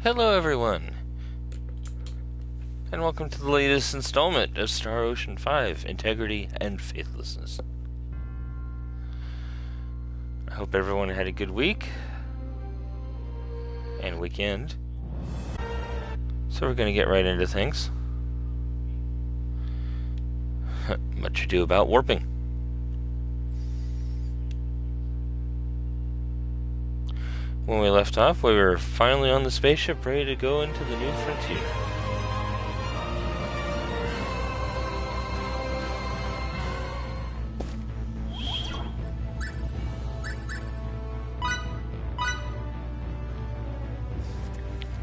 Hello everyone, and welcome to the latest installment of Star Ocean 5, Integrity and Faithlessness. I hope everyone had a good week and weekend. So we're going to get right into things. Much ado about warping. When we left off, we were finally on the spaceship ready to go into the new frontier.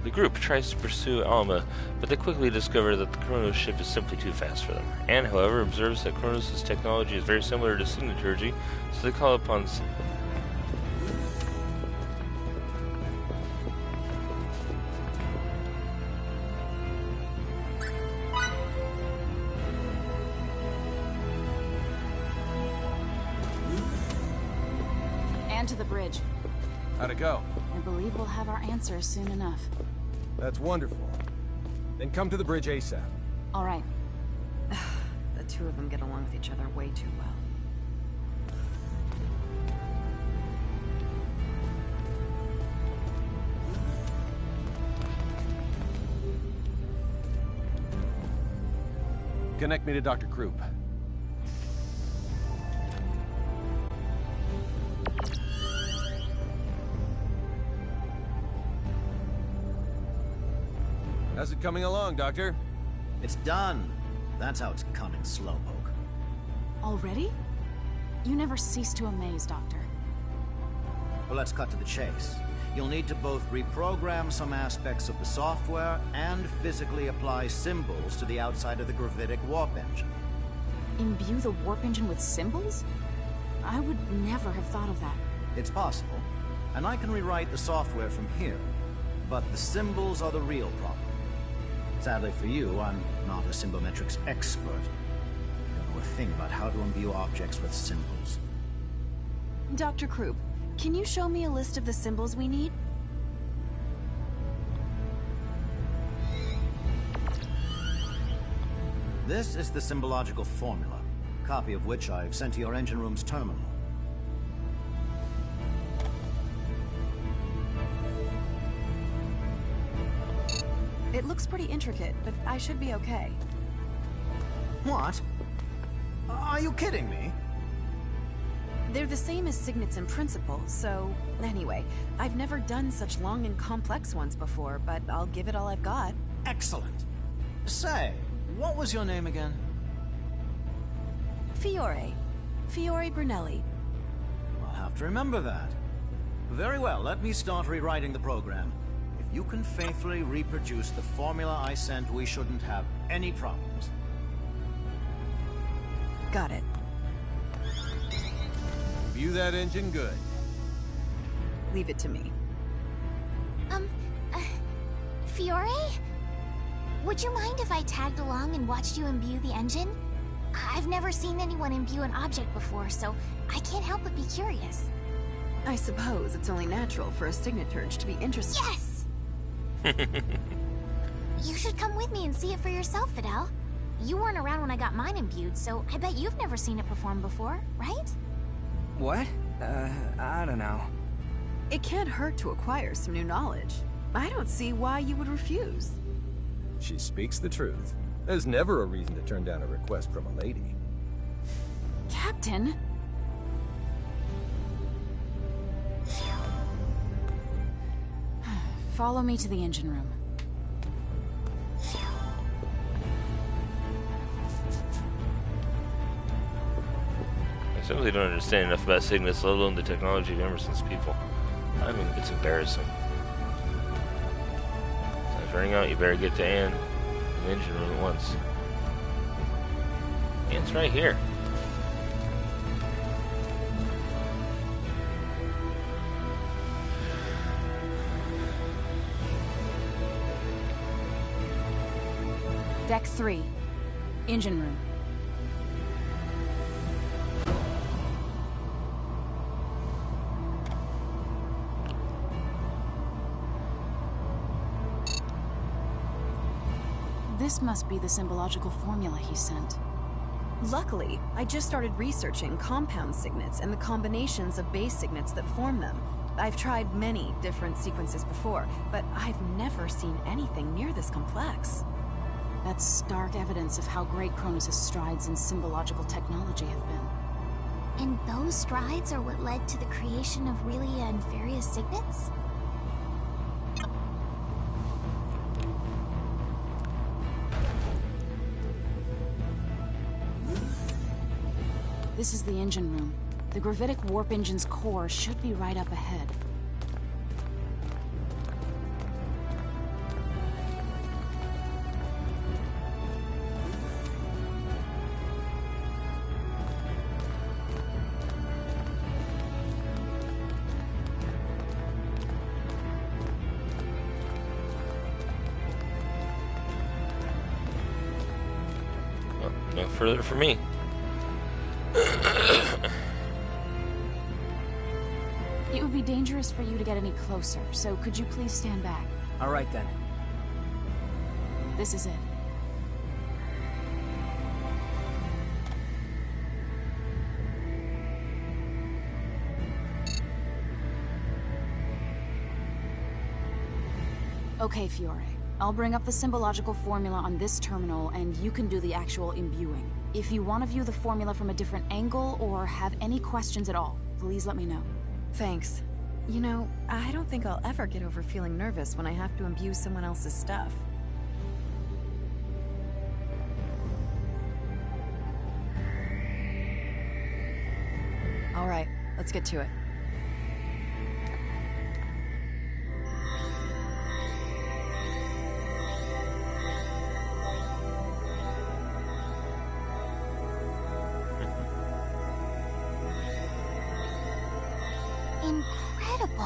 The group tries to pursue Alma, but they quickly discover that the Kronos ship is simply too fast for them. Anne, however, observes that Kronos' technology is very similar to Signaturgy, so they call upon to the bridge. How'd it go? I believe we'll have our answers soon enough. That's wonderful. Then come to the bridge ASAP. All right. The two of them get along with each other way too well. Connect me to Dr. Krupp. How's it coming along, Doctor? It's done. That's how it's coming, Slowpoke. Already? You never cease to amaze, Doctor. Well, let's cut to the chase. You'll need to both reprogram some aspects of the software and physically apply symbols to the outside of the gravitic warp engine. Imbue the warp engine with symbols? I would never have thought of that. It's possible, and I can rewrite the software from here, but the symbols are the real problem. Sadly for you, I'm not a symbometrics expert. I don't know a thing about how to imbue objects with symbols. Dr. Krupp, can you show me a list of the symbols we need? This is the symbological formula, a copy of which I've sent to your engine room's terminal. It looks pretty intricate, but I should be okay. What? Are you kidding me? They're the same as signets in principle, so... Anyway, I've never done such long and complex ones before, but I'll give it all I've got. Excellent. Say, what was your name again? Fiore. Fiore Brunelli. I'll have to remember that. Very well, let me start rewriting the program. If you can faithfully reproduce the formula I sent, we shouldn't have any problems. Got it. View that engine good. Leave it to me. Fiore? Would you mind if I tagged along and watched you imbue the engine? I've never seen anyone imbue an object before, so I can't help but be curious. I suppose it's only natural for a Signaturge to be interested. Yes! You should come with me and see it for yourself, Fidel. You weren't around when I got mine imbued, so I bet you've never seen it perform before, right? What? I don't know. It can't hurt to acquire some new knowledge. I don't see why you would refuse. She speaks the truth. There's never a reason to turn down a request from a lady. Captain? Follow me to the engine room. I simply don't understand enough about Cygnus, let alone the technology of Emerson's people. I mean, it's embarrassing. Time's running out, you better get to Anne in the engine room at once. Anne's right here. Deck 3. Engine room. This must be the symbological formula he sent. Luckily, I just started researching compound signets and the combinations of base signets that form them. I've tried many different sequences before, but I've never seen anything near this complex. That's stark evidence of how great Kronos' strides in symbological technology have been. And those strides are what led to the creation of Relia and Faria's signets? This is the engine room. The gravitic warp engine's core should be right up ahead. Well, no further for me. It would be dangerous for you to get any closer, so could you please stand back? All right then. This is it. Okay, Fiore. I'll bring up the symbological formula on this terminal, and you can do the actual imbuing. If you want to view the formula from a different angle, or have any questions at all, please let me know. Thanks. You know, I don't think I'll ever get over feeling nervous when I have to imbue someone else's stuff. All right, let's get to it. Incredible.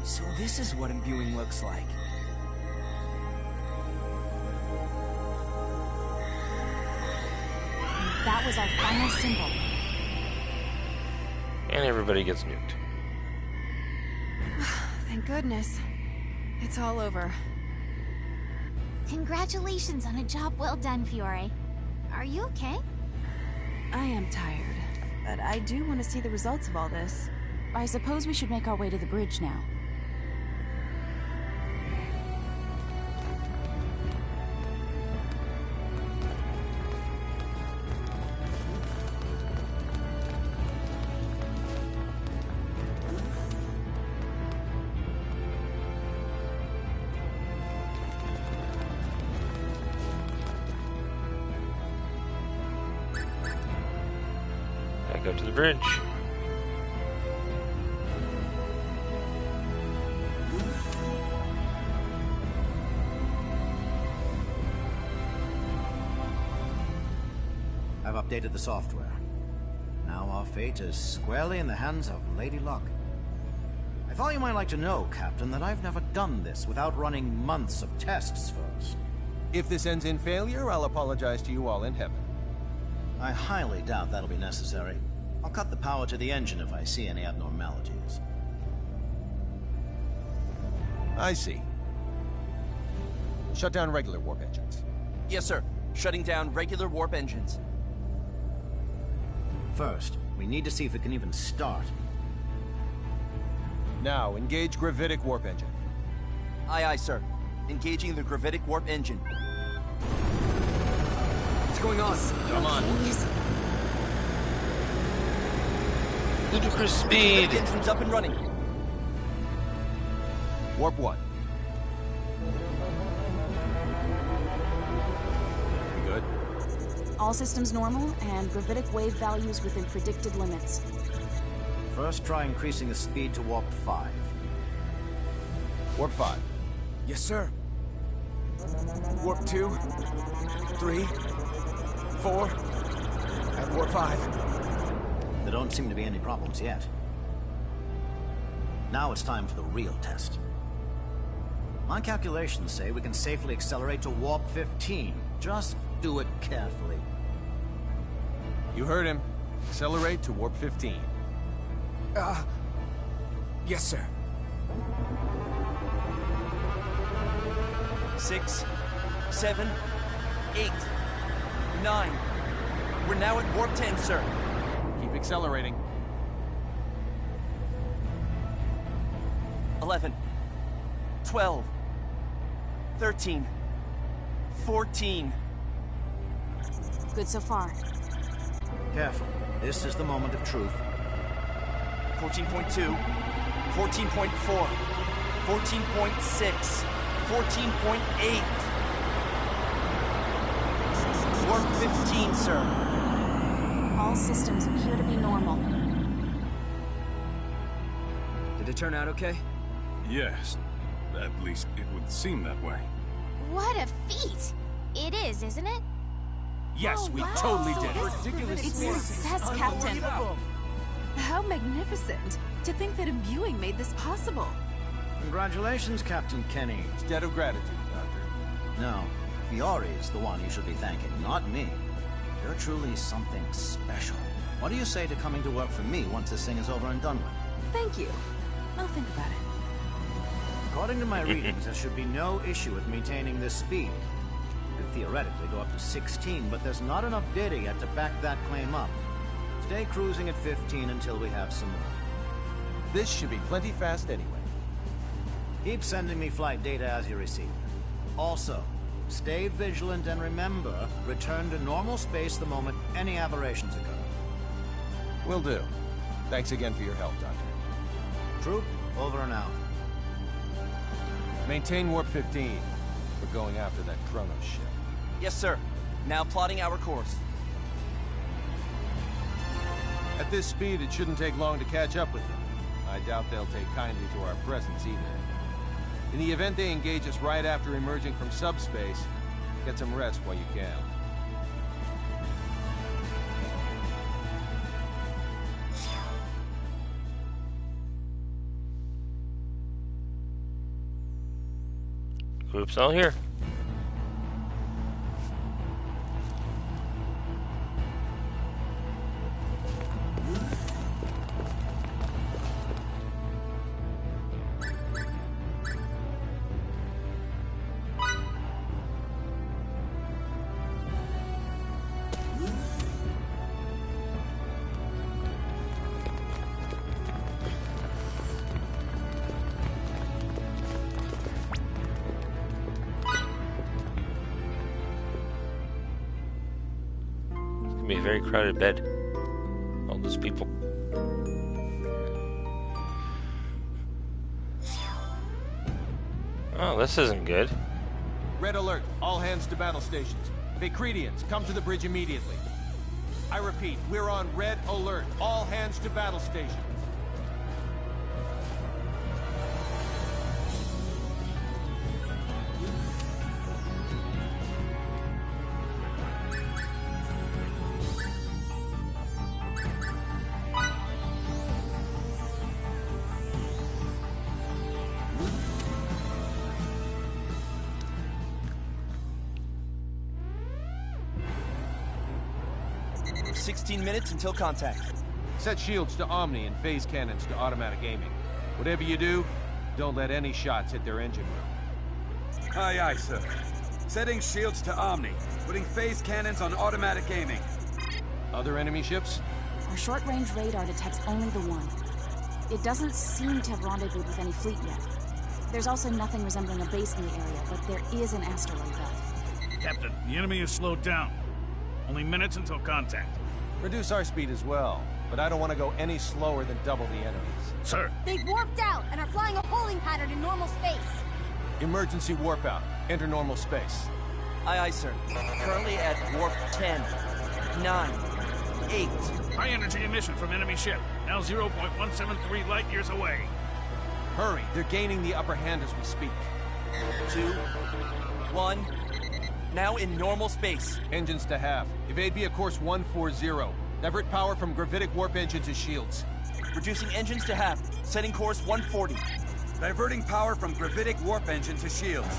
So this is what imbuing looks like. That was our final symbol. And everybody gets nuked. Thank goodness. It's all over. Congratulations on a job well done, Fiore. Are you okay? I am tired, but I do want to see the results of all this. I suppose we should make our way to the bridge now. Back up to the bridge. I've updated the software. Now our fate is squarely in the hands of Lady Luck. I thought you might like to know, Captain, that I've never done this without running months of tests first. If this ends in failure, I'll apologize to you all in heaven. I highly doubt that'll be necessary. I'll cut the power to the engine if I see any abnormalities. I see. Shut down regular warp engines. Yes, sir. Shutting down regular warp engines. First, we need to see if it can even start. Now, engage gravitic warp engine. Aye, aye, sir. Engaging the gravitic warp engine. What's going on? Come on. Ludicrous speed! The engine's up and running. Warp 1. Good. All systems normal, and gravitic wave values within predicted limits. First, try increasing the speed to warp 5. Warp 5. Yes, sir. Warp 2, 3, 4, and warp 5. There don't seem to be any problems yet. Now it's time for the real test. My calculations say we can safely accelerate to warp 15. Just do it carefully. You heard him. Accelerate to warp 15. Yes, sir. 6, 7, 8, 9. We're now at warp 10, sir. Keep accelerating. 11, 12, 13, 14. Good so far. Careful. This is the moment of truth. 14.2, 14.4, 14.6, 14.8. Warp 15, sir. All systems appear to be normal. Did it turn out okay? Yes. At least it would seem that way. What a feat! It is, isn't it? Yes, we totally did it. Ridiculous. It's a success, Captain. How magnificent! To think that imbuing made this possible. Congratulations, Captain Kenny. Instead of gratitude, Doctor. No, Fiore is the one you should be thanking, not me. You're truly something special. What do you say to coming to work for me once this thing is over and done with? Thank you. I'll think about it. According to my readings, there should be no issue with maintaining this speed. You could theoretically go up to 16, but there's not enough data yet to back that claim up. Stay cruising at 15 until we have some more. This should be plenty fast anyway. Keep sending me flight data as you receive it. Also, stay vigilant and remember, return to normal space the moment any aberrations occur. Will do. Thanks again for your help, Doctor. Troop, over and out. Maintain warp 15. We're going after that Chronos ship. Yes, sir. Now plotting our course. At this speed, it shouldn't take long to catch up with them. I doubt they'll take kindly to our presence either. In the event they engage us right after emerging from subspace, get some rest while you can. Group's all here. Be a very crowded bed. All those people. Oh, this isn't good. Red alert. All hands to battle stations. Vacredians, come to the bridge immediately. I repeat, we're on red alert. All hands to battle stations. We're 16 minutes until contact. Set shields to Omni and phase cannons to automatic aiming. Whatever you do, don't let any shots hit their engine room. Aye, aye, sir. Setting shields to Omni. Putting phase cannons on automatic aiming. Other enemy ships? Our short-range radar detects only the one. It doesn't seem to have rendezvoused with any fleet yet. There's also nothing resembling a base in the area, but there is an asteroid belt. Captain, the enemy is slowed down. Only minutes until contact. Reduce our speed as well, but I don't want to go any slower than double the enemy's. Sir. They've warped out and are flying a holding pattern in normal space. Emergency warp out. Enter normal space. Aye, aye, sir. Currently at warp 10, 9, 8. High energy emission from enemy ship. Now 0.173 light years away. Hurry, they're gaining the upper hand as we speak. 2, 1. Now in normal space. Engines to half. Evade via course 140. Divert power from gravitic warp engine to shields. Reducing engines to half. Setting course 140. Diverting power from gravitic warp engine to shields.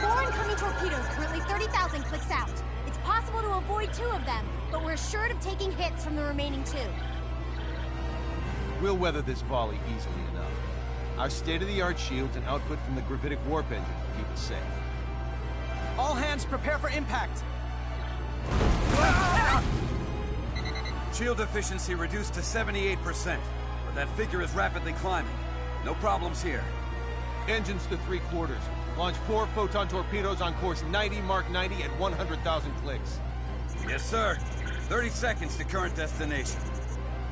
4 incoming torpedoes, currently 30,000 clicks out. It's possible to avoid 2 of them, but we're assured of taking hits from the remaining 2. We'll weather this volley easily enough. Our state-of-the-art shields and output from the gravitic warp engine will keep us safe. All hands prepare for impact. Shield efficiency reduced to 78%, but that figure is rapidly climbing. No problems here. Engines to 3/4. Launch 4 photon torpedoes on course 90 Mark 90 at 100,000 clicks. Yes, sir. 30 seconds to current destination.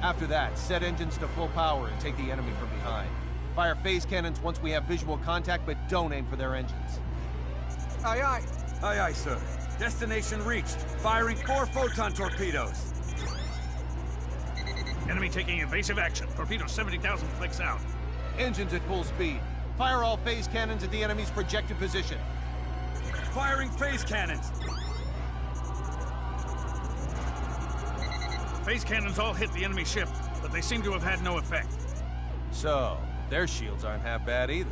After that, set engines to full power and take the enemy from behind. Fire phase cannons once we have visual contact, but don't aim for their engines. Aye, aye. Aye, aye, sir. Destination reached. Firing 4 photon torpedoes. Enemy taking evasive action. Torpedo 70,000 clicks out. Engines at full speed. Fire all phase cannons at the enemy's projected position. Firing phase cannons. Phase cannons all hit the enemy ship, but they seem to have had no effect. So, their shields aren't half bad either.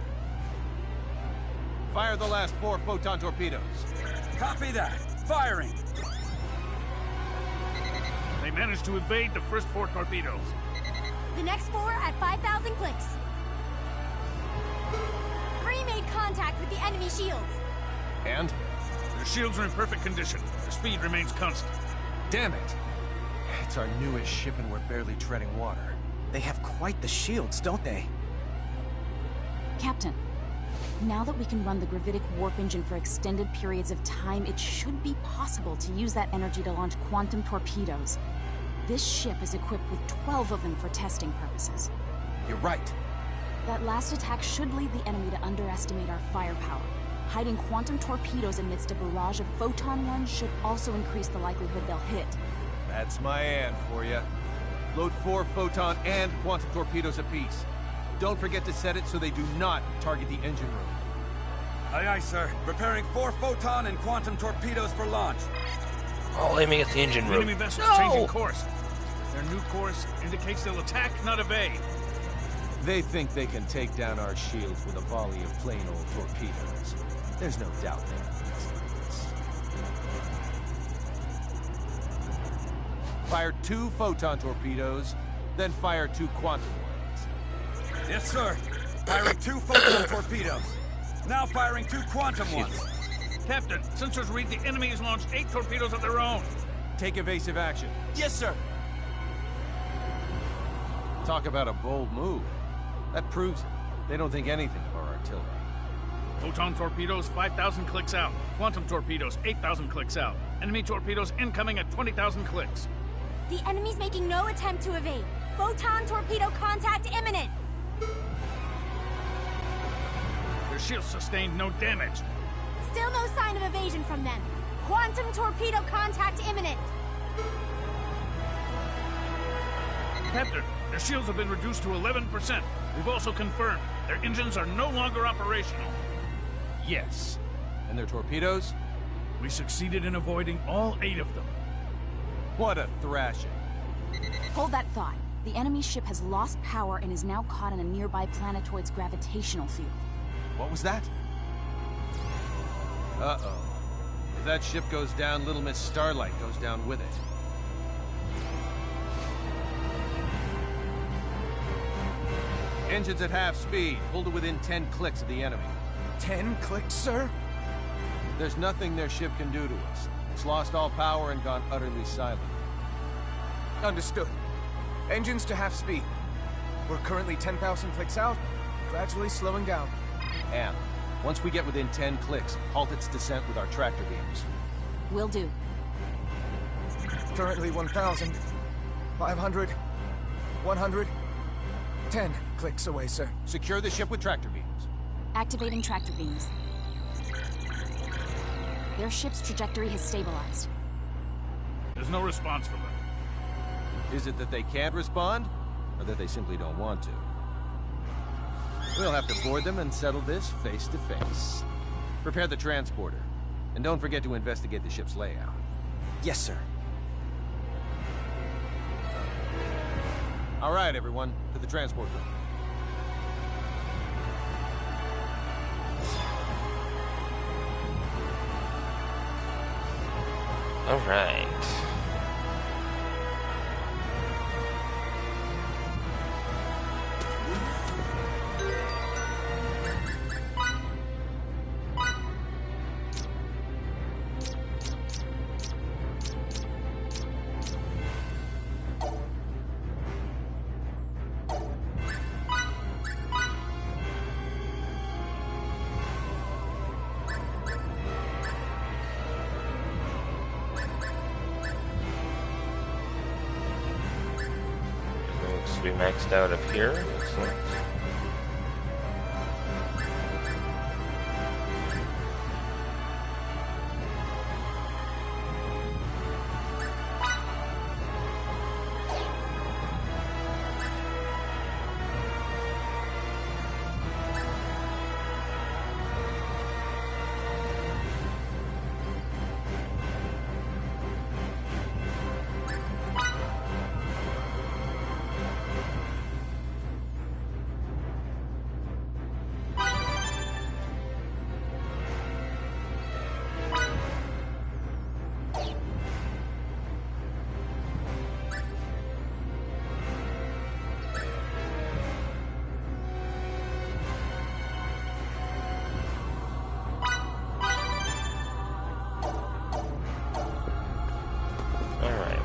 Fire the last 4 photon torpedoes. Copy that. Firing. They managed to evade the first 4 torpedoes. The next 4 at 5,000 clicks. 3 made contact with the enemy shields. And? Their shields are in perfect condition. Their speed remains constant. Damn it! It's our newest ship and we're barely treading water. They have quite the shields, don't they? Captain, now that we can run the gravitic warp engine for extended periods of time, it should be possible to use that energy to launch quantum torpedoes. This ship is equipped with 12 of them for testing purposes. You're right. That last attack should lead the enemy to underestimate our firepower. Hiding quantum torpedoes amidst a barrage of photon ones should also increase the likelihood they'll hit. That's my and for you. Load 4 photon and quantum torpedoes apiece. Don't forget to set it so they do not target the engine room. Aye, aye, sir. Preparing 4 photon and quantum torpedoes for launch. All aiming at the engine room. Enemy vessels changing course. Their new course indicates they'll attack, not evade. They think they can take down our shields with a volley of plain old torpedoes. There's no doubt they're underestimating us. Fire 2 photon torpedoes, then fire 2 quantum ones. Yes, sir. Firing 2 photon torpedoes. Now firing 2 quantum ones. Captain, sensors read the enemy has launched 8 torpedoes of their own. Take evasive action. Yes, sir. Talk about a bold move. That proves it. They don't think anything of our artillery. Photon torpedoes 5,000 clicks out. Quantum torpedoes 8,000 clicks out. Enemy torpedoes incoming at 20,000 clicks. The enemy's making no attempt to evade. Photon torpedo contact imminent. Their shields sustained no damage. Still no sign of evasion from them. Quantum torpedo contact imminent. Captain, their shields have been reduced to 11%. We've also confirmed their engines are no longer operational. Yes. And their torpedoes? We succeeded in avoiding all 8 of them. What a thrashing. Hold that thought. The enemy ship has lost power and is now caught in a nearby planetoid's gravitational field. What was that? Uh-oh. If that ship goes down, Little Miss Starlight goes down with it. Engines at half speed. Pull to within 10 clicks of the enemy. 10 clicks, sir? There's nothing their ship can do to us. It's lost all power and gone utterly silent. Understood. Engines to half speed. We're currently 10,000 clicks out, gradually slowing down. And once we get within 10 clicks, halt its descent with our tractor beams. Will do. Currently 1,000, 500, 100, 10 clicks away, sir. Secure the ship with tractor beams. Activating tractor beams. Their ship's trajectory has stabilized. There's no response from them. Is it that they can't respond, or that they simply don't want to? We'll have to board them and settle this face to face. Prepare the transporter, and don't forget to investigate the ship's layout. Yes, sir. All right, everyone, to the transport room. All right. be maxed out up here. Excellent.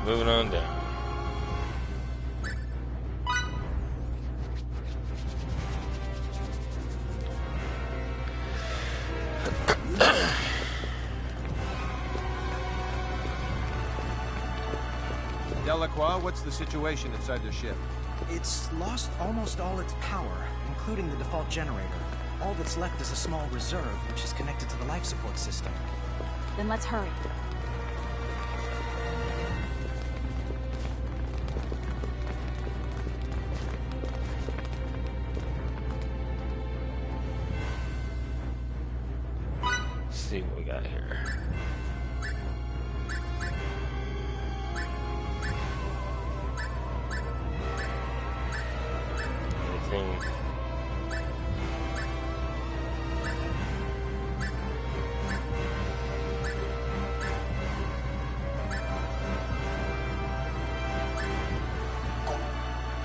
Moving on down. Delacroix, what's the situation inside the ship? It's lost almost all its power, including the default generator. All that's left is a small reserve, which is connected to the life support system. Then let's hurry. See what we got here. Anything?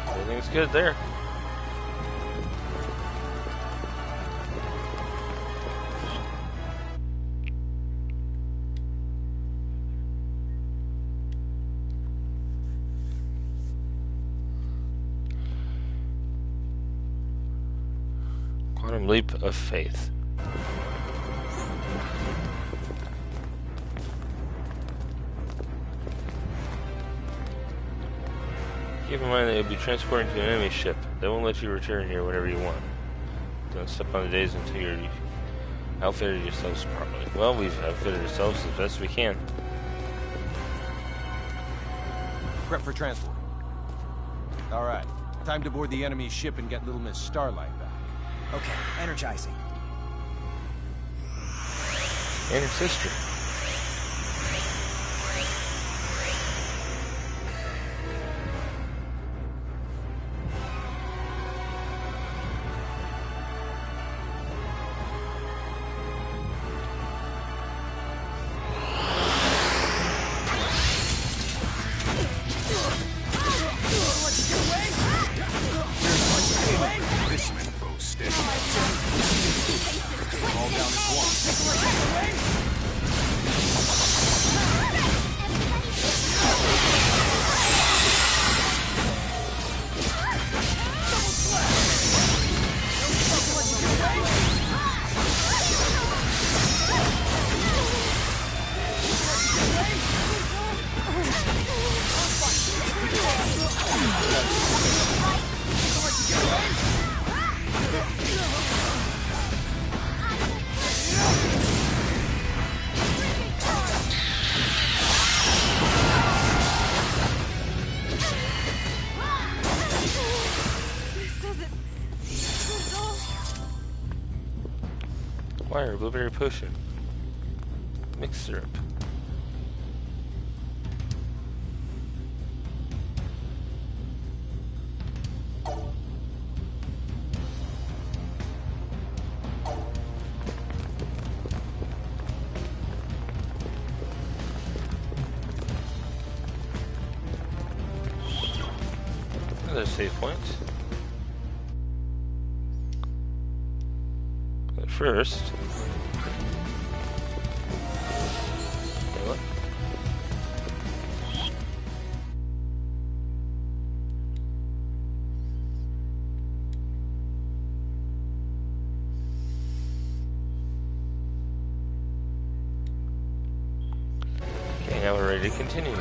Everything's good there. Quantum leap of faith. Keep in mind that you'll be transporting to an enemy ship. They won't let you return here whenever you want. Don't step on the days until you're outfitted yourselves properly. Well, we've outfitted ourselves as best we can. Prep for transport. Alright, time to board the enemy ship and get Little Miss Starlight back. Okay, energizing. And her sister. Wire, blueberry potion. Mixed syrup. Another save point. But first, to continue.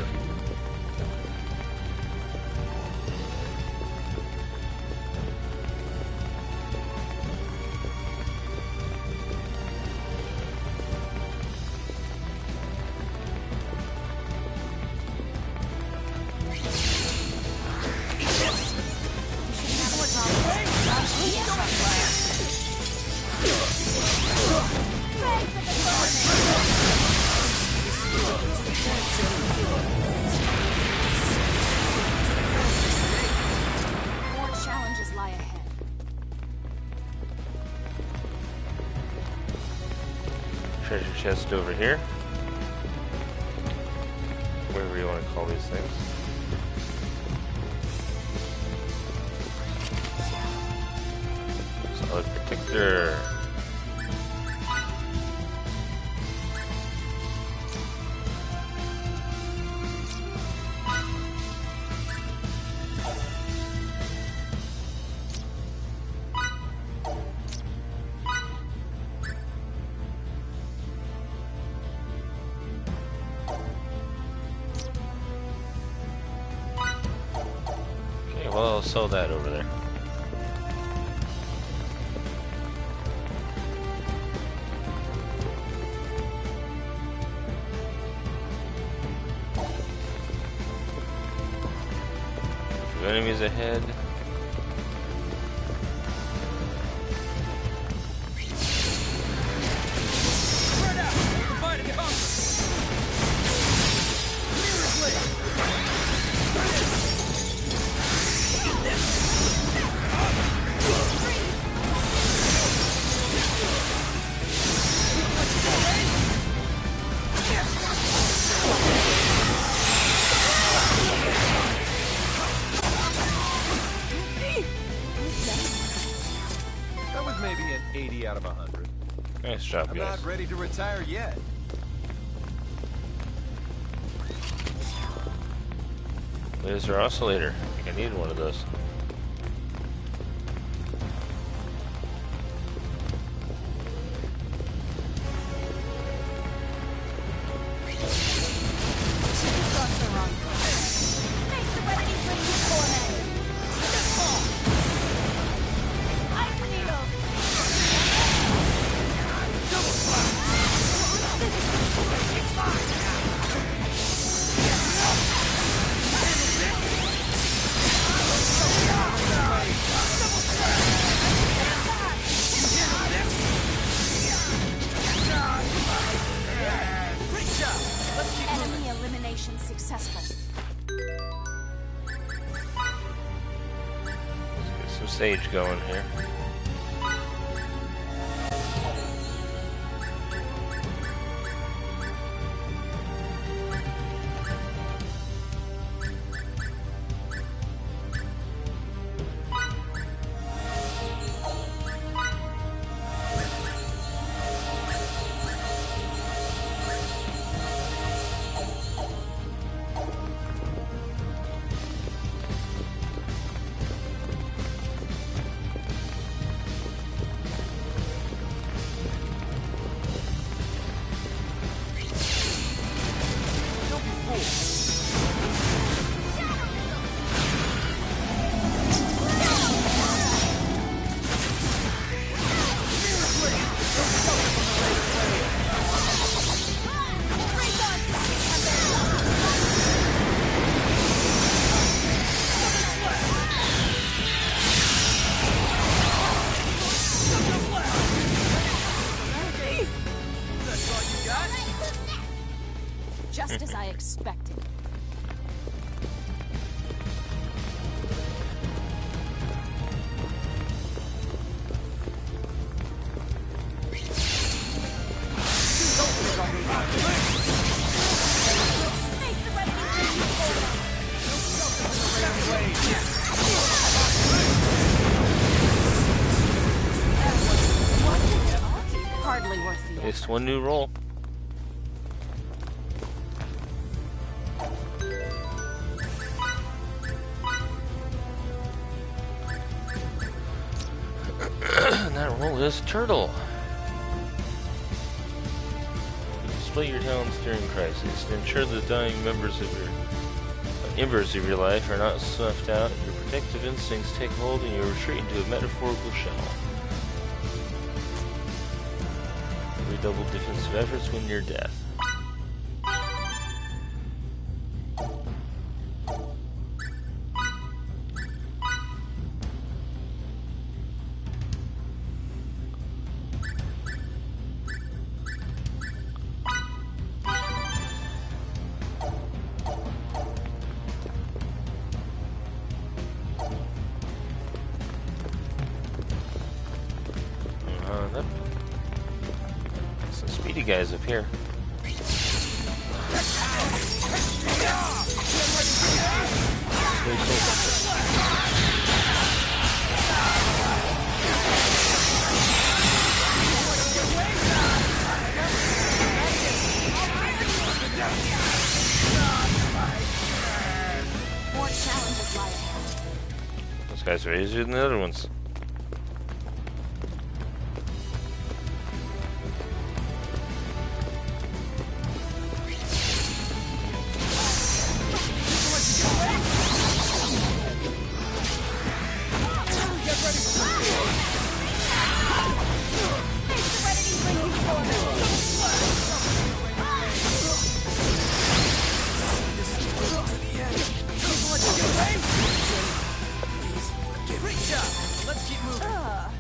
treasure chest over here. Whatever you want to call these things. Solid protector. Well, I'll sell that over there. Two enemies ahead. Spread out! Divide and conquer! That was maybe an 80 out of 100. Nice job, I'm guys. not ready to retire yet. Laser oscillator. I think I need one of those. Enemy elimination successful. Get some sage going here. Just as I expected. Hardly worth the At least one new roll. And that roll is turtle. Display your talents during crisis to ensure the dying embers of your life are not snuffed out. Your protective instincts take hold, and you retreat into a metaphorical shell. Redouble defensive efforts when near death. Some speedy guys up here. More challenges lie ahead. Those guys are easier than the other ones.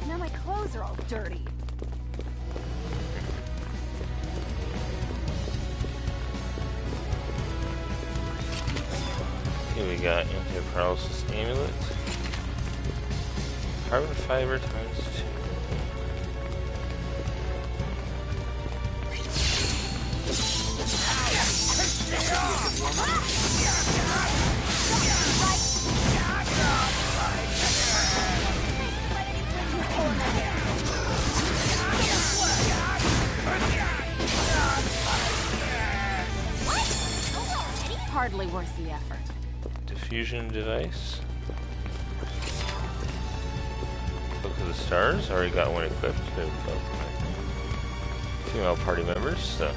Now my clothes are all dirty. Here we got anti-paralysis amulet. Carbon fiber times 2. Hardly worth the effort. Diffusion device. Book of the Stars. Already got one equipped to both my female party members, so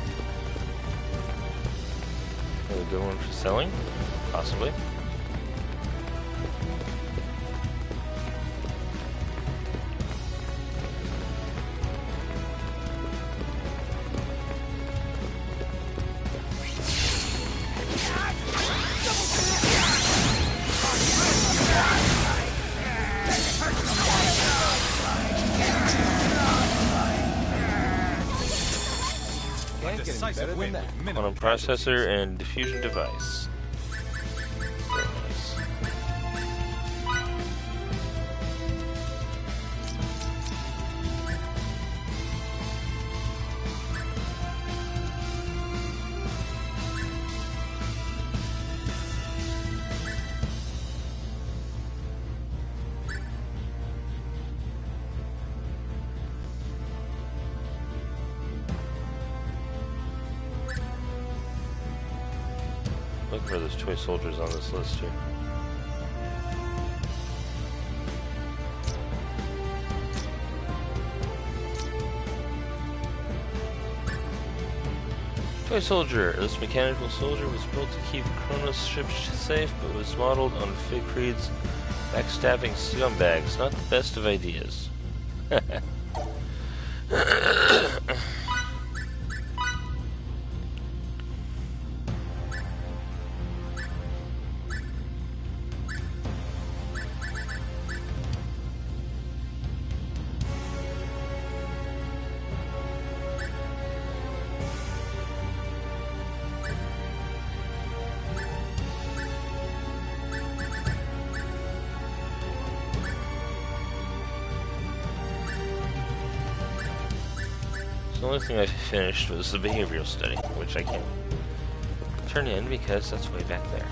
really good one for selling, possibly. Quantum processor and diffusion device. Very nice. Looking for those toy soldiers on this list here. Toy soldier. This mechanical soldier was built to keep Kronos' ship safe, but was modeled on Figcreed's backstabbing scumbags. Not the best of ideas. The only thing I finished was the behavioral study, which I can't turn in because that's way back there.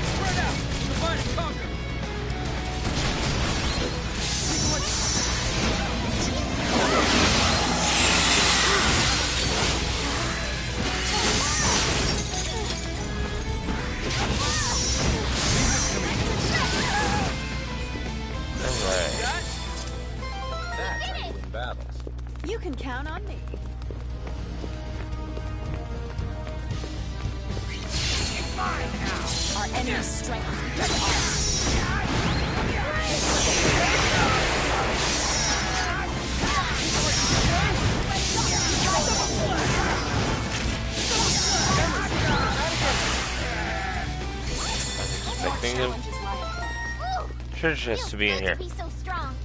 Spread out! Divide and conquer! You can count on me. It's mine now! Our enemy's strength is better ours. Expecting them. Church has to be in here. So strong.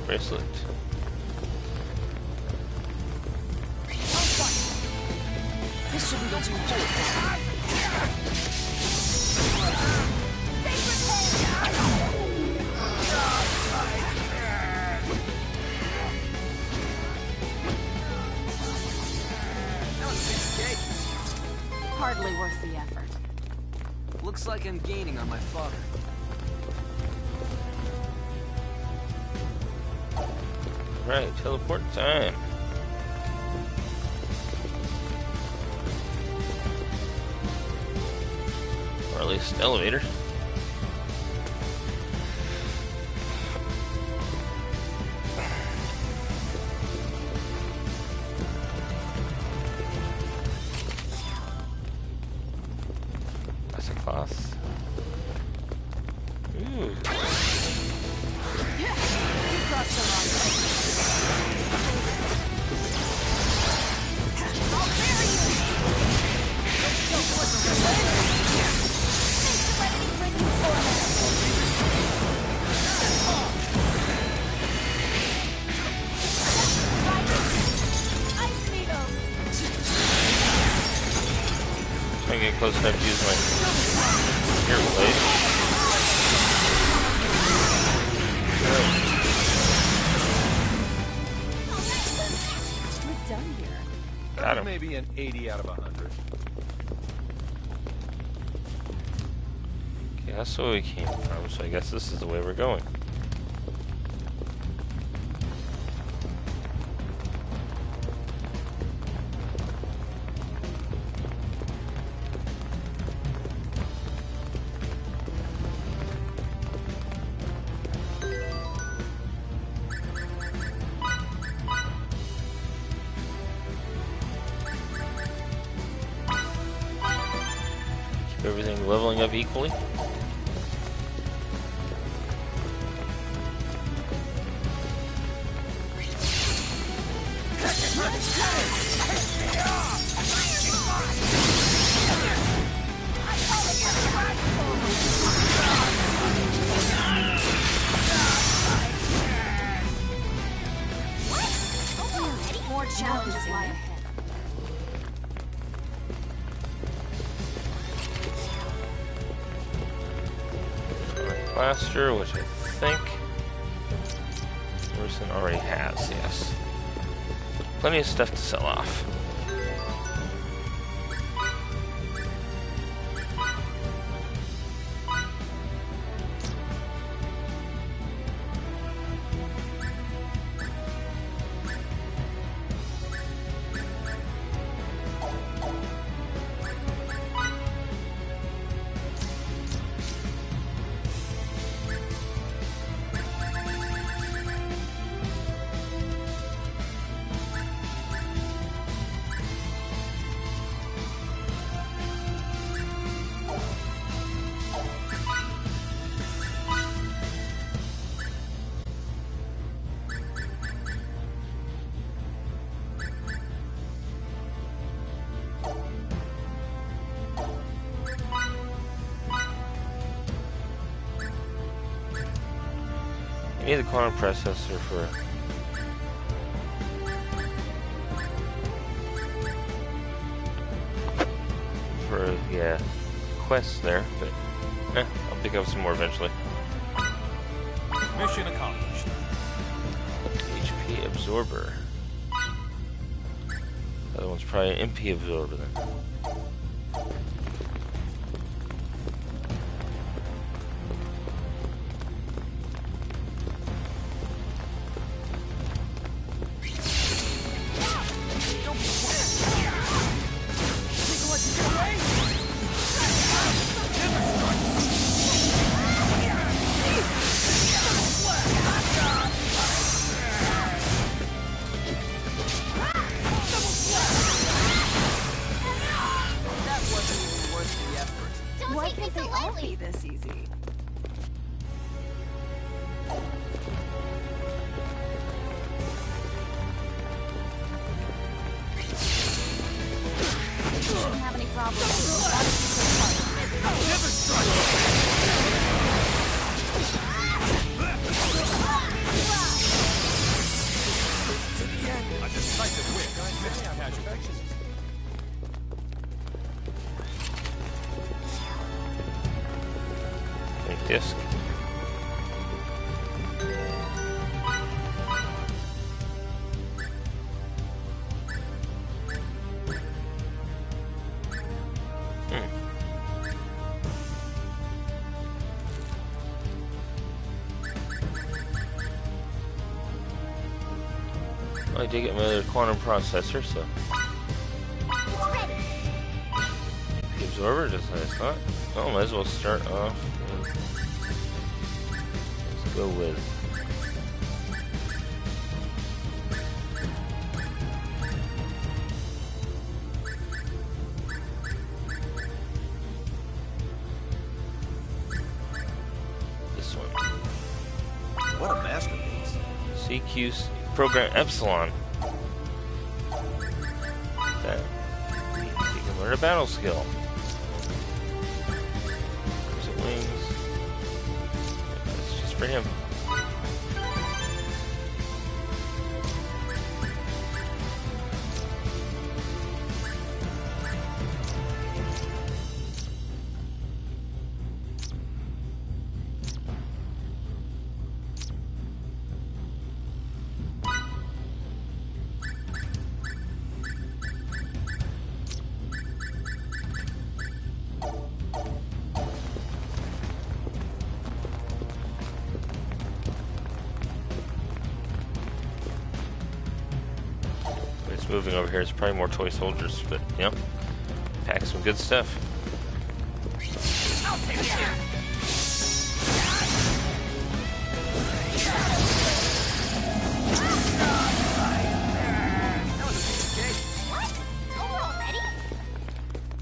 bracelet. This shouldn't go too far. Hardly worth the effort. Looks like I'm gaining on my father. Right, teleport time. Or at least elevator. That's a cloth. Ooh. You crossed the line. I'll bury you! Trying to get close enough to use my ear blade. We're done here. Got him. Maybe an 80 out of 100. Okay, that's where we came from, so I guess this is the way we're going. Keep everything leveling up equally. More challenges lie ahead. Blaster, which I think person already has, yes. Plenty of stuff to sell off. I need the quantum processor for yeah, quests there, but I'll pick up some more eventually. Mission accomplished. HP absorber. The other one's probably an MP absorber then. Why can't they all be this easy? Shouldn't have any problems. disc. I did get my other quantum processor, so. The absorber just nice, huh? Oh, might as well start off with. Let's go with. This one. What a masterpiece. CQ Program Epsilon. That. You can learn a battle skill. There's the wings. That's just for him. Moving over here is probably more toy soldiers, but yeah, pack some good stuff. I'll take it. What? It's over already?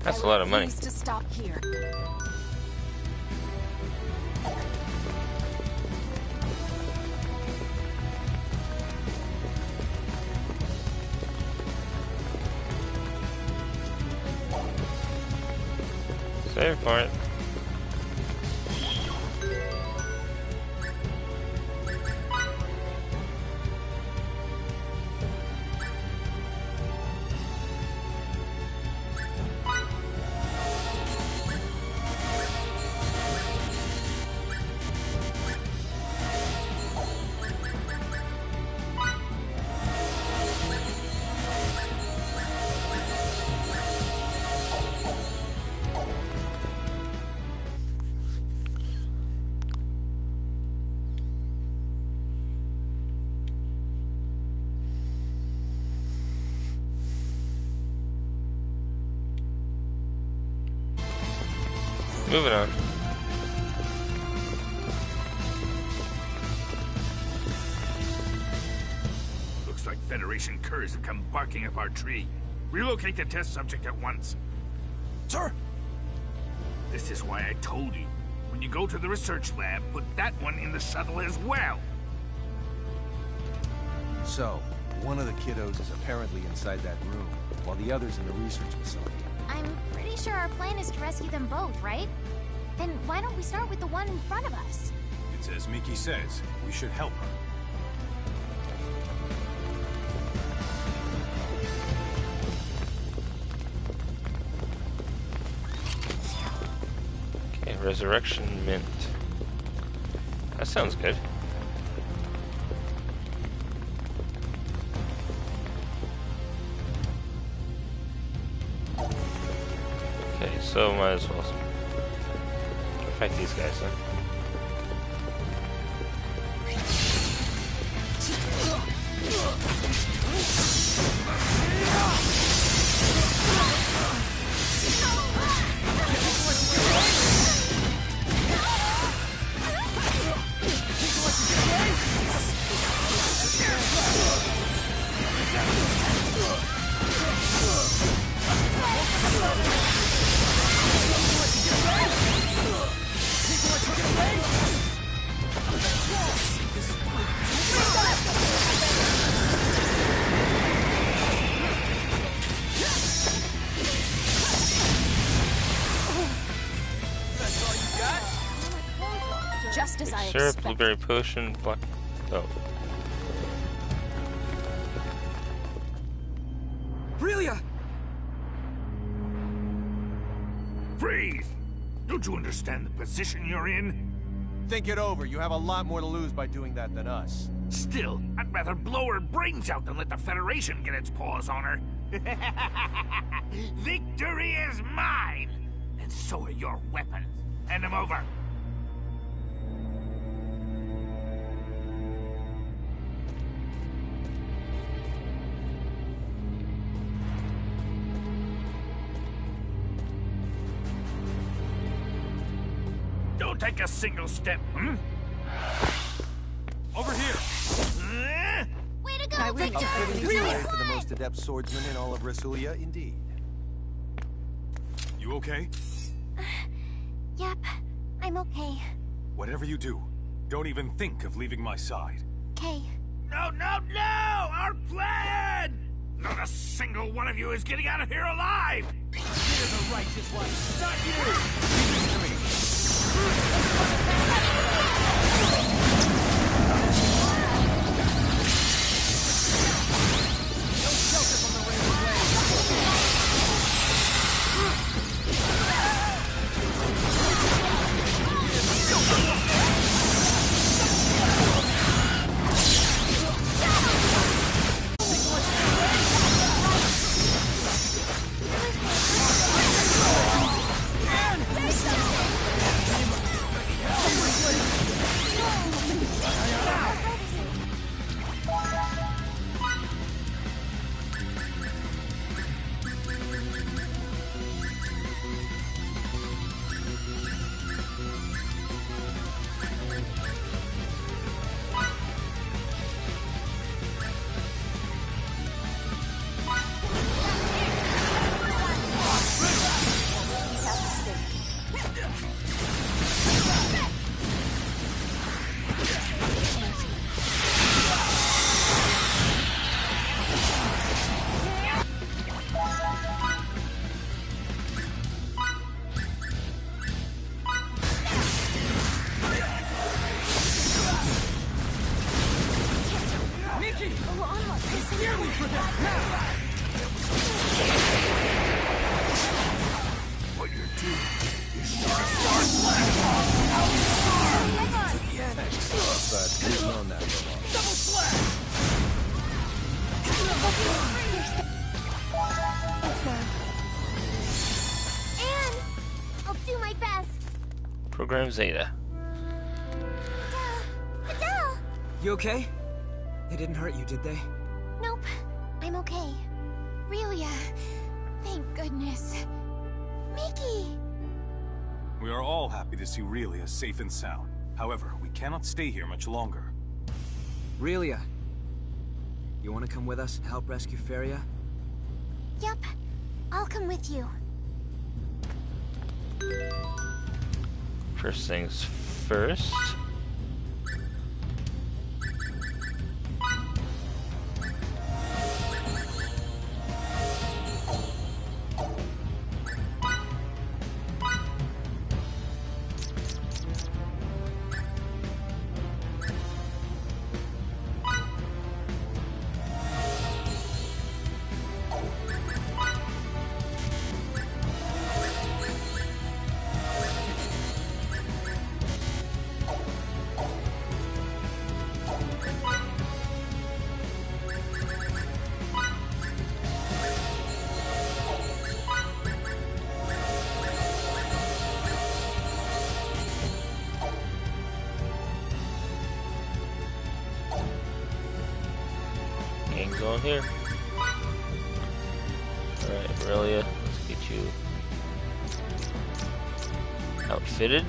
That's a lot of money. To stop here. Save for it. Moving on. Looks like Federation curs have come barking up our tree. Relocate the test subject at once. Sir! This is why I told you. When you go to the research lab, put that one in the shuttle as well. So, one of the kiddos is apparently inside that room, while the other's in the research facility. I'm pretty sure our plan is to rescue them both, right? Then why don't we start with the one in front of us? It's as Miki says. We should help her. Okay, Resurrection Mint. That sounds good. Okay, so might as well fight these guys then. Just as I Syrup, expected. blueberry potion, black. Oh. Freelia! Freeze! Don't you understand the position you're in? Think it over. You have a lot more to lose by doing that than us. Still, I'd rather blow her brains out than let the Federation get its paws on her. Victory is mine! And so are your weapons. Hand them over. Don't take a single step, hmm? Over here! Way to go, Victor! Really for the most adept swordsman in all of Rasulia, indeed. You okay? Yep, I'm okay. Whatever you do, don't even think of leaving my side. Okay. No, no, no! Our plan! Not a single one of you is getting out of here alive! You're the righteous one, not you! Leave this to me. No shelter from the razor blade. Program Zeta. Adele! You okay? They didn't hurt you, did they? Nope, I'm okay. Really, thank goodness. Mickey! We are all happy to see Relia safe and sound. However, we cannot stay here much longer. Relia, you want to come with us and help rescue Feria? Yep, I'll come with you. First things first. Gang's on here. Alright, Relia, let's get you outfitted.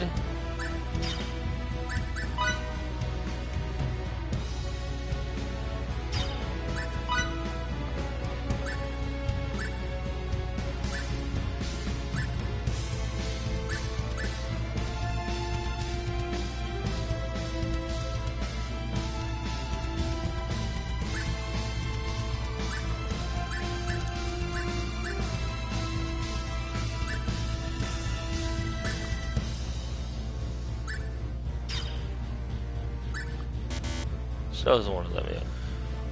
So doesn't want to let me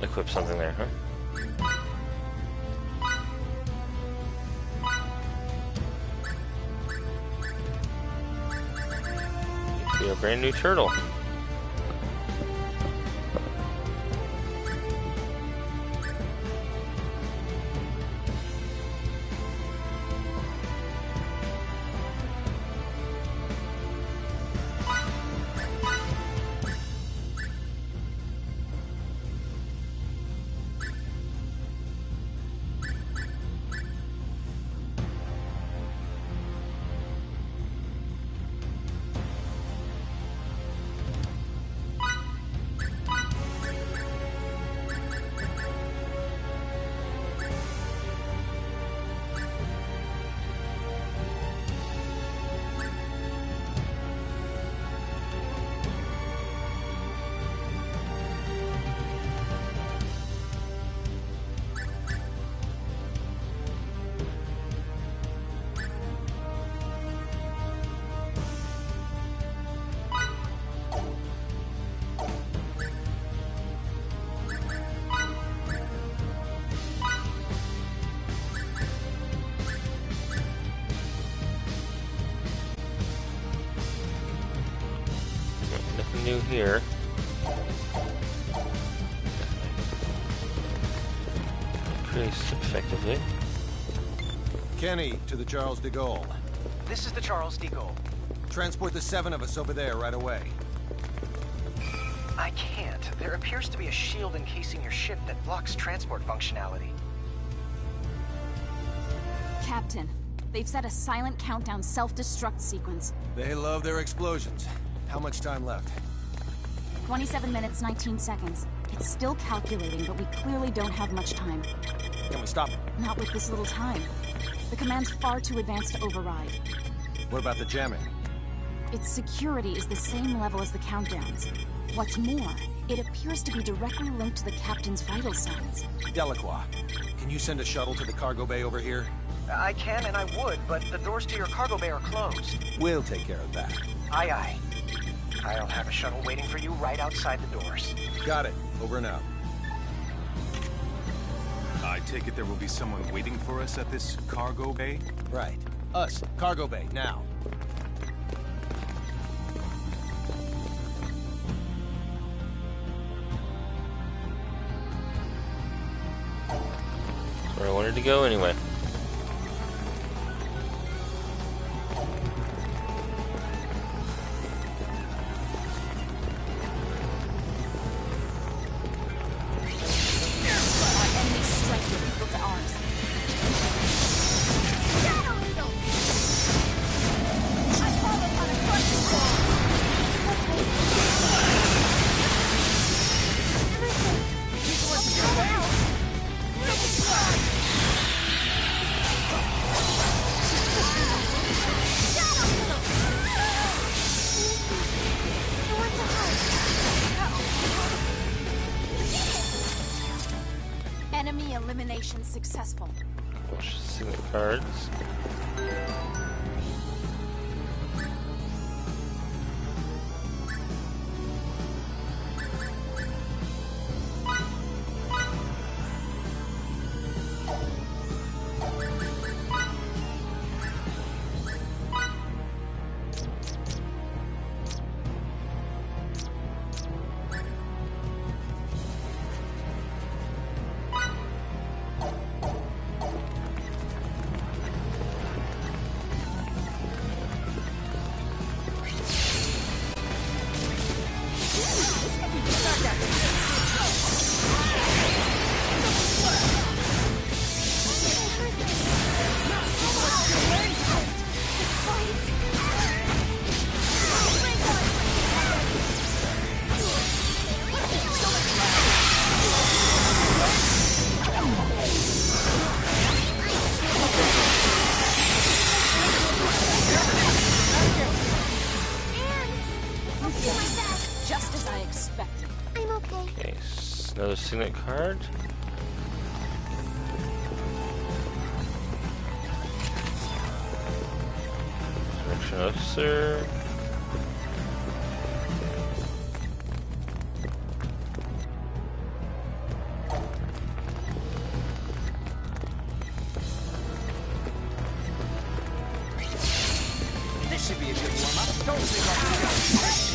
equip something there, huh? see our brand new turtle. New here. Increase effectively. Kenny to the Charles de Gaulle. This is the Charles de Gaulle. Transport the 7 of us over there right away. I can't. There appears to be a shield encasing your ship that blocks transport functionality. Captain, they've set a silent countdown self-destruct sequence. They love their explosions. How much time left? 27 minutes, 19 seconds. It's still calculating, but we clearly don't have much time. Can we stop it? Not with this little time. The command's far too advanced to override. What about the jamming? Its security is the same level as the countdowns. What's more, it appears to be directly linked to the captain's vital signs. Delacroix, can you send a shuttle to the cargo bay over here? I can and I would, but the doors to your cargo bay are closed. We'll take care of that. Aye, aye. I'll have a shuttle waiting for you right outside the doors. Got it. Over and out. I take it there will be someone waiting for us at this cargo bay? Right. Us. Cargo bay, now. That's where I wanted to go anyway. Enemy elimination successful. See the cards. Just as I expected. I'm okay. Okay, another signet card. Direction officer. This should be a good warm-up. Don't think I'll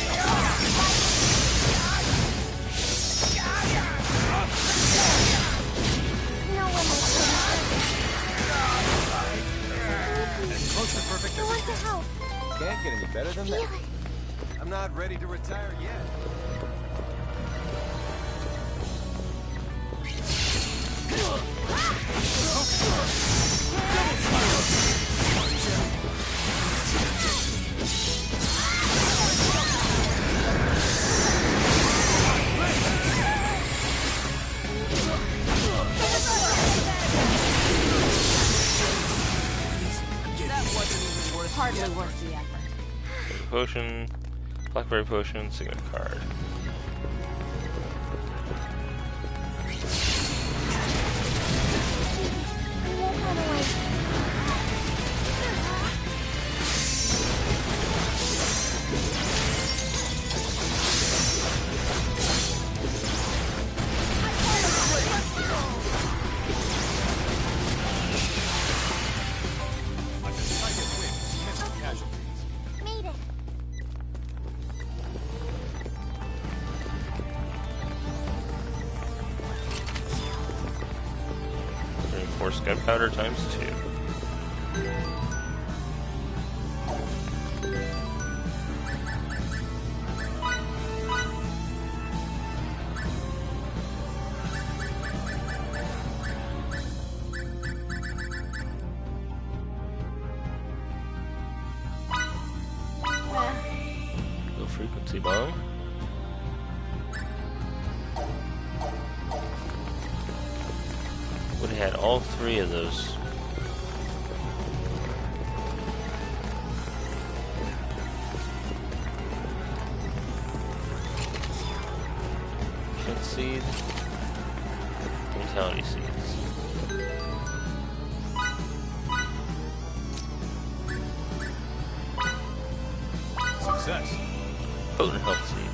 than that. I'm not ready to retire yet. Hardly worth the effort. Potion, blackberry potion, signet card. Made it. Reinforced gunpowder ×2. Low frequency bomb. Would have had all three of those. Shit seed. Mentality seeds. Success. Potent health seeds.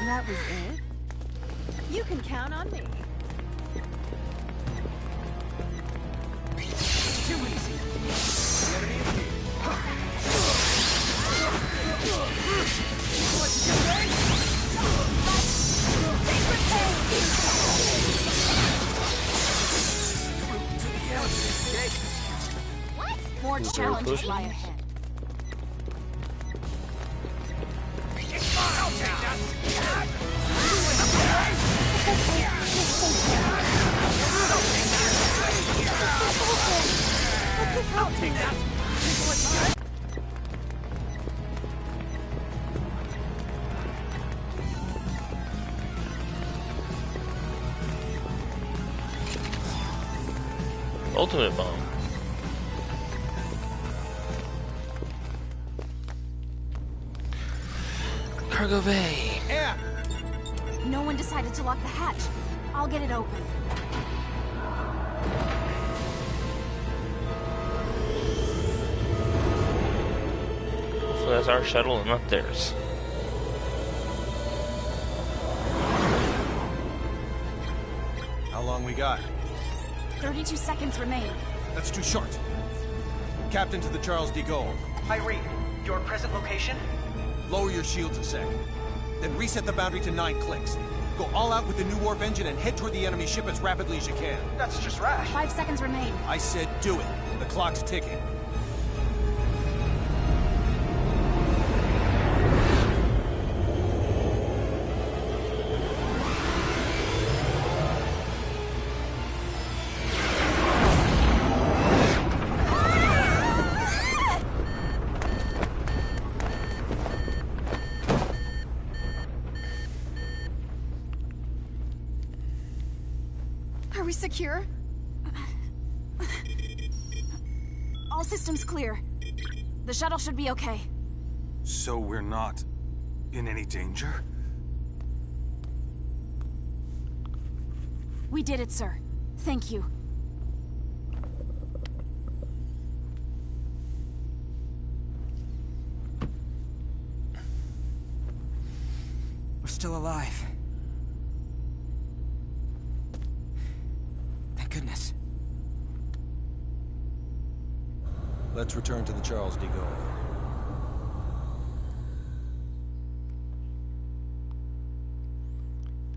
That was it? You can count on me. Too easy. The enemy is here. What did you say? Secret to the enemy. What? More challenges lie ahead. I'll take that. I'll take that. Ultimate bomb. Cargo bay. Yeah. No one decided to lock the hatch. I'll get it open. So that's our shuttle and not theirs. How long we got? 32 seconds remain. That's too short. Captain to the Charles de Gaulle. Hi, Reed. Your present location? Lower your shields a sec. Then reset the boundary to 9 clicks. Go all out with the new warp engine and head toward the enemy ship as rapidly as you can. That's just rash. 5 seconds remain. I said do it. The clock's ticking. Are we secure? All systems clear. The shuttle should be okay. So we're not in any danger? We did it, sir. Thank you. We're still alive. Thank goodness. Let's return to the Charles de Gaulle.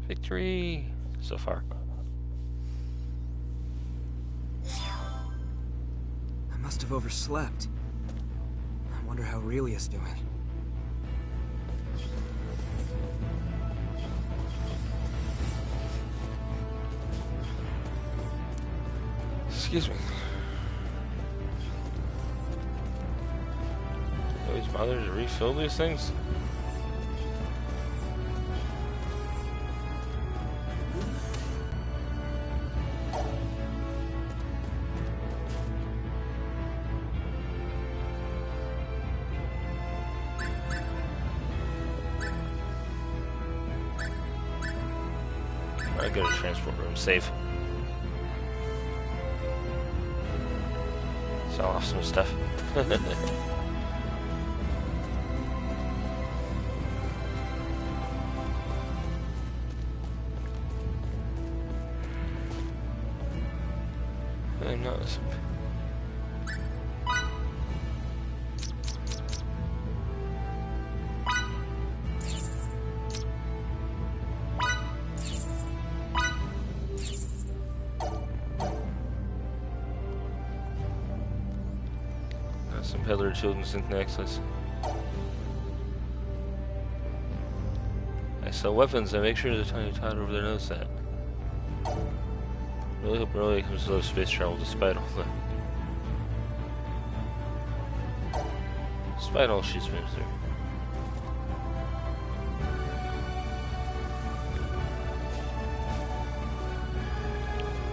Victory so far. I must have overslept. I wonder how Aurelia's doing. Excuse me. Always bother to refill these things? I go to transport room, safe. Sell off some stuff. I'm not. Some peddler children's necklace. I sell weapons. I make sure the tiny tot over there knows that. Really hope Aurelia comes to love space travel despite all she's been through.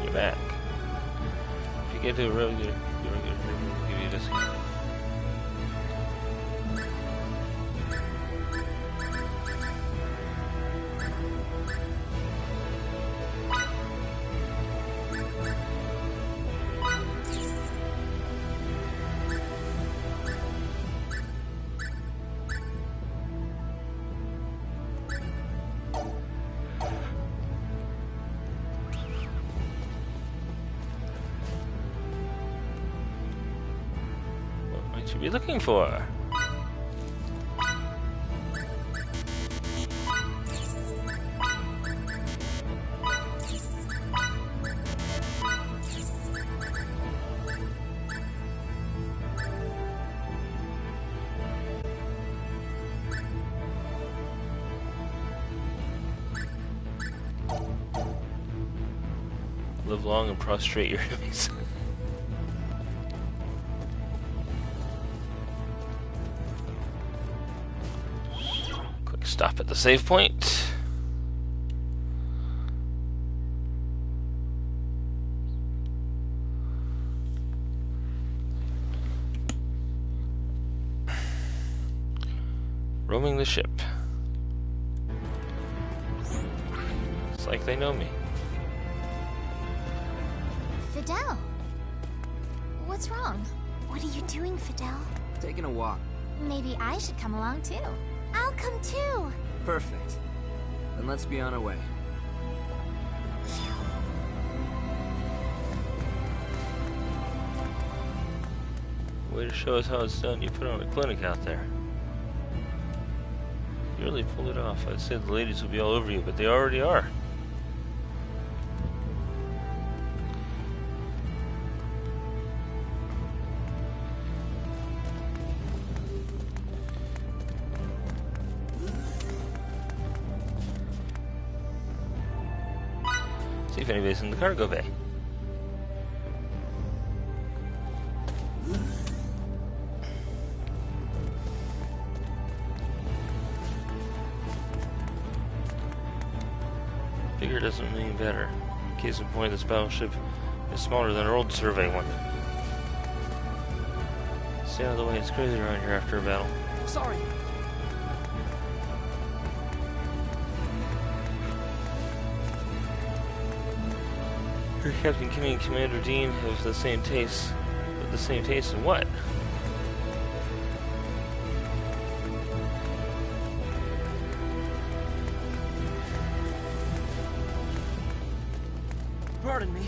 You're back. If you get to a regular, we'll give you a discount. What you be looking for? Live long and prostrate your enemies. Quick stop at the save point. Roaming the ship. It's like they know me. Fidel! What's wrong? What are you doing, Fidel? Taking a walk. Maybe I should come along too. I'll come too! Perfect. Then let's be on our way. Way to show us how it's done. You put on a clinic out there. You really pulled it off. I'd say the ladies will be all over you, but they already are. See if anybody's in the cargo bay. Bigger doesn't mean better. Case in point, this battleship is smaller than our old survey one. Stay out of the way, it's crazy around here after a battle. Sorry. Your Captain Kimmy and Commander Dean have the same taste. But the same taste in what? Pardon me.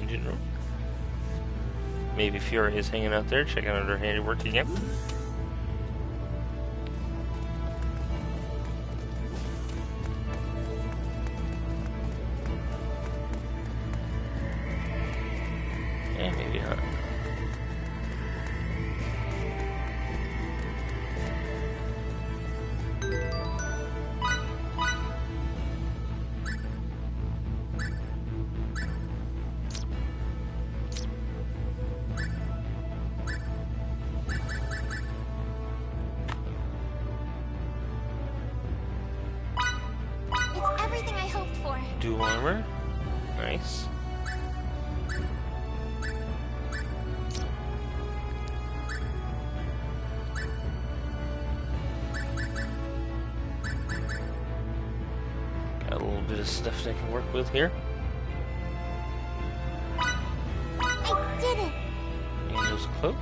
Engine room. Maybe Fiore is hanging out there, checking out her handiwork again. Yeah, maybe not. It's everything I hoped for. Dual armor. Nice. Got a little bit of stuff that I can work with here. I did it! Angel's cloak.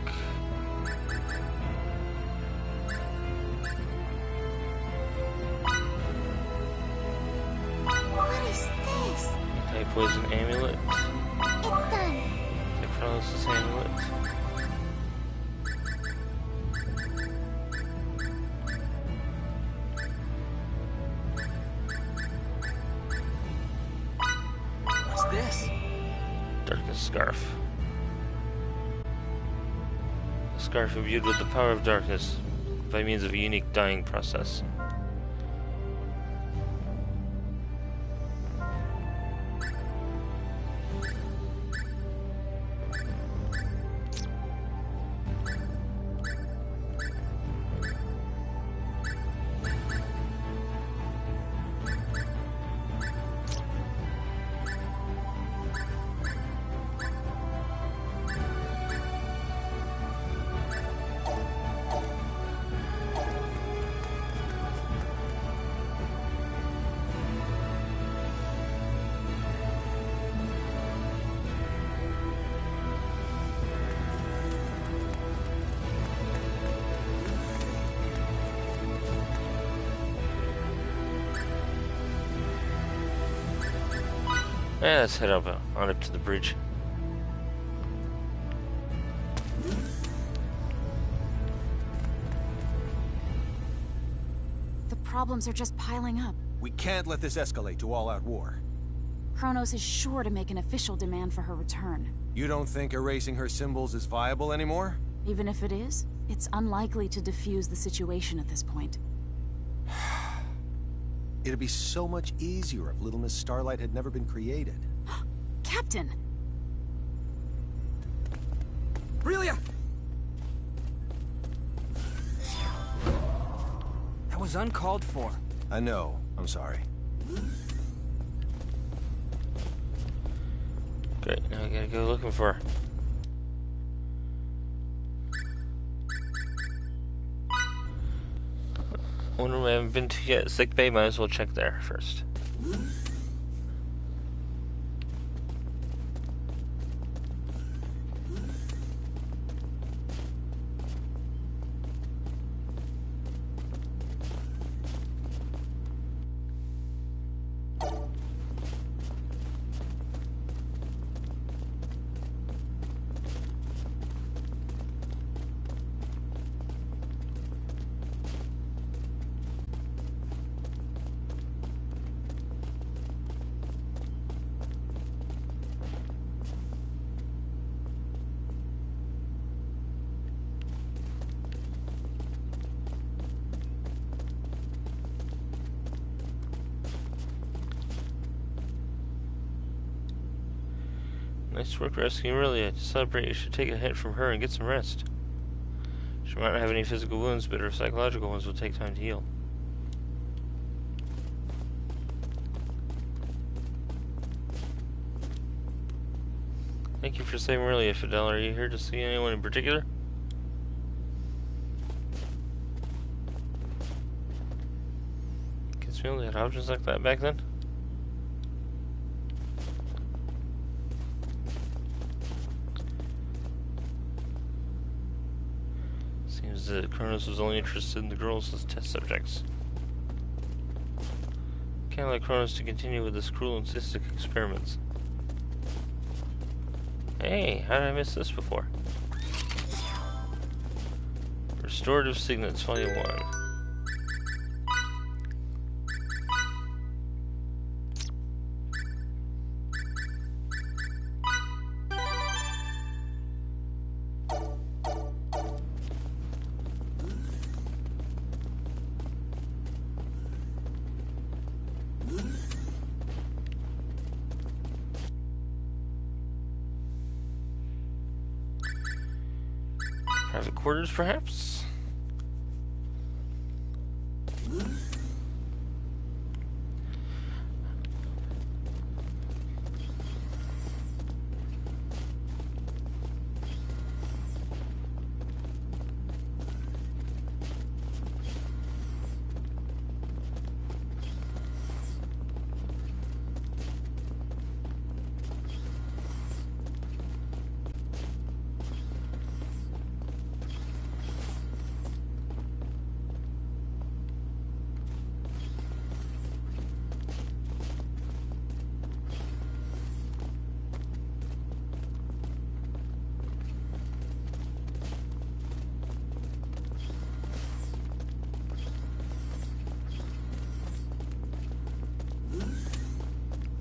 What is this? Anti-poison amulet. It's done. Necrolysis amulet. What's this? Darkness scarf. A scarf imbued with the power of darkness by means of a unique dyeing process. Yeah, let's head up on up to the bridge. The problems are just piling up. We can't let this escalate to all-out war. Kronos is sure to make an official demand for her return. You don't think erasing her symbols is viable anymore? Even if it is, it's unlikely to defuse the situation at this point. It'd be so much easier if Little Miss Starlight had never been created. Captain! Aurelia! That was uncalled for. I know. I'm sorry. Great, now I gotta go looking for her. One room I haven't been to yet, sick bay, might as well check there first. Nice work rescuing Aurelia. To celebrate, you should take a hint from her and get some rest. She might not have any physical wounds, but her psychological ones will take time to heal. Thank you for saving Aurelia, Fidel. Are you here to see anyone in particular? Kids only had options like that back then? Seems that Kronos was only interested in the girls as test subjects. Can't let Kronos to continue with his cruel and sadistic experiments. Hey, how did I miss this before? Restorative Signets, Volume 1. Private quarters, perhaps?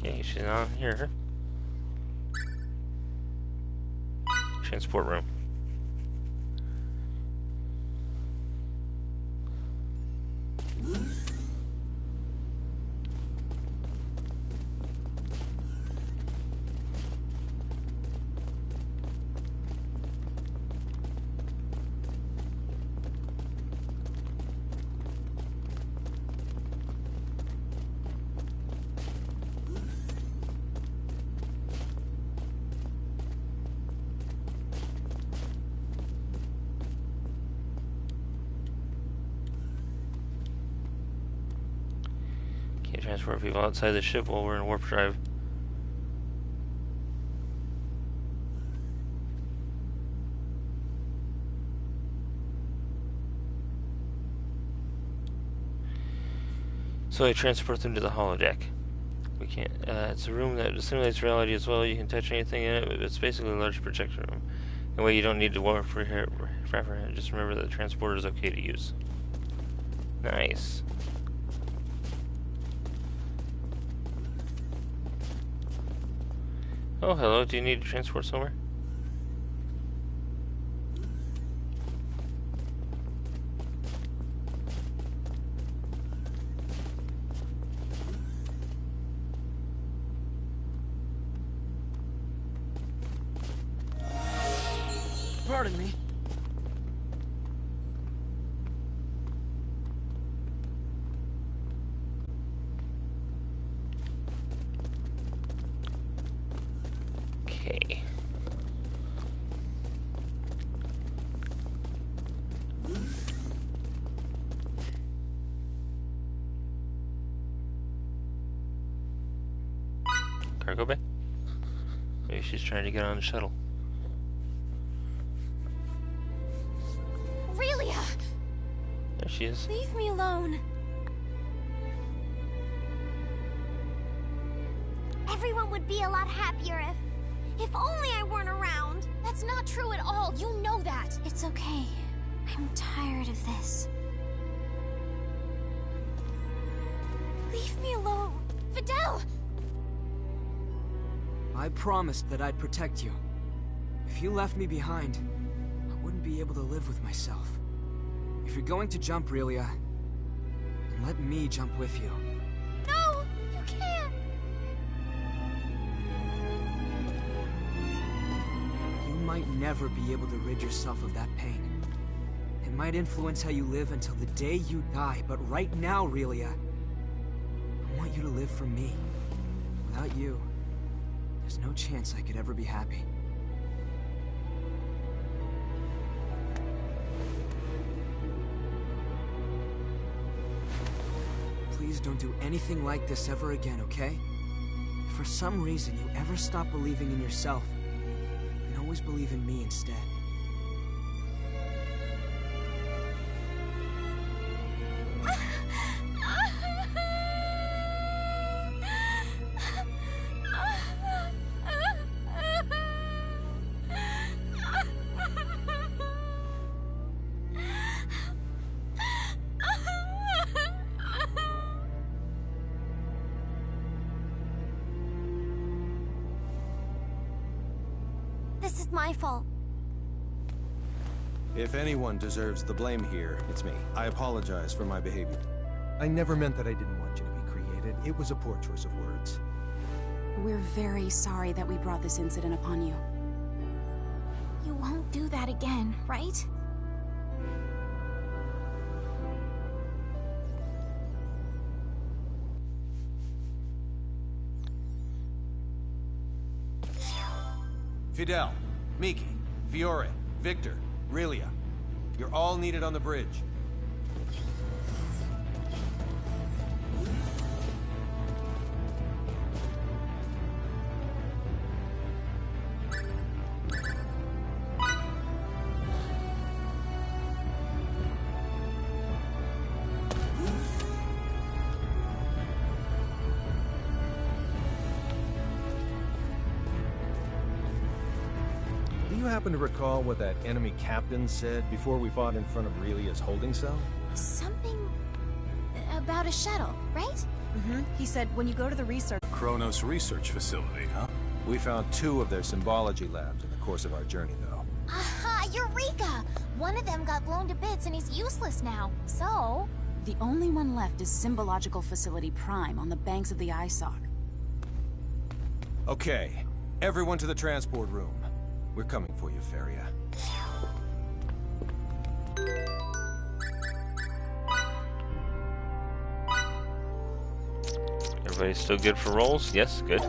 Okay, she's on here. Transport room. Can't transport people outside the ship while we're in warp drive. So I transport them to the holodeck. We can't. It's a room that simulates reality as well. You can touch anything in it. It's basically a large projection room. That way you don't need to warp for here. Just remember that the transporter is okay to use. Nice. Oh, hello. Do you need to transport somewhere? Pardon me. Okay. Cargo bay? Maybe she's trying to get on the shuttle. Aurelia! There she is. Leave me alone. Everyone would be a lot happier if only I weren't around. That's not true at all. You know that. It's okay. I'm tired of this. Leave me alone. Fidel! I promised that I'd protect you. If you left me behind, I wouldn't be able to live with myself. If you're going to jump, Aurelia, then let me jump with you. No! You can't! You might never be able to rid yourself of that pain. It might influence how you live until the day you die, but right now, Aurelia, I want you to live for me. Without you, there's no chance I could ever be happy. Please don't do anything like this ever again, okay? If for some reason you ever stop believing in yourself, you can always believe in me instead. my fault. If anyone deserves the blame here, it's me. I apologize for my behavior. I never meant that I didn't want you to be created. It was a poor choice of words. We're very sorry that we brought this incident upon you. You won't do that again, right? Fidel, Miki, Fiore, Victor, Relia. You're all needed on the bridge. Do you happen to recall what that enemy captain said before we fought in front of Relia's holding cell? Something about a shuttle, right? Mm-hmm. He said when you go to the research... Kronos research facility, huh? We found 2 of their symbology labs in the course of our journey, though. Aha! Eureka! One of them got blown to bits and he's useless now. So... The only one left is Symbological Facility Prime on the banks of the ISOC. Okay, everyone to the transport room. We're coming for you, Feria. Everybody still good for rolls? Yes, good.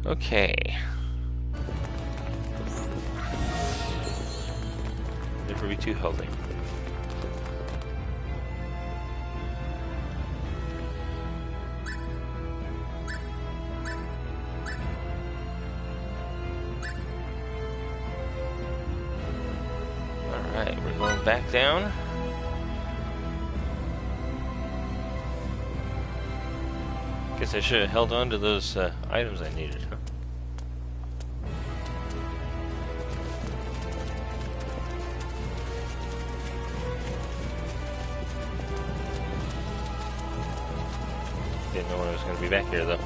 Okay. Never be too healthy. Alright, we're going back down. Guess I should have held on to those items I needed, huh? Didn't know when I was going to be back here, though.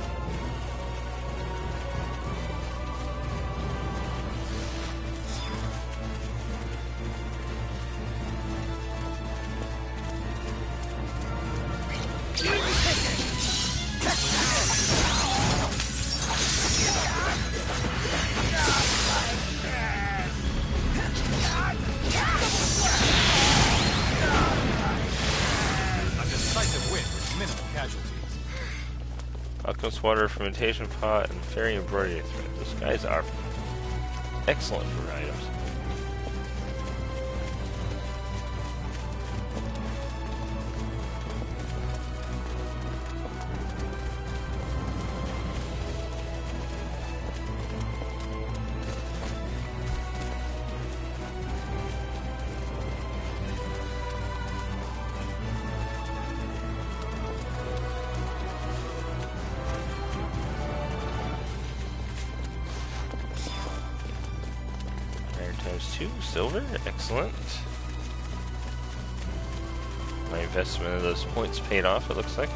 Alchemist water, fermentation pot, and fairy embroidery thread. Those guys are excellent for items. Times 2, silver, excellent. My investment of those points paid off, it looks like.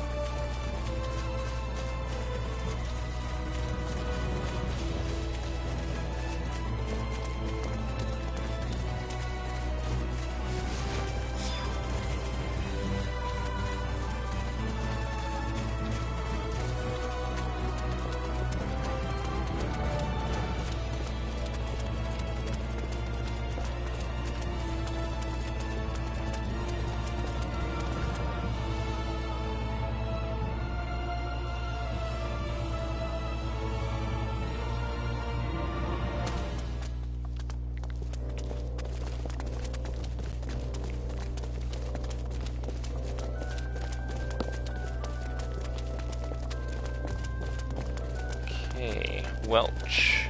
Welch.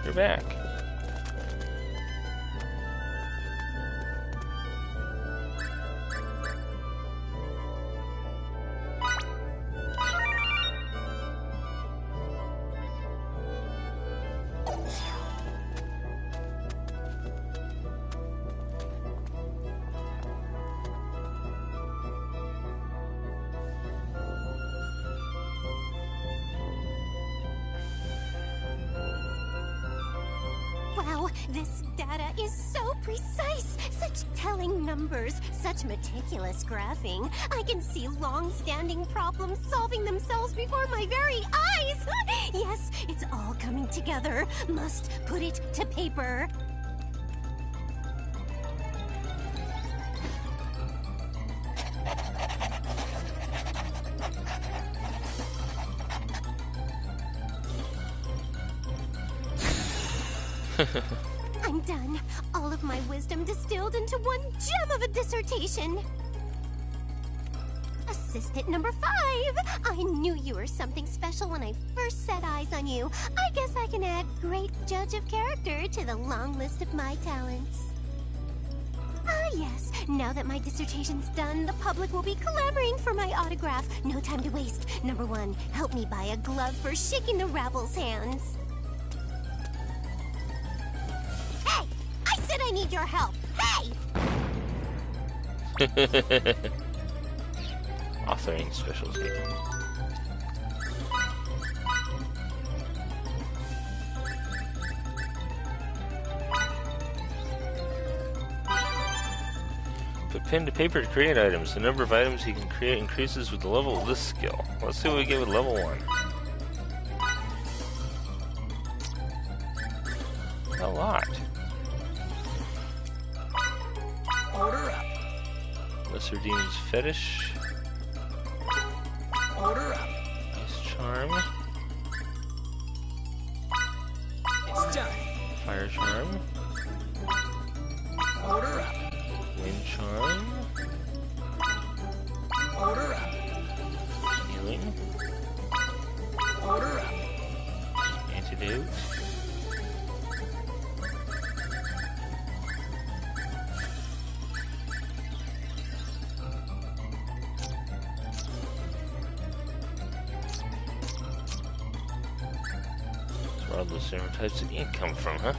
You're back. Wow, this data is so precise! Such telling numbers, such meticulous graphing. I can see long-standing problems solving themselves before my very eyes! Yes, it's all coming together. Must put it to paper. I'm done. All of my wisdom distilled into one gem of a dissertation. Assistant number 5! I knew you were something special when I first set eyes on you. I guess I can add great judge of character to the long list of my talents. Ah, yes. Now that my dissertation's done, the public will be clamoring for my autograph. No time to waste. Number 1, help me buy a glove for shaking the rabble's hands. Hey! I said I need your help! Hey! Authoring specialty. Put pen to paper to create items. The number of items you can create increases with the level of this skill. Let's see what we get with level 1. A lot. Order up. Lesser Demon's Fetish. Order up. Nice Charm. It's done. Fire Charm. Order up. Wind Charm. Order up. Healing. Order up. Antidote. That's where all those different types of ink come from, huh?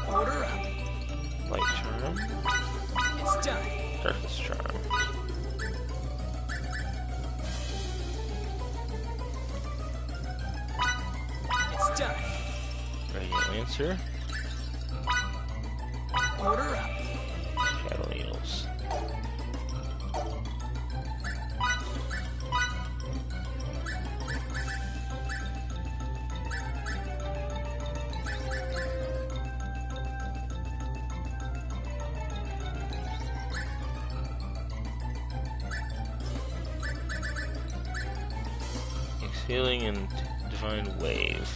Order up. Light Charm. It's done. Darkness Charm. It's done. Radiant Lancer. Order up. Shadow Needles. Healing and Divine Wave.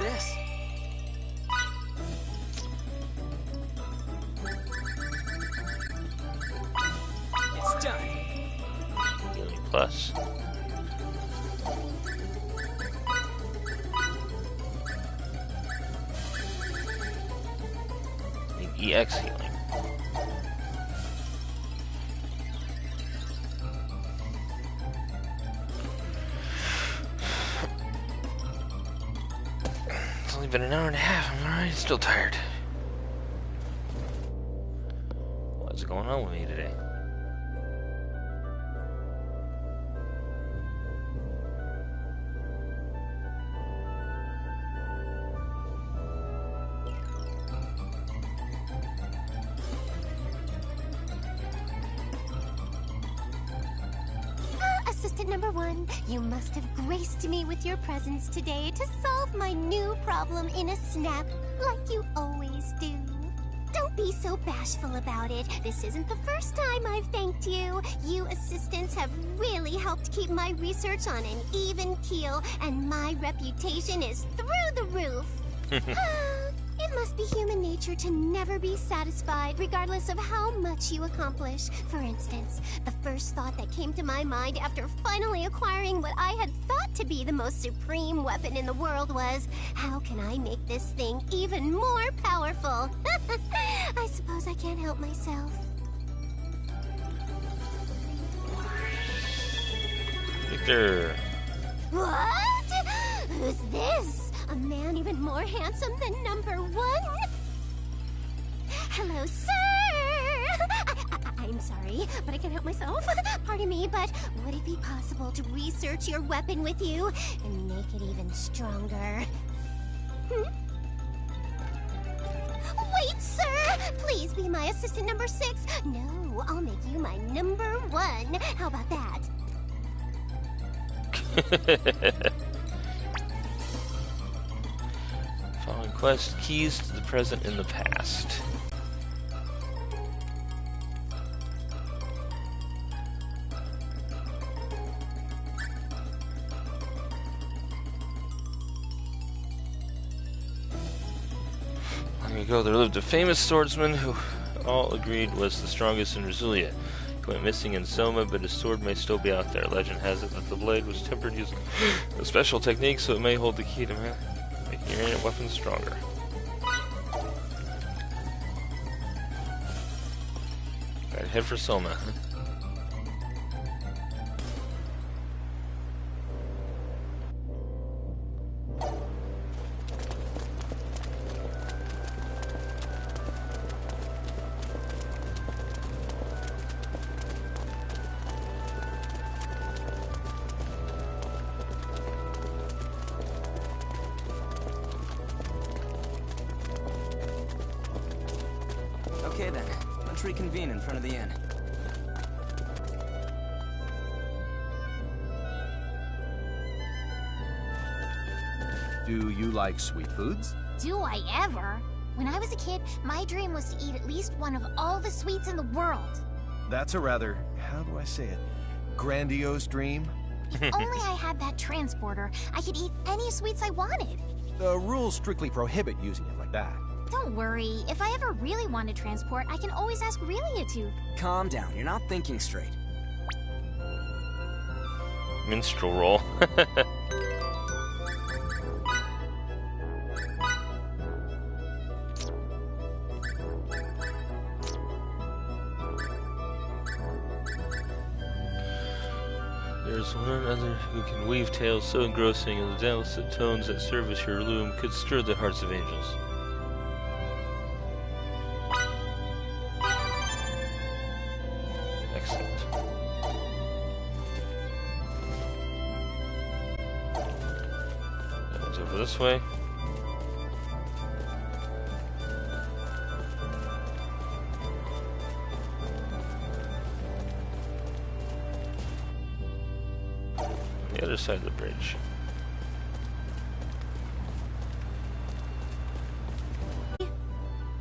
this? It's done. Healing plus. EX healing. It's only been an hour and a half. I'm alright. Still tired. What's going on with me today? Assistant number 1, you must have graced me with your presence today to solve my new problem in a snap, like you always do. Don't be so bashful about it. This isn't the first time I've thanked you. You assistants have really helped keep my research on an even keel, and my reputation is through the roof. It must be human nature to never be satisfied, regardless of how much you accomplish. For instance, the first thought that came to my mind after finally acquiring what I had thought to be the most supreme weapon in the world was, how can I make this thing even more powerful? I suppose I can't help myself. Victor. What? Who's this? A man even more handsome than number 1? Hello, sir! I'm sorry, but I can't help myself. Pardon me, but would it be possible to research your weapon with you and make it even stronger? Wait, sir! Please be my assistant number 6. No, I'll make you my number 1. How about that? Following quest, keys to the present and the past. Long ago there lived a famous swordsman who all agreed was the strongest in Rizulia. He went missing in Soma, but his sword may still be out there. Legend has it that the blade was tempered using a special technique, so it may hold the key to making your weapon stronger. Alright, head for Soma. Okay then, let's reconvene in front of the inn. Do you like sweet foods? Do I ever? When I was a kid, my dream was to eat at least one of all the sweets in the world. That's a rather, how do I say it, grandiose dream? If only I had that transporter, I could eat any sweets I wanted. The rules strictly prohibit using it like that. Don't worry, if I ever really want to transport, I can always ask Relia to. Calm down, you're not thinking straight. Minstrel roll. There's one other who can weave tales so engrossing, and the dulcet tones that service your loom could stir the hearts of angels. Excellent. That one's over this way. The other side of the bridge.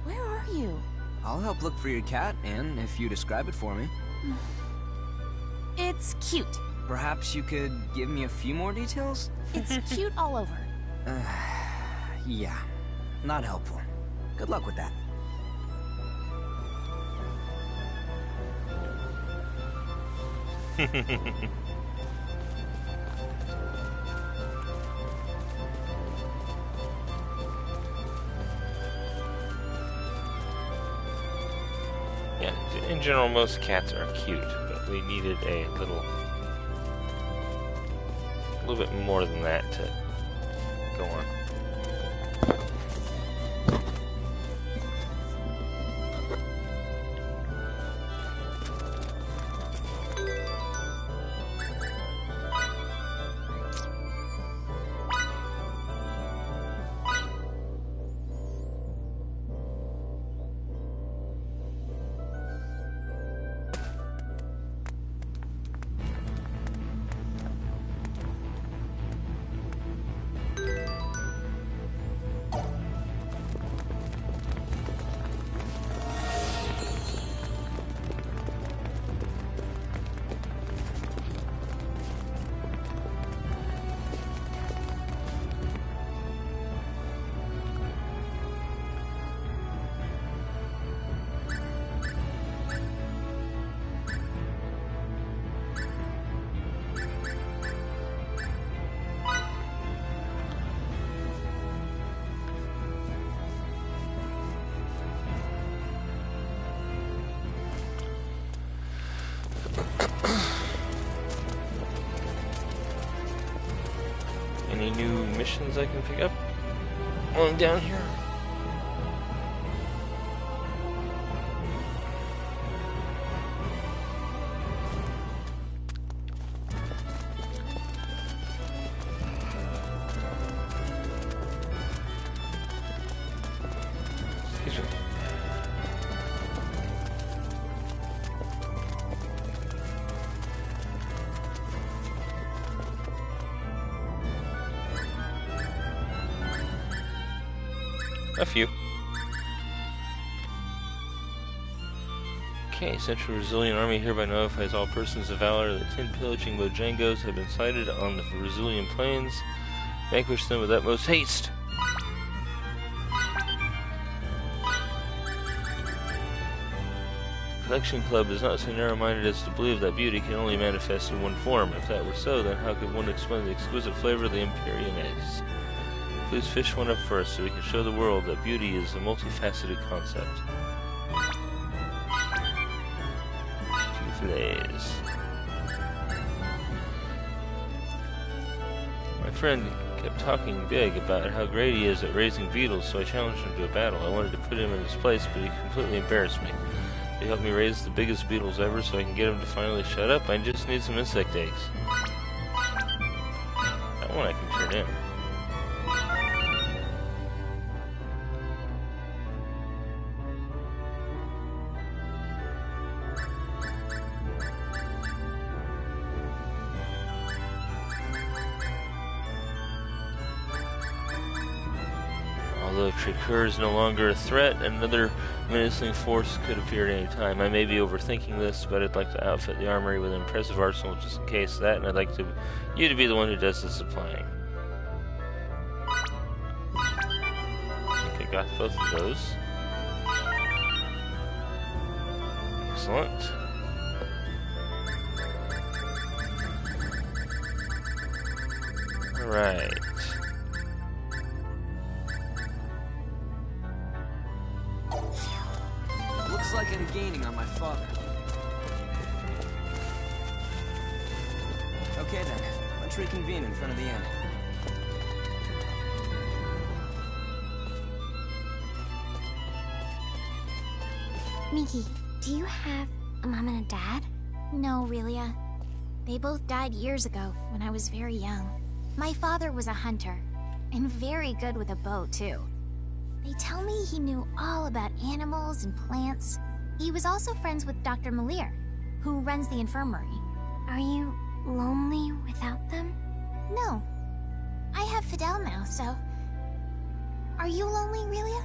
Where are you? I'll help look for your cat, Anne, if you describe it for me. It's cute. Perhaps you could give me a few more details? It's cute all over. Yeah, not helpful. Good luck with that. Yeah, in general, most cats are cute, but we needed a little bit more than that to go on. Any new missions I can pick up while I'm down here? Excuse me. A few. Okay, Central Brazilian Army hereby notifies all persons of valor that 10 pillaging Bojangos have been sighted on the Brazilian plains. Vanquish them with utmost haste. Collection Club is not so narrow-minded as to believe that beauty can only manifest in one form. If that were so, then how could one explain the exquisite flavor of the Imperianes? Please fish one up for us so we can show the world that beauty is a multifaceted concept. 2 fillets. My friend kept talking big about how great he is at raising beetles, so I challenged him to a battle. I wanted to put him in his place, but he completely embarrassed me. He helped me raise the biggest beetles ever so I can get him to finally shut up. I just need some insect eggs. That one I can turn in. Although Trikur is no longer a threat, another menacing force could appear at any time. I may be overthinking this, but I'd like to outfit the armory with an impressive arsenal just in case of that, and I'd like you to be the one who does the supplying. I think I got both of those. Excellent. Alright. Looks like I'm gaining on my father. Okay then, let's reconvene in front of the inn. Miki, do you have a mom and a dad? No, Relia. They both died years ago, when I was very young. My father was a hunter, and very good with a bow, too. They tell me he knew all about animals and plants. He was also friends with Dr. Malir, who runs the infirmary. Are you lonely without them? No. I have Fidel now, so... Are you lonely, Relia?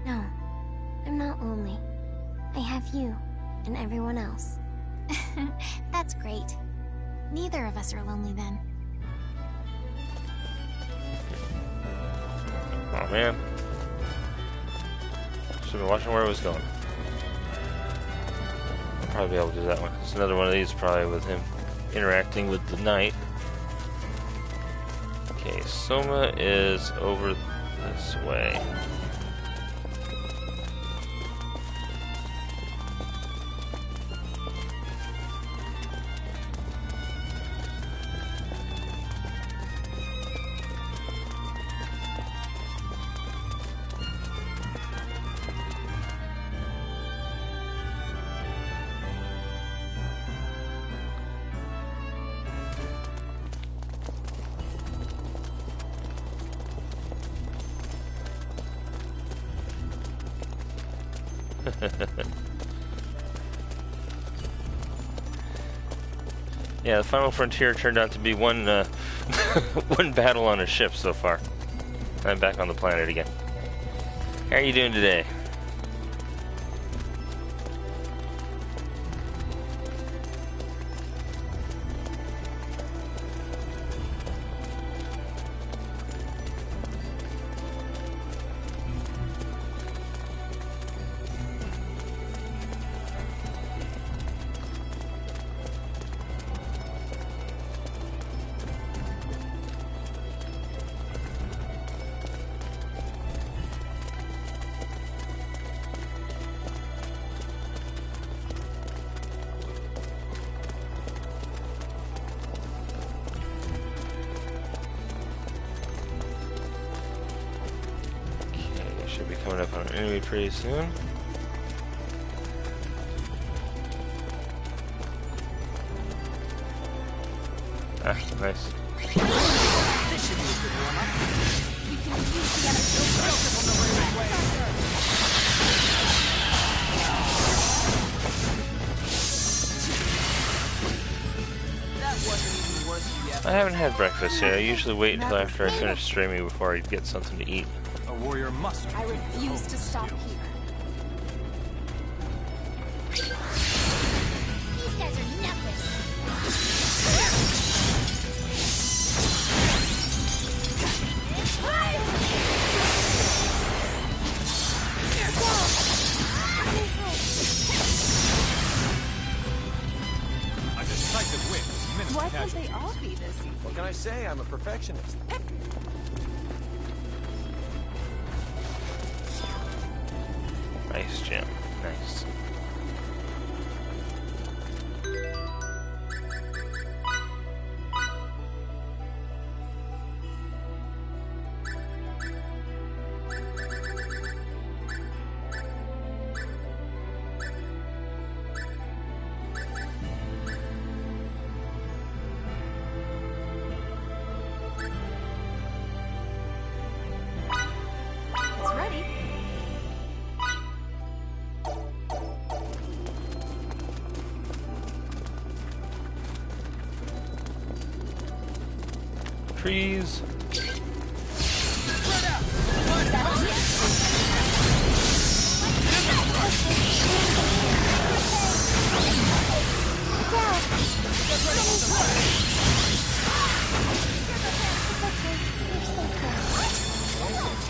No, I'm not lonely. I have you, and everyone else. That's great. Neither of us are lonely then. Oh man. Should've been watching where I was going. I'll probably be able to do that one. It's another one of these probably with him interacting with the knight. Okay, Soma is over this way. Yeah, the final frontier turned out to be one one battle on a ship so far. I'm back on the planet again. How are you doing today? Should be coming up on an enemy pretty soon. Ah, nice. This should be a good warm-up. We can use the antidote on the way. That wasn't even worth the effort. I haven't had breakfast yet. I usually wait until after I finish streaming before I get something to eat. A warrior must. I refuse to stop here. These guys are nothing. A decisive win is minimal Why can't casualties. they all be this easy? What can I say? I'm a perfectionist. Nice gem. Nice. It's ready. Trees.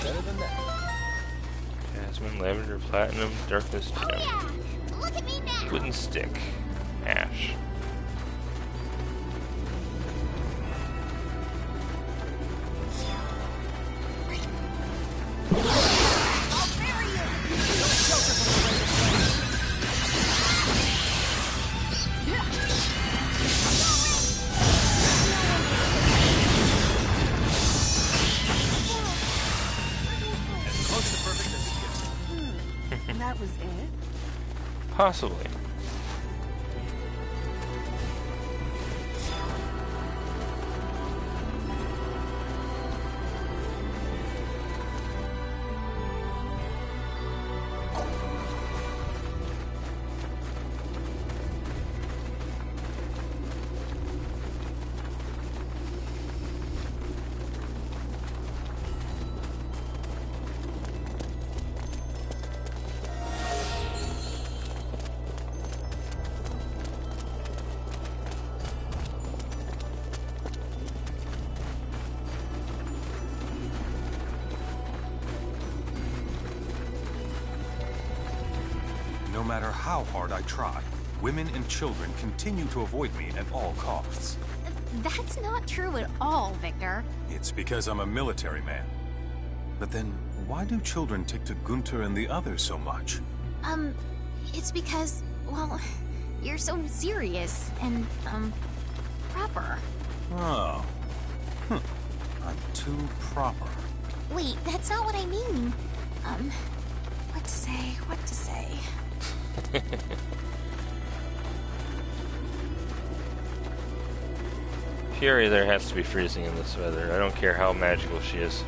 Better than that. Jasmine, lavender, platinum, darkness gem. Oh yeah! Look at me now! Wooden stick. Ash. I'll bury you! As close to perfect as it gets. And that was it? Possibly. no matter how hard I try, women and children continue to avoid me at all costs. That's not true at all, Victor. It's because I'm a military man. But then, why do children take to Gunther and the others so much? It's because, well, you're so serious and, proper. Oh. I'm too proper. Wait, that's not what I mean. What to say? Fury there has to be freezing in this weather. I don't care how magical she is.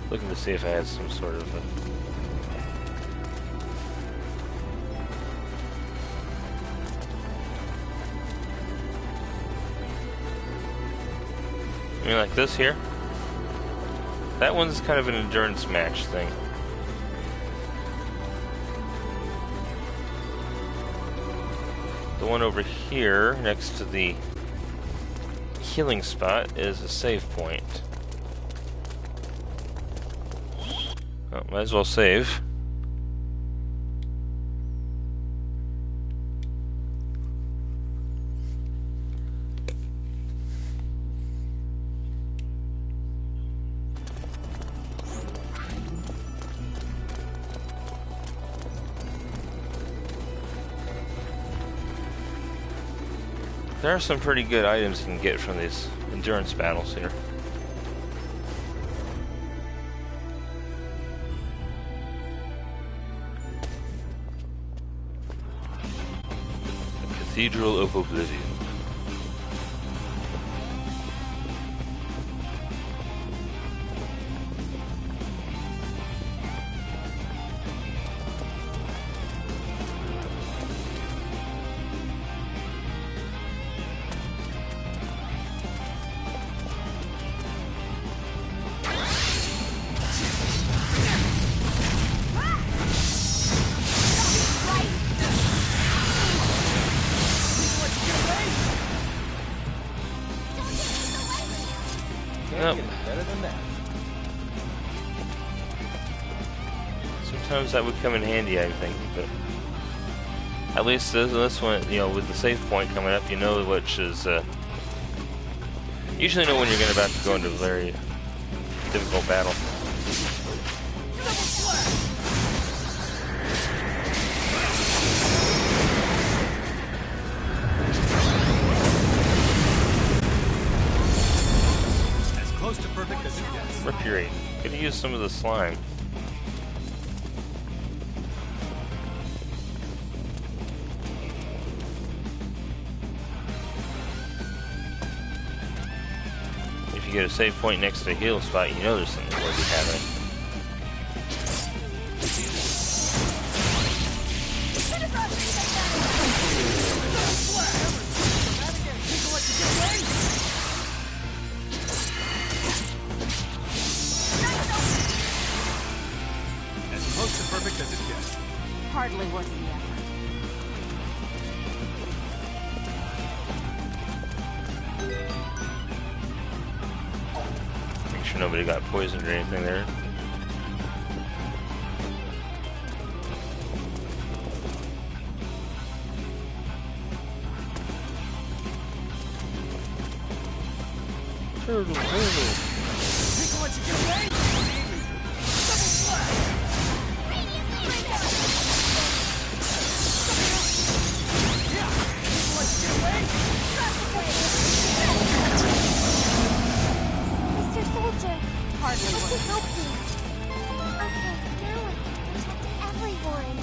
Looking to see if I had some sort of I mean, like this here. That one's kind of an endurance match thing. The one over here, next to the healing spot, is a save point. Oh, might as well save. There are some pretty good items you can get from these endurance battles here. Cathedral of Oblivion. Sometimes that would come in handy, I think, but at least this one, you know, with the save point coming up, you know which is, usually know when you're about to go into a very difficult battle. As close to perfect as it gets. Mercury. Could use some of the slime. If you get a save point next to a heal spot, you know there's something going to be happening. As close to perfect as it gets. Hardly worth the effort. Make sure nobody got poisoned or anything there. Turtle, turtle. Mr. Soldier, Hardly I worth can it. help you. Okay, now I have to protect everyone.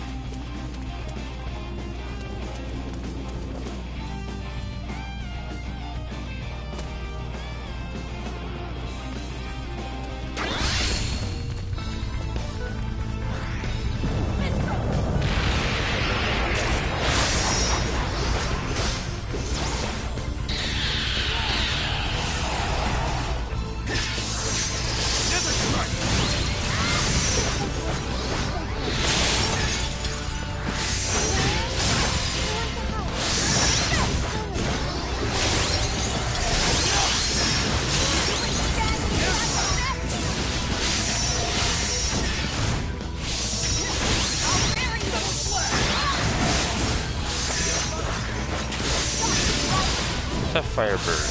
Tough Firebird.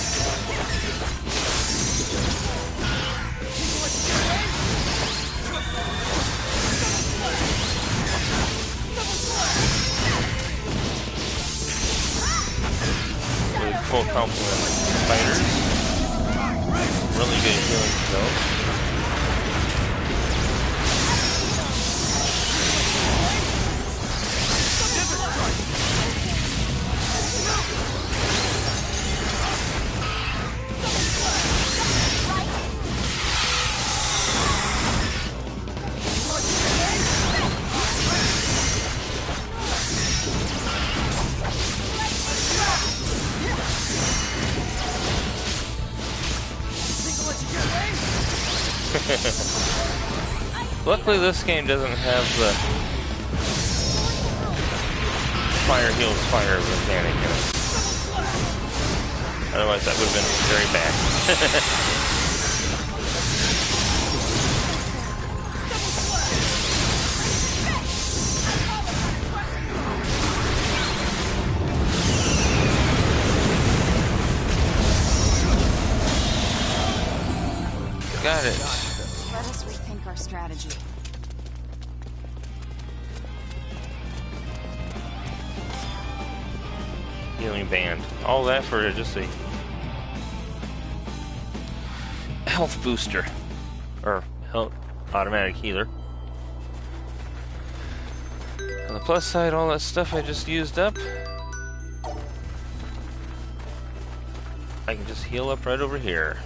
Really full complement of fighters. Really good healing spells. Luckily, this game doesn't have the fire heals fire mechanic in it. Otherwise, that would have been very bad. Got it. Let us rethink our strategy. Healing band. All that for just a health booster. Or health automatic healer. On the plus side, all that stuff I just used up, I can just heal up right over here.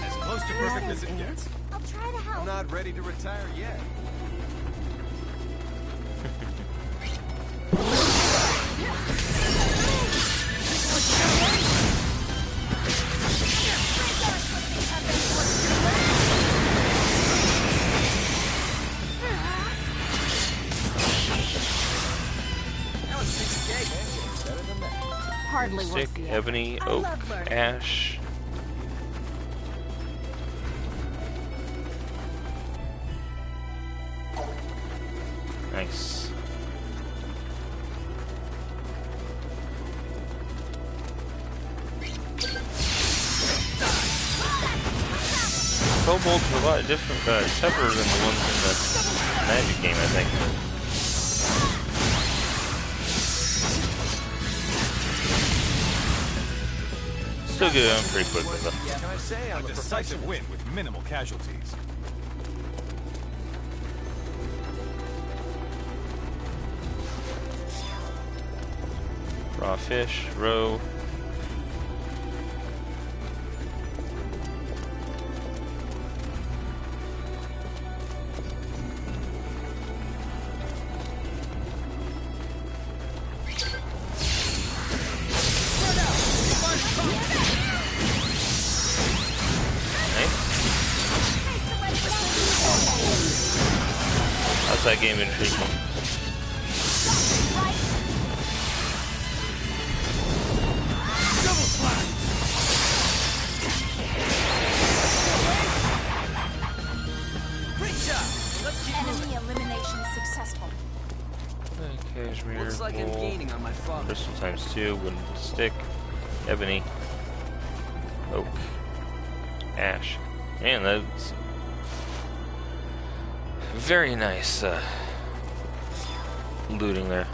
As close to perfect as it gets. I'll try to help. I'm not ready to retire yet. Hardly Stick, worth the ebony, I oak, love learning. ash. Nice. Kobolds are a lot different, tougher than the ones in the Magic game, I think. Still get it on pretty quickly, though. Can I say I'm A decisive win with minimal casualties. Raw fish, roe. Nice. guess that game intrigued me. Double slap! Great job! Let's keep Enemy elimination successful. Cashmere, Looks like I'm wool, gaining on my father. crystal times 2, wooden stick, ebony, oak, ash. Man, that's very nice looting there.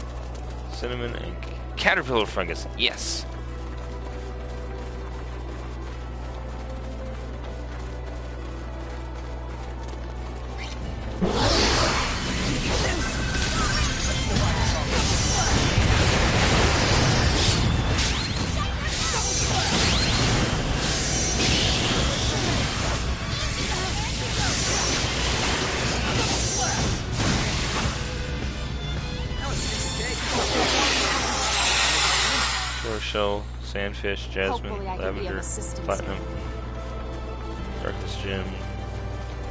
Cinnamon and caterpillar fungus. Yes. Shell, sandfish, jasmine, Hopefully I can be of lavender, assistance. platinum, darkest gem,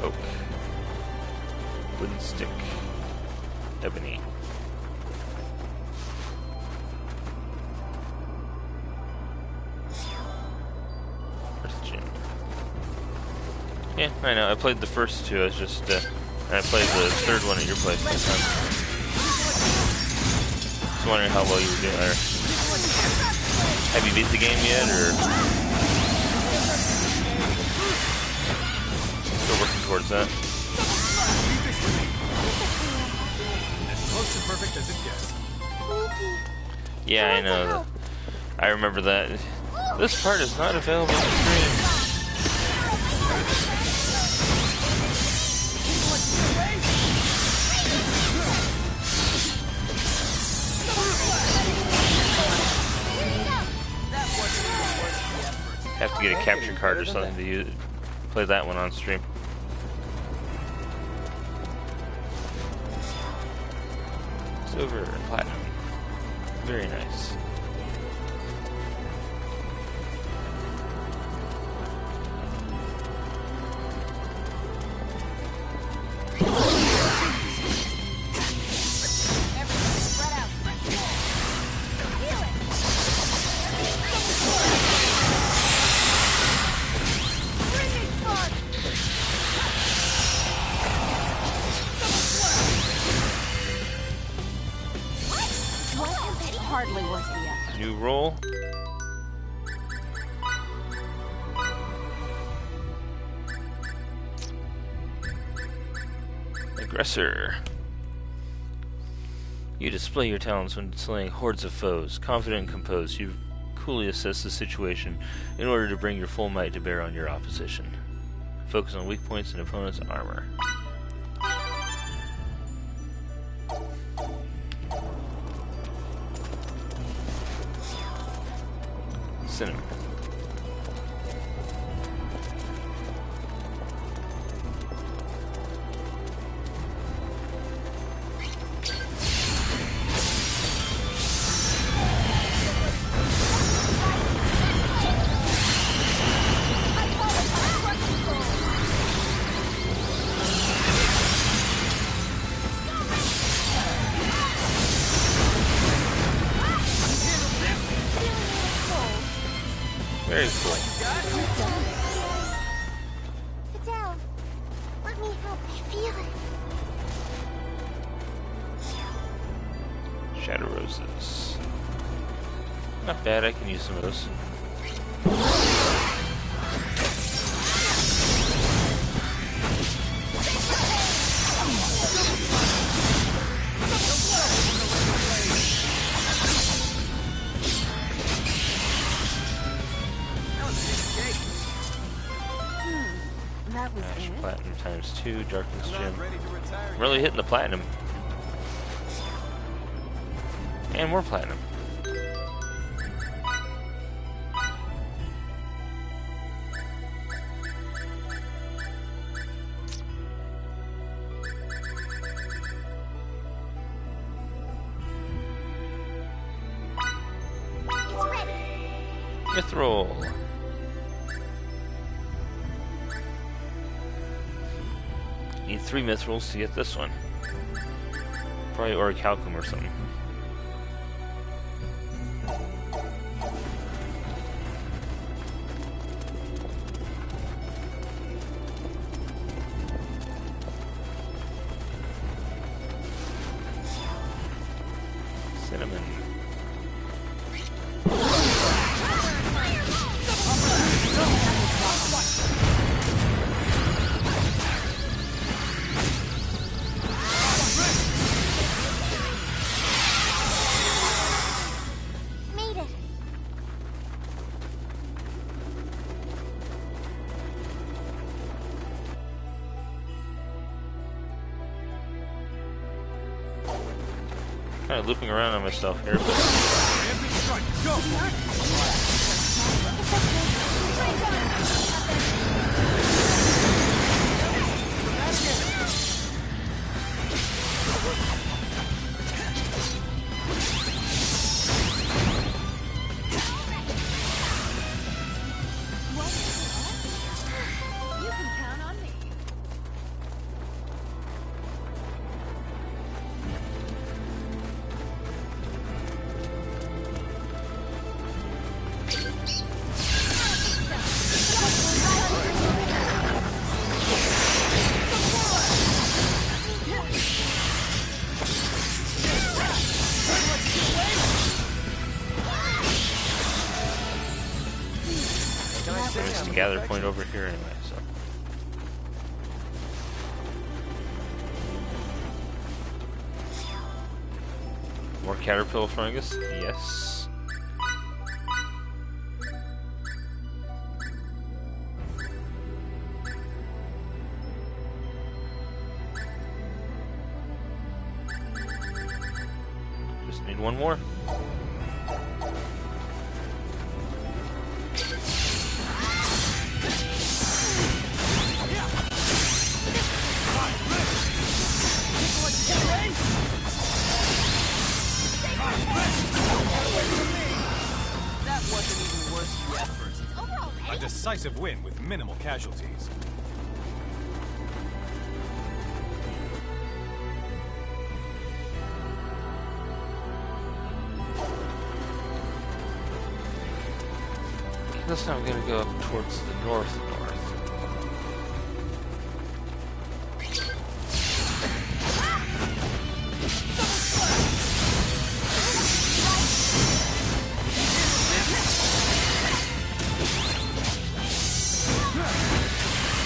oak, wooden stick, ebony. Earth gem. Yeah, I know. I played the first two. I was just, I played the third one at your place that time. Just wondering how well you were doing there. Have you beat the game yet, or still working towards that? As close to perfect as it gets. Yeah, I know. I remember that. This part is not available on stream. Have to get a capture card or something to use, play that one on stream. Silver and platinum. Very nice. Hardly worth the effort. New roll. Aggressor. You display your talents when slaying hordes of foes. Confident and composed, you coolly assess the situation in order to bring your full might to bear on your opposition. Focus on weak points in opponent's armor. Cinnamon. Very cool. Sit down. Let me help you feel it. Shadow roses. Not bad, I can use some of those. That was Ash, it. platinum times 2, darkness gem. I'm really hitting the platinum. And more platinum. Mithril. Need 3 mithrils to get this one. Probably orichalcum or something. Cinnamon. Made it. Kind of looping around on myself here, but You can count on me. there's a gather point over here anyway, so. More caterpillar fungus? Yes. Just need one more. That wasn't even worth the effort. It's over already. A decisive win with minimal casualties. This time I'm gonna go up towards the north.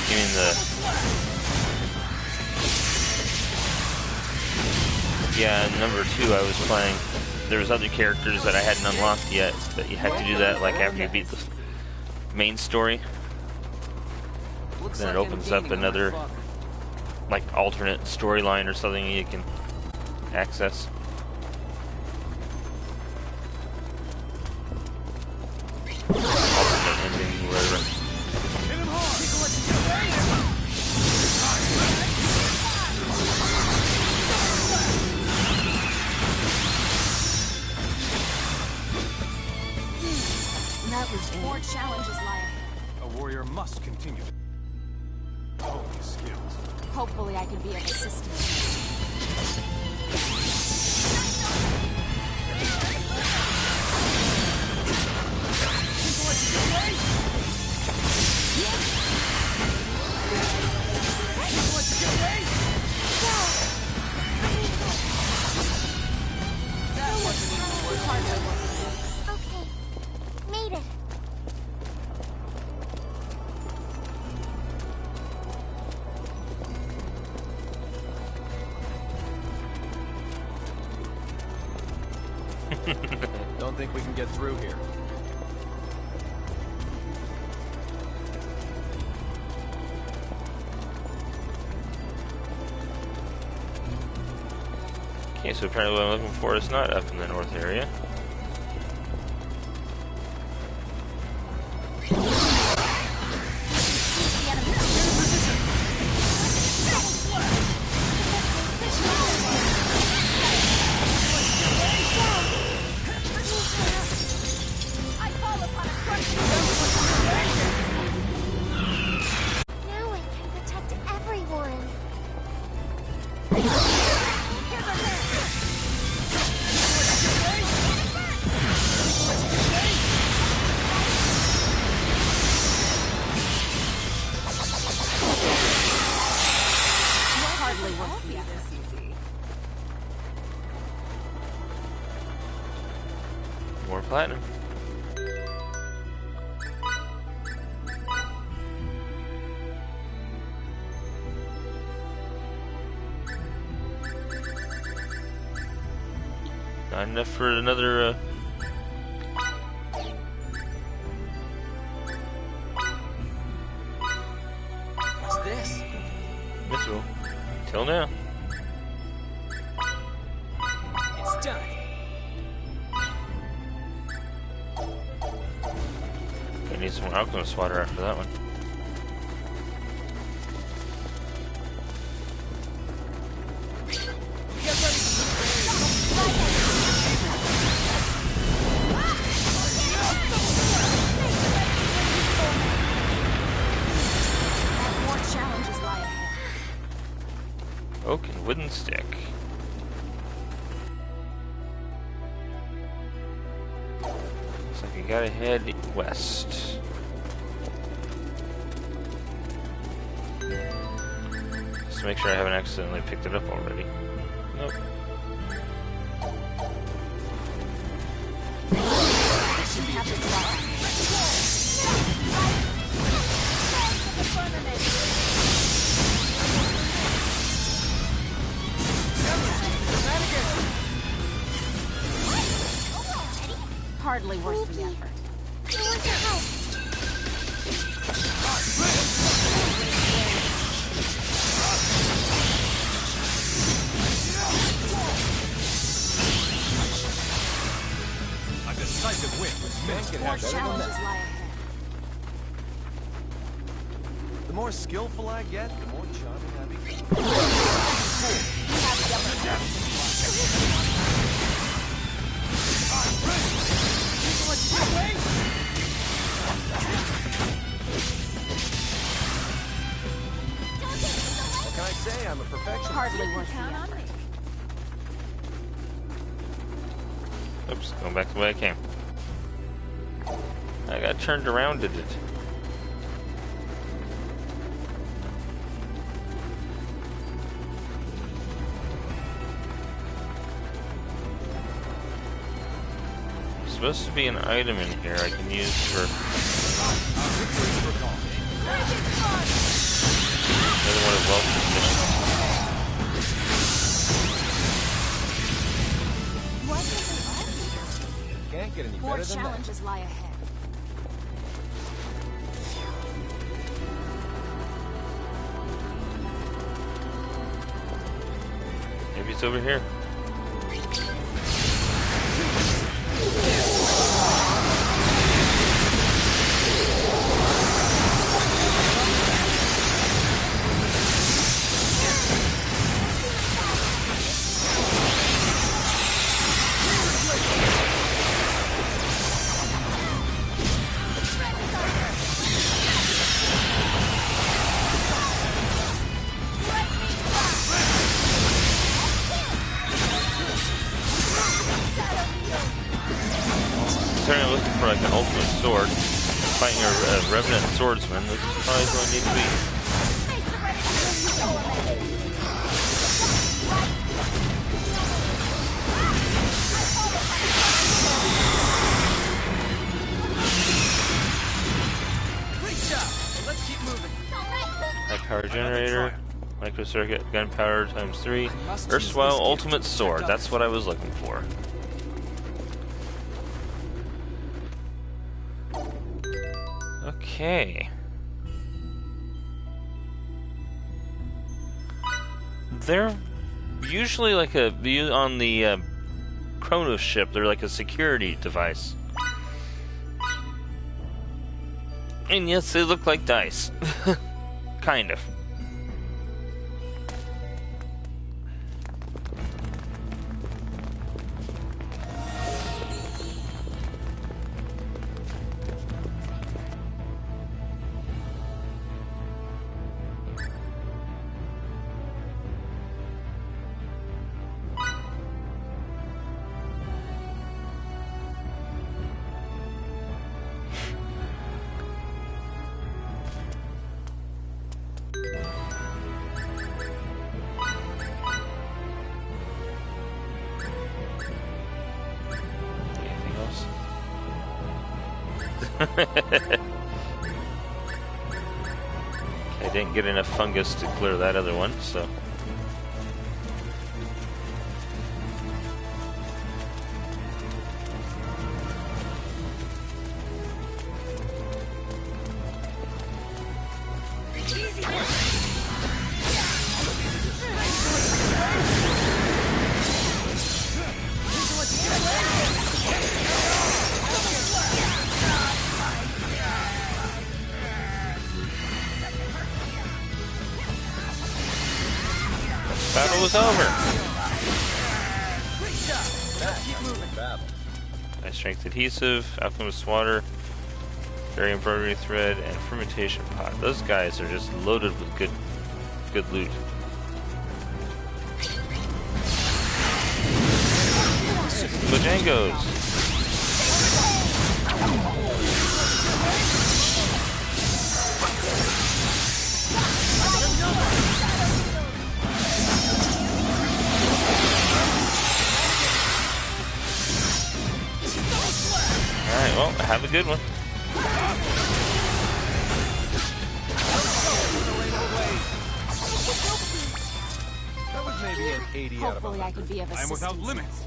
You mean yeah, number 2 I was playing. There was other characters that I hadn't unlocked yet, but you had to do that like after you beat the main story. Then it opens up another like alternate storyline or something you can access. Alternate ending, whatever. That was more challenges lie ahead. A warrior must continue to hone his skills. Hopefully I can be of assistance. Okay. Made it. Don't think we can get through here. Okay, so apparently what I'm looking for is not up in the north area. Now I can protect everyone. platinum. Not enough for another, What's this? mithril. Till now. It's done. I need some more alchemist water after that one. More challenges lie ahead. Oak and wooden stick. Looks like you gotta head west. Just to make sure I haven't accidentally picked it up already. Nope. Hardly worth the effort. A decisive win. More challenges lie ahead. The more skillful I get, the more charming I become. What can I say? I'm a perfectionist. Hardly worth the effort. Oops, going back the way I came. I got turned around, did it? There's supposed to be an item in here I can use for... Another one of welcome conditions. Can't get any More better than that. challenges lie ahead. Maybe it's over here. Certainly looking for like an ultimate sword. Fighting a revenant swordsman. This is probably going to need to be. Great job. Let's keep moving. High power generator, microcircuit, gunpowder ×3, erstwhile ultimate sword. That's what I was looking for. Okay. They're usually like a on the Chronos ship. They're like a security device. And yes, they look like dice. Kind of. I didn't get enough fungus to clear that other one, so... Battle is over. High strength adhesive, alchemist water, berry embroidery thread, and fermentation pot. Those guys are just loaded with good loot. Bojangos. Alright, well, have a good one. That was maybe an 80 out of 100. Hopefully I could be of assistance. I'm without limits.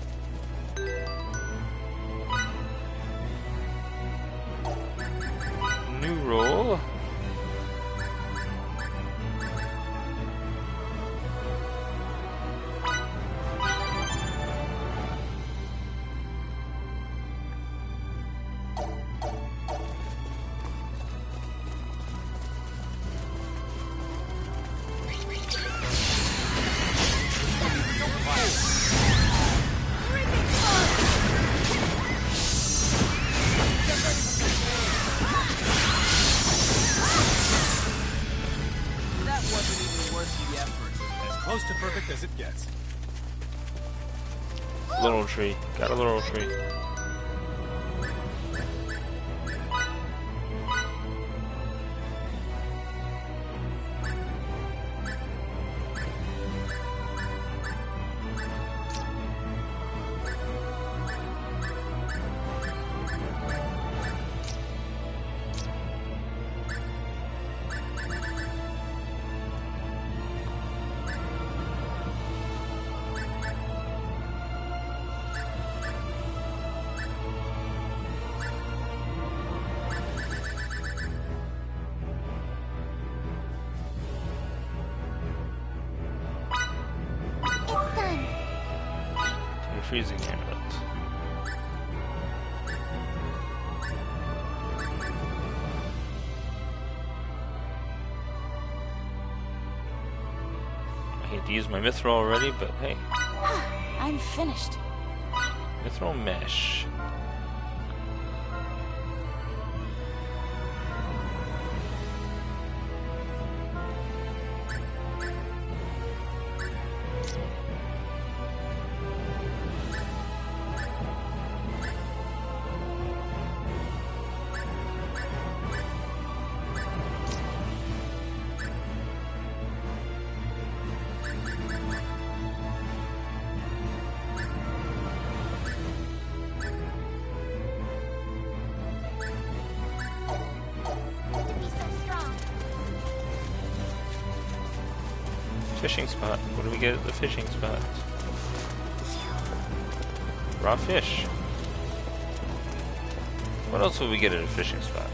New roll. Close to perfect as it gets. Little tree. Got a little tree. Freezing amulet. I hate to use my mithril already, but hey. I'm finished. Mithril mesh. Fishing spot. What do we get at the fishing spot? Raw fish. What else will we get at a fishing spot?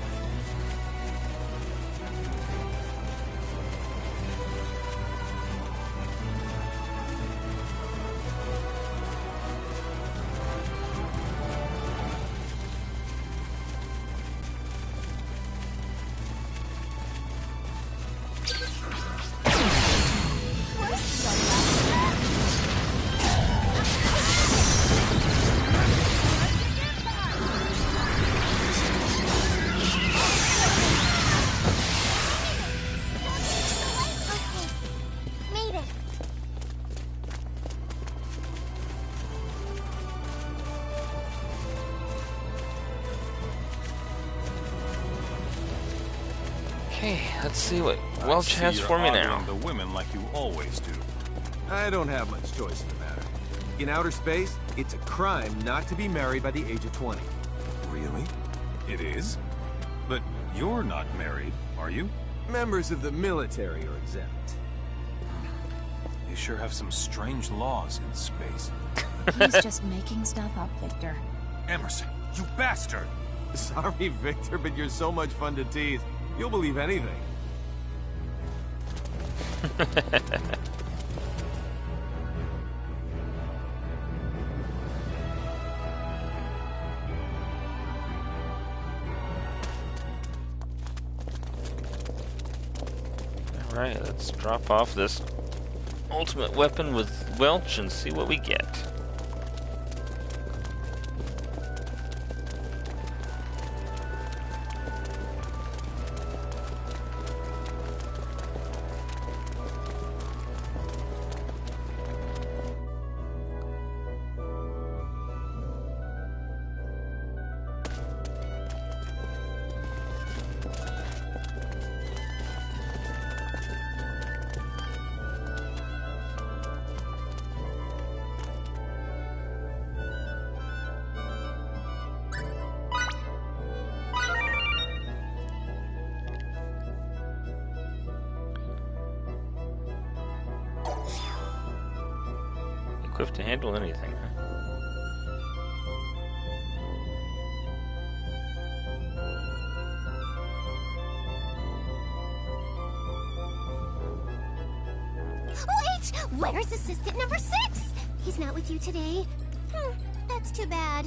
Okay, let's see what Welch has for me now. The women like you always do. I don't have much choice in the matter. In outer space, it's a crime not to be married by the age of 20. Really? It is? You're not married, are you? Members of the military are exempt. They sure have some strange laws in space. He's just making stuff up, Victor. Emerson, you bastard! Sorry, Victor, but you're so much fun to tease. You'll believe anything. Alright, let's drop off this ultimate weapon with Welch and see what we get. Equipped to handle anything, huh? Wait! Where's assistant number 6? He's not with you today. That's too bad.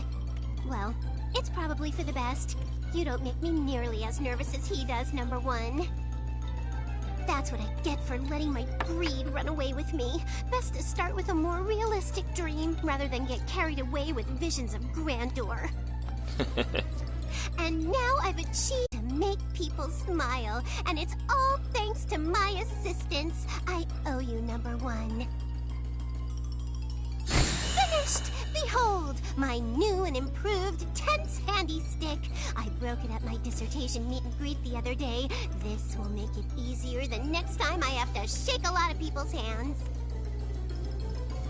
Well, it's probably for the best. You don't make me nearly as nervous as he does, number 1. That's what I get for letting my greed run away with me. Best to start with a more realistic dream, rather than get carried away with visions of grandeur. And now I've achieved to make people smile, and it's all thanks to my assistance. I owe you, number 1. Finished! Behold, my new and improved tense handy stick. I broke it at my dissertation meet and greet the other day. This will make it easier the next time I have to shake a lot of people's hands.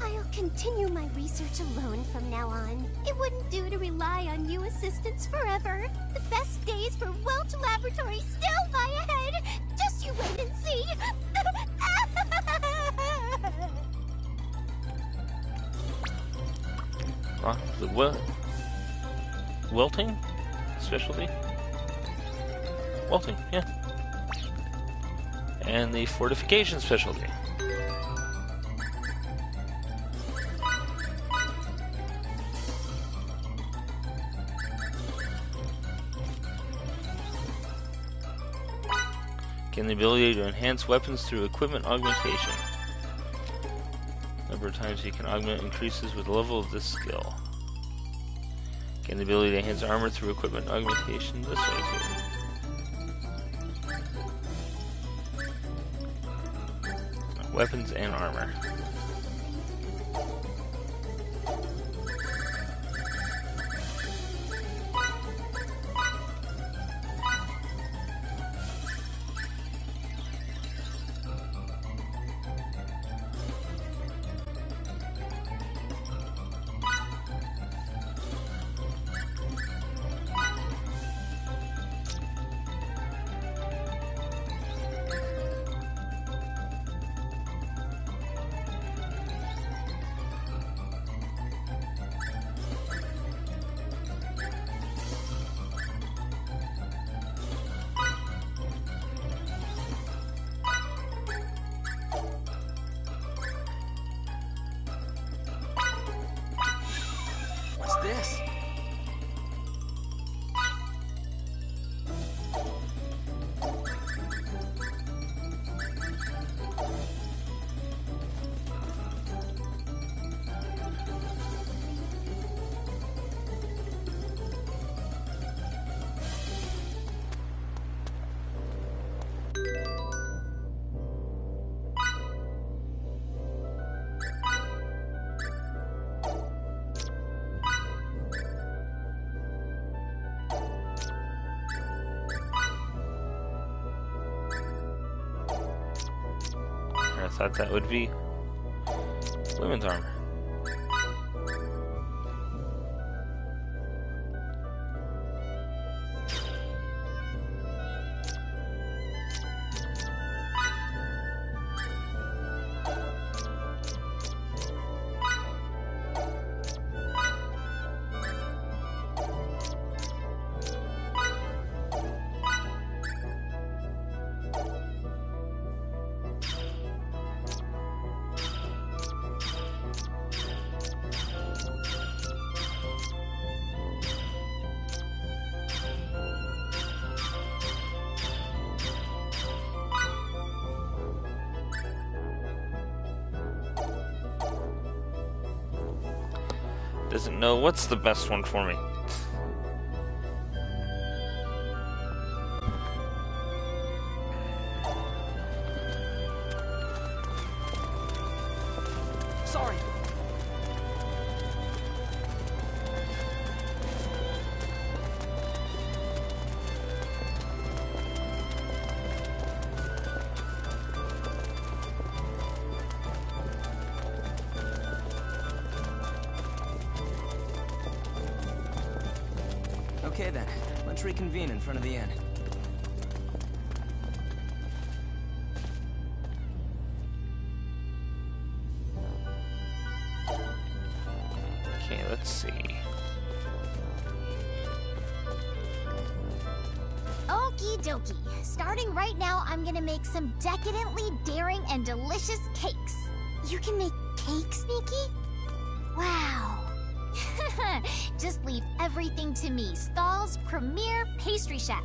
I'll continue my research alone from now on. It wouldn't do to rely on you assistants forever. The best days for Welch Laboratory still lie ahead. Just you wait and see. The welting specialty? Welting, yeah. And the fortification specialty. Gain the ability to enhance weapons through equipment augmentation. Number of times you can augment increases with the level of this skill. Gain the ability to enhance armor through equipment augmentation this way too. Weapons and armor. What's this? I thought that would be women's armor. doesn't know what's the best one for me. Sorry. Okay then, let's reconvene in front of the inn. Okay, let's see. Okie dokie. Starting right now, I'm gonna make some decadently daring and delicious cakes. You can make cakes, Nikki? Wow. Just leave everything to me, Stahl's premier pastry chef.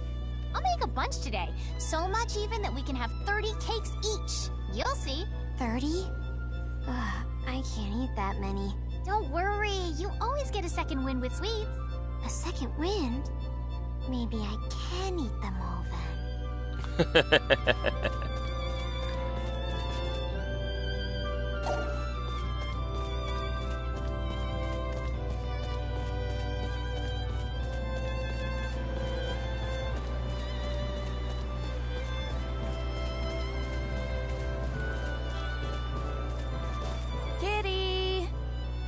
I'll make a bunch today, so much even that we can have 30 cakes each. You'll see. 30? Ugh, I can't eat that many. Don't worry, you always get a second wind with sweets. A second wind? Maybe I can eat them all then. Kitty!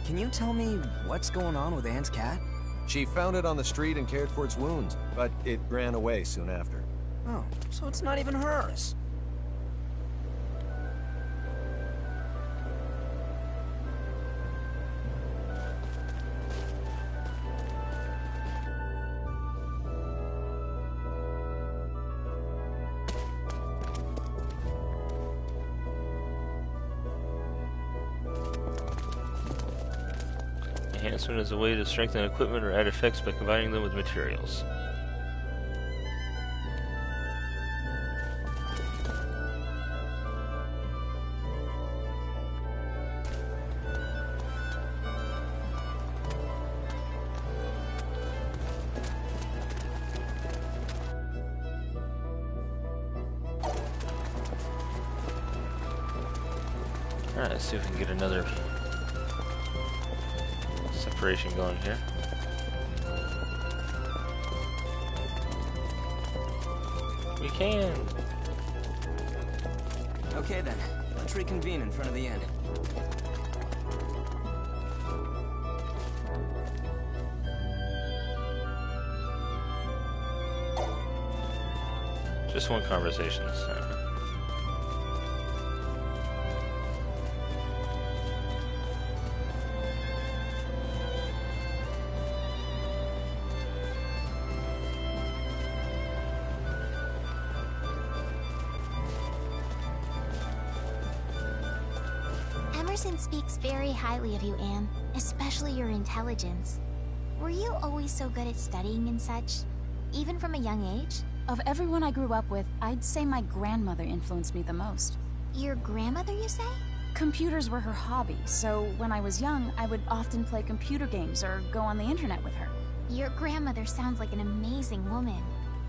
Can you tell me what's going on with Anne's cat? She found it on the street and cared for its wounds, but it ran away soon after. Oh, so it's not even hers. Enhancement is a way to strengthen equipment or add effects by combining them with materials. Alright, let's see if we can get another separation going here. We can! Okay then, let's reconvene in front of the inn. Just one conversation this time. Emerson speaks very highly of you, Anne, especially your intelligence. Were you always so good at studying and such, even from a young age? Of everyone I grew up with, I'd say my grandmother influenced me the most. Your grandmother, you say? Computers were her hobby, so when I was young, I would often play computer games or go on the internet with her. Your grandmother sounds like an amazing woman.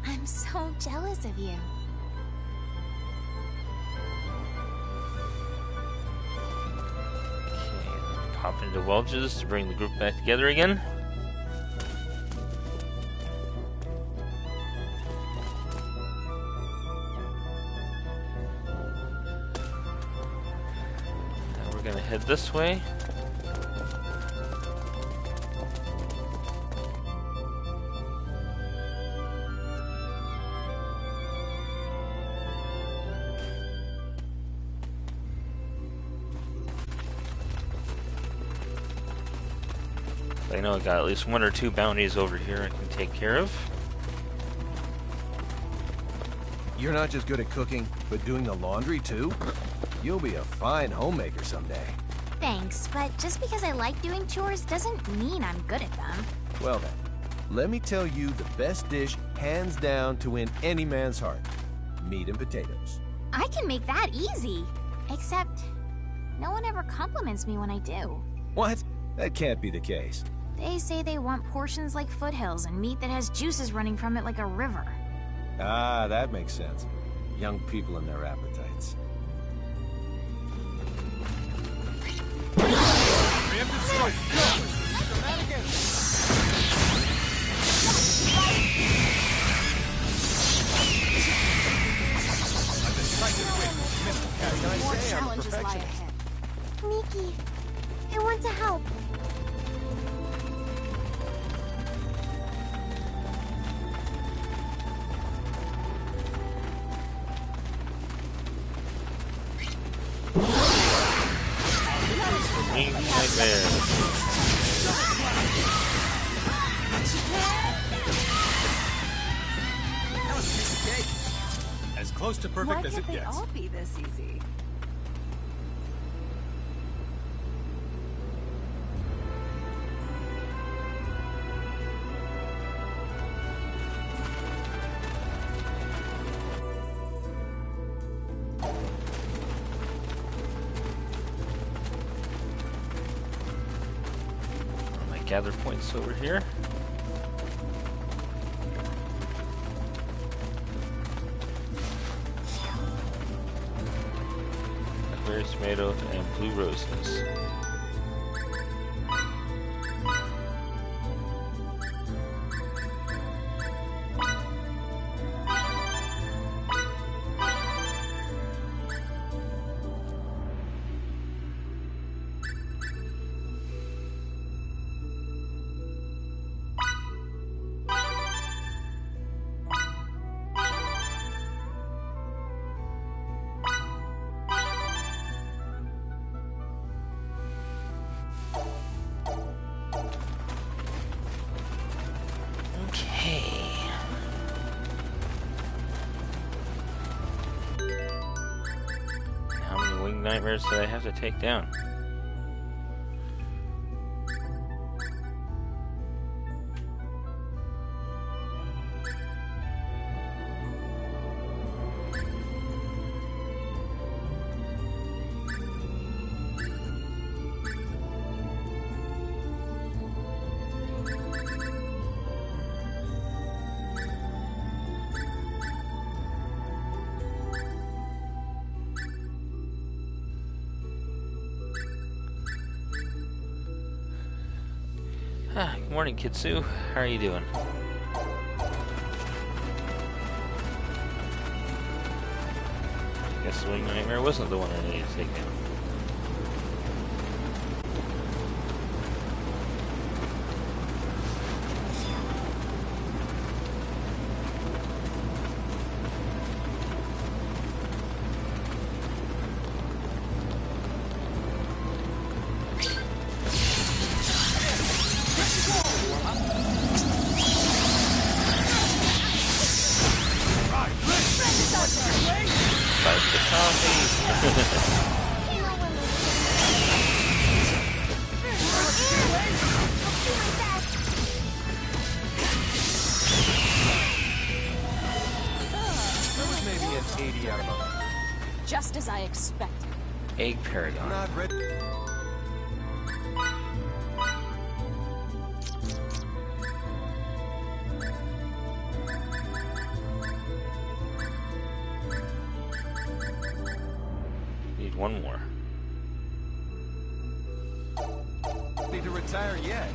I'm so jealous of you. Pop into Welch's to bring the group back together again. Now we're gonna head this way. I know I got at least one or two bounties over here I can take care of. You're not just good at cooking, but doing the laundry too? You'll be a fine homemaker someday. Thanks, but just because I like doing chores doesn't mean I'm good at them. Well then, let me tell you the best dish, hands down, to win any man's heart. Meat and potatoes. I can make that easy. Except, no one ever compliments me when I do. What? That can't be the case. They say they want portions like foothills and meat that has juices running from it like a river. Ah, that makes sense. Young people and their appetites. Preemptive strike! More challenges lie ahead. Miki, I want to help. Winged nightmare. That was a piece of cake. As close to perfect Why as it can't they gets. all be this easy? My gather points over here. Aquarius tomato and blue roses. How many winged nightmares did I have to take down? Good morning, Kitsu. How are you doing? Guess the winged nightmare wasn't the one I needed to take down. Fight the That was maybe an 80 out of 100. Just as I expected. Egg Paragon. Not ready. Need one more. Need to retire yet.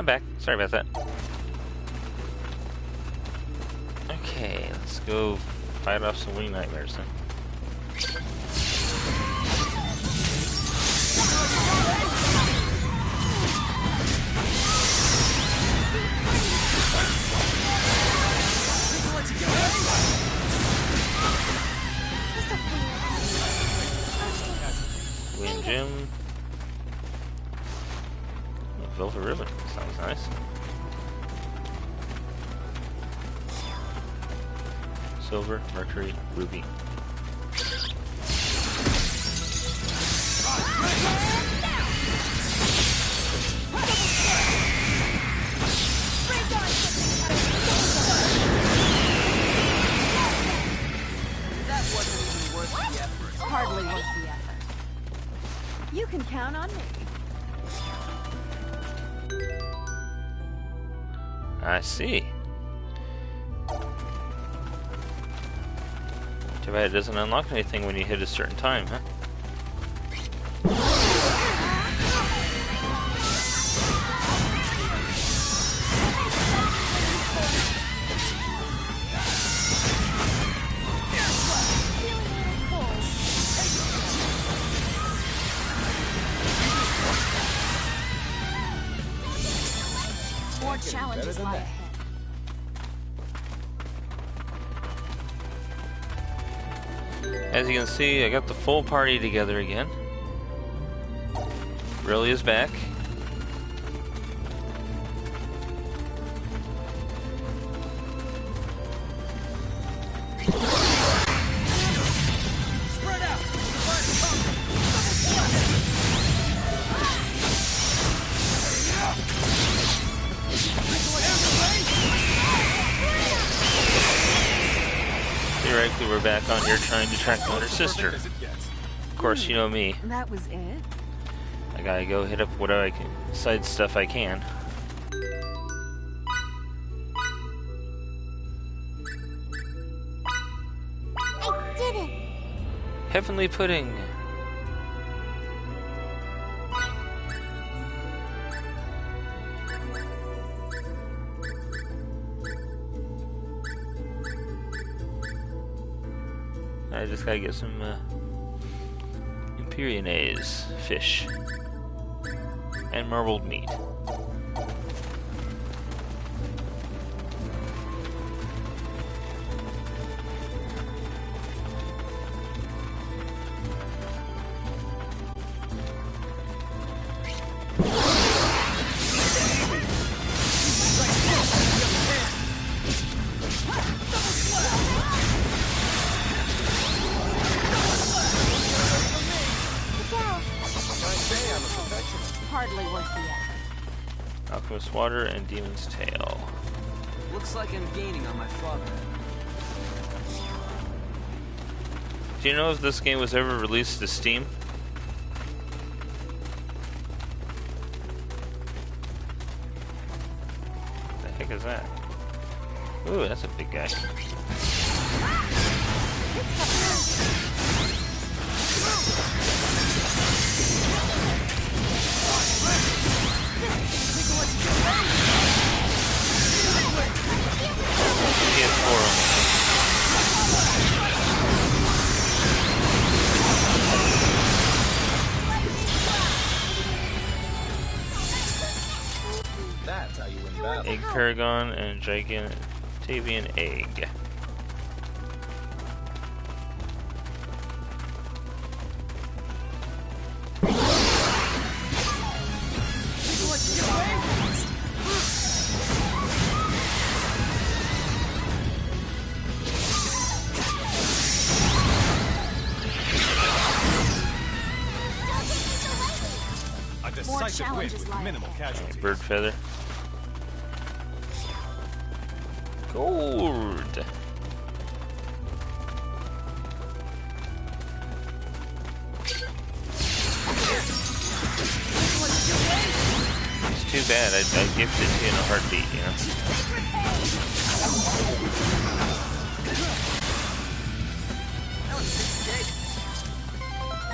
back. Sorry about that. Okay, let's go fight off some wing nightmares then. Wing gem. Velvet ribbon. Sounds nice. Silver, mercury, ruby. That wasn't even worth the effort. Hardly worth the effort. You can count on me. I see. Too bad it doesn't unlock anything when you hit a certain time, huh? More challenges lie ahead. As you can see, I got the full party together again. Really is back. Spread out. Theoretically, we're back on here trying to track down her sister. Of course, you know me. That was it? I gotta go hit up whatever I can, side stuff I can. I did it! Heavenly pudding. I just gotta get some Imperianaise fish and marbled meat. Hardly worth the effort. Alchemist water and demon's tail. Looks like I'm gaining on my father. Do you know if this game was ever released to Steam? What the heck is that? Ooh, that's a big guy. Get four of them. That's how you win battle. Egg Paragon and Gigantavian Egg. A decisive win with minimal casualties. Bird feather. Gold. It's too bad. I'd gift it to you in a heartbeat, you know.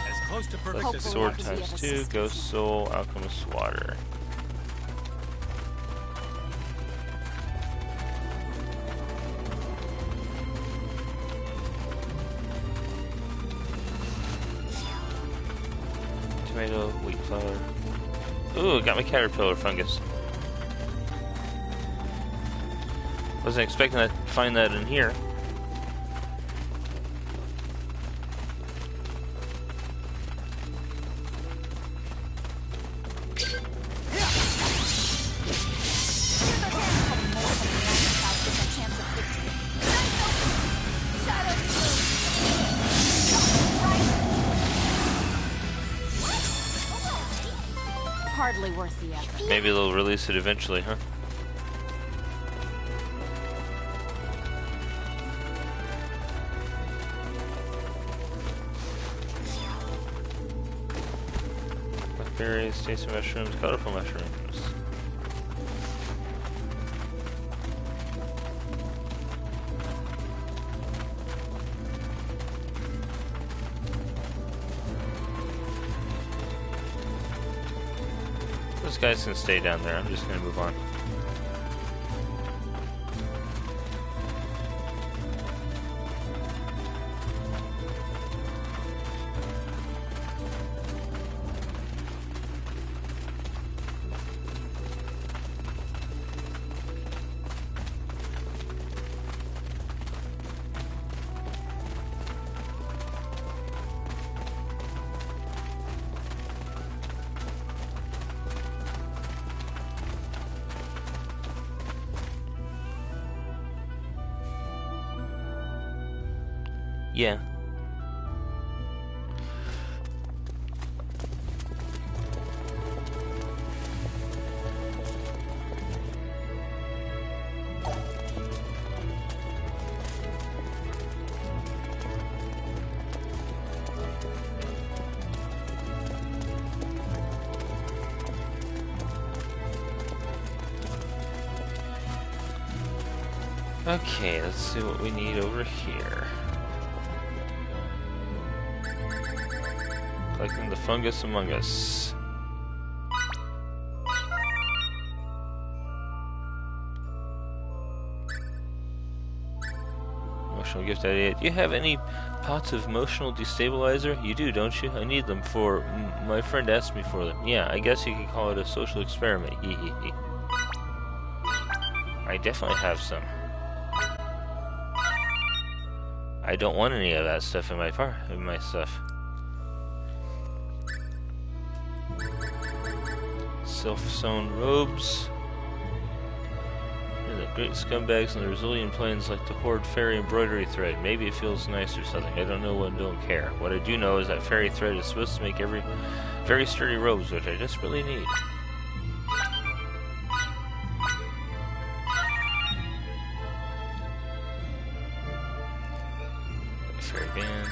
As close to perfect Like as sword times 2, ghost soul, alchemist water. tomato, wheat flour. Ooh, got my caterpillar fungus. Wasn't expecting to find that in here. Hardly worth the effort. Maybe they'll release it eventually, huh? Blackberries, tasty mushrooms, colorful mushrooms. Those guys can stay down there. I'm just gonna move on. Yeah. Okay, let's see what we need over here. Collecting the fungus among us. Emotional gift idea. Do you have any pots of emotional destabilizer? You do, don't you? I need them for... my friend asked me for them. Yeah, I guess you could call it a social experiment. Hee hee hee. I definitely have some. I don't want any of that stuff in my stuff. Self-sewn robes. The great scumbags on the Brazilian plains like to hoard fairy embroidery thread. Maybe it feels nice or something. I don't know and don't care. What I do know is that fairy thread is supposed to make very sturdy robes, which I desperately need. Fairy band.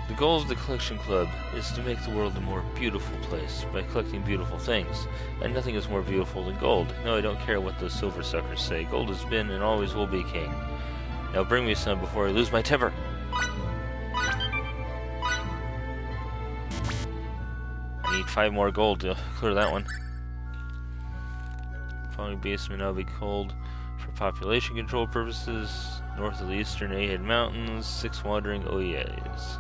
The goal of the Collection Club is to make the world a more beautiful place by collecting beautiful things, and nothing is more beautiful than gold. No, I don't care what those silver suckers say. Gold has been and always will be king. Now bring me some before I lose my temper. I need 5 more gold to clear that one. Following basement now be cold for population control purposes. North of the eastern Ahid Mountains, 6 wandering Oyes.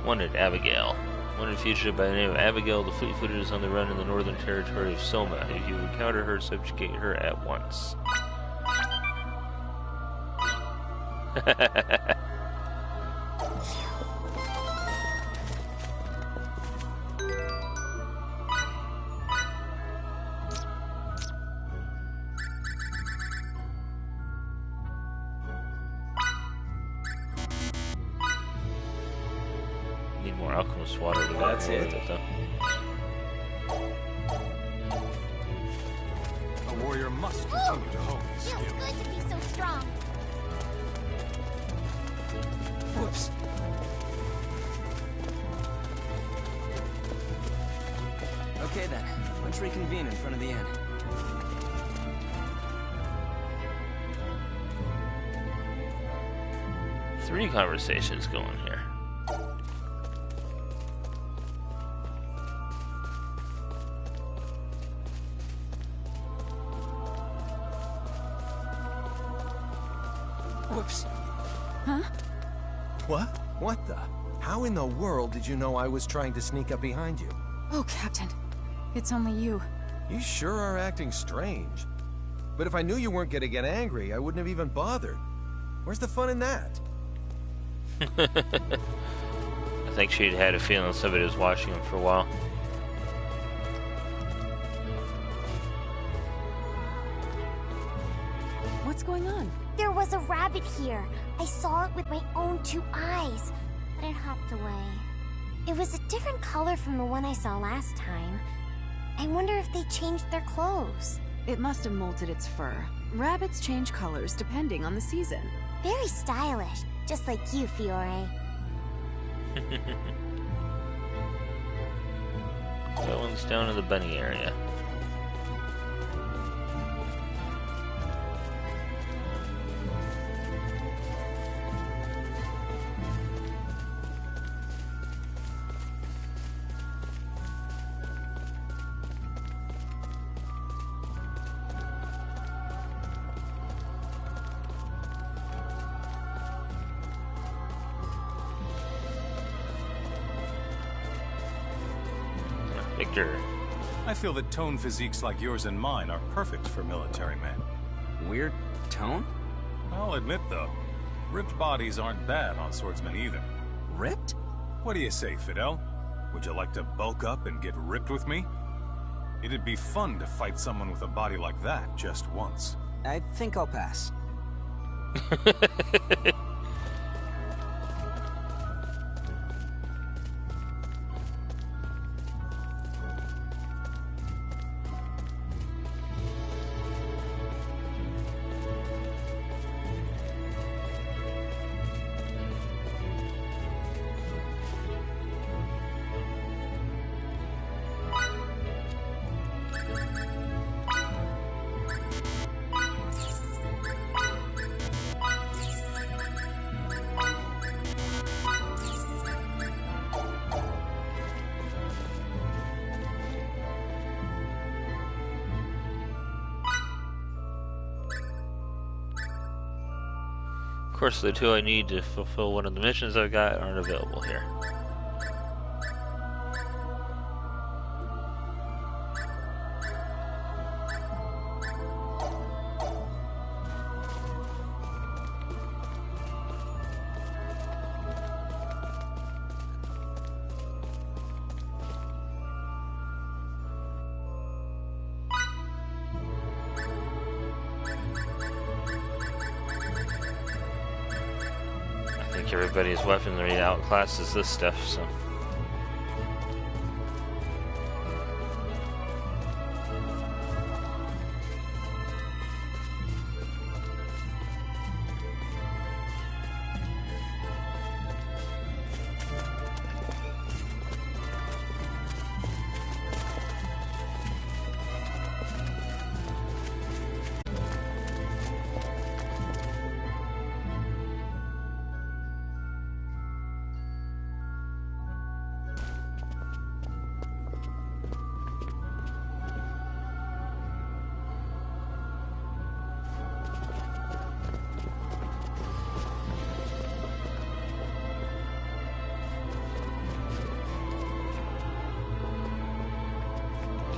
Wanted Abigail. Wanted fugitive by the name of Abigail. The fleet-footed is on the run in the northern territory of Soma. If you encounter her, subjugate her at once. Need more alchemist water to That's it. though. A warrior must continue to hone his skill. Feels good to be so strong. Whoops. Okay then, let's reconvene in front of the inn. Three conversations going here. Whoops. Huh? What? What the? How in the world did you know I was trying to sneak up behind you? Oh, Captain. It's only you. You sure are acting strange. But if I knew you weren't gonna get angry, I wouldn't have even bothered. Where's the fun in that? I think she'd had a feeling somebody was watching him for a while. What's going on? There was a rabbit here. I saw it with my own 2 eyes, but it hopped away. It was a different color from the one I saw last time. I wonder if they changed their clothes. It must have molted its fur. Rabbits change colors depending on the season. Very stylish, just like you, Fiore. That one's down in the bunny area. Victor. I feel that tone physiques like yours and mine are perfect for military men. Weird tone? I'll admit, though, ripped bodies aren't bad on swordsmen either. Ripped? What do you say, Fidel? Would you like to bulk up and get ripped with me? It'd be fun to fight someone with a body like that just once. I think I'll pass. Of course, the 2 I need to fulfill one of the missions I've got aren't available here. Everybody's weaponry outclasses this stuff, so.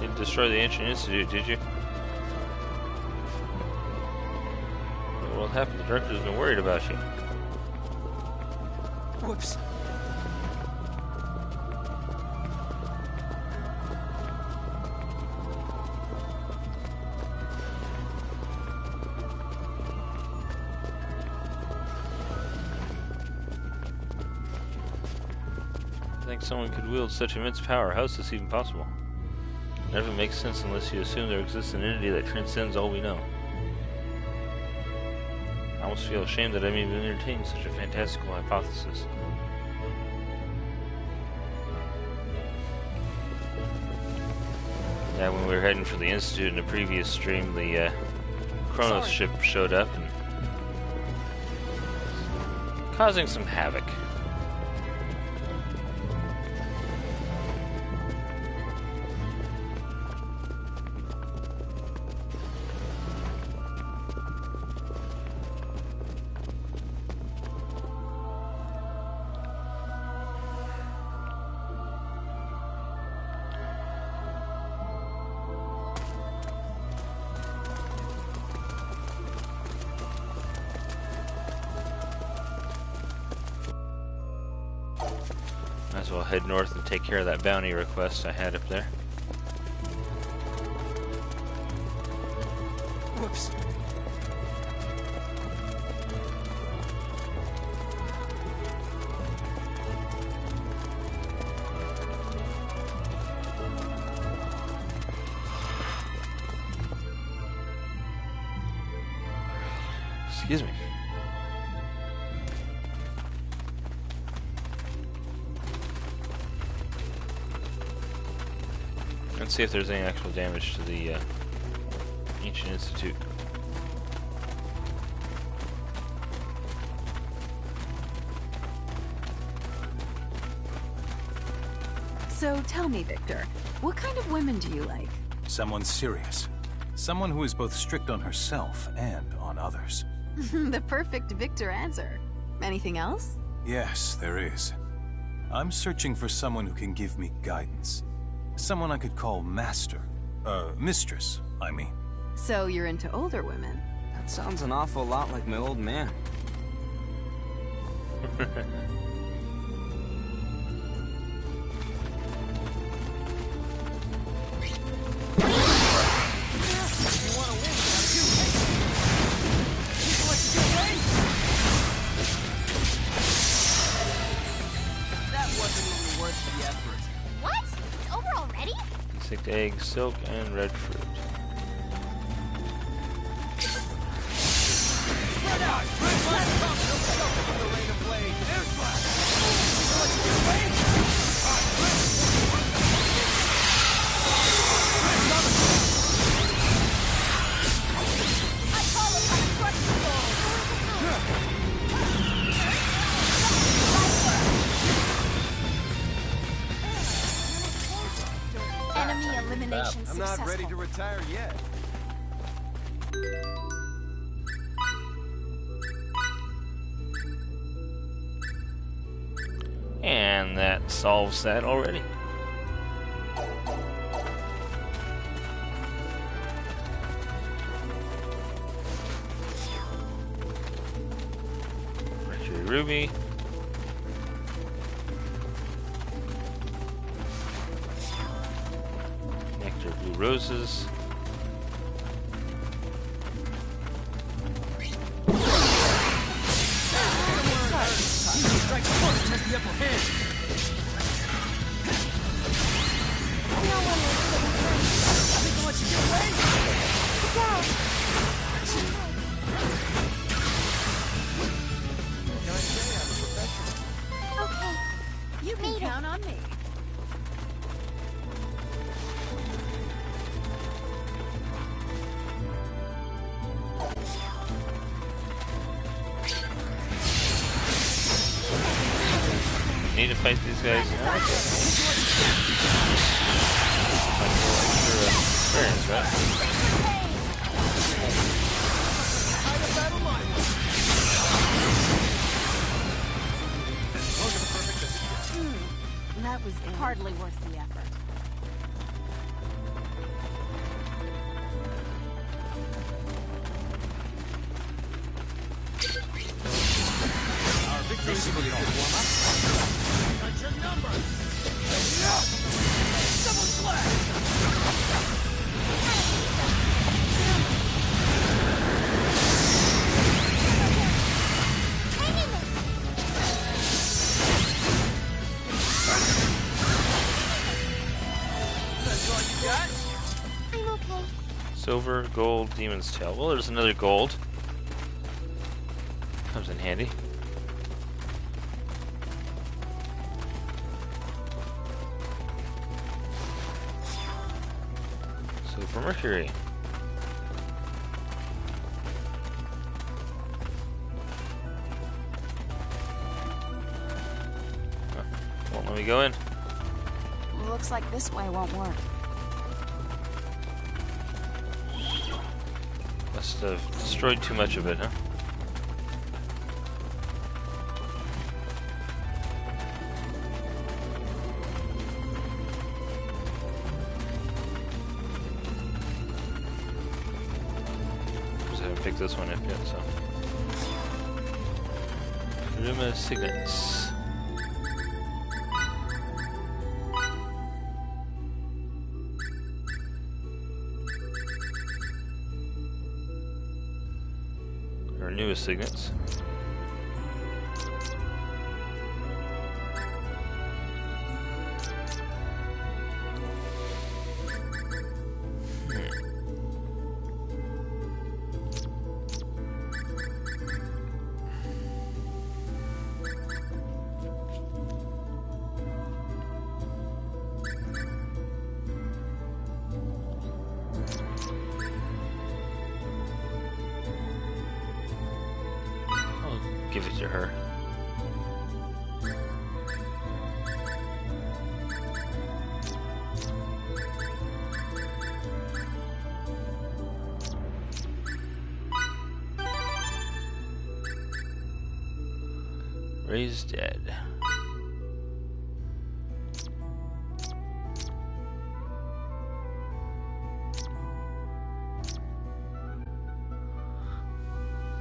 Didn't destroy the Ancient Institute, did you? What happened? The director's been worried about you. Whoops. I think someone could wield such immense power. How is this even possible? It never makes sense unless you assume there exists an entity that transcends all we know. I almost feel ashamed that I'm even entertaining such a fantastical hypothesis. Yeah, when we were heading for the Institute in the previous stream, the Kronos ship showed up and causing some havoc. Might as well head north and take care of that bounty request I had up there. Whoops. Excuse me. Let's see if there's any actual damage to the Ancient Institute. So tell me, Victor, what kind of women do you like? Someone serious. Someone who is both strict on herself and on others. The perfect Victor answer. Anything else? Yes, there is. I'm searching for someone who can give me guidance. Someone I could call master. Mistress, I mean. So you're into older women? That sounds an awful lot like my old man. What? It's over already? Insect egg, silk, and red fruit. Enemy elimination I'm successful. not ready to retire yet. And that solves that already. Mercury ruby. Nectar blue roses. Okay. You can count on me. Need to fight these guys now? Like a little extra experience, right? That was hardly worth the effort. Our victory is a good warm-up. Got your number. Double slash. That's all you got? I'm okay. Silver, gold, demon's tail. Well, there's another gold. Comes in handy. Silver mercury. Won't let me go in. Looks like this way won't work. Must have destroyed too much of it, huh? I haven't picked this one up yet, so. Charisma signets. signets. Give it to her. Raised dead.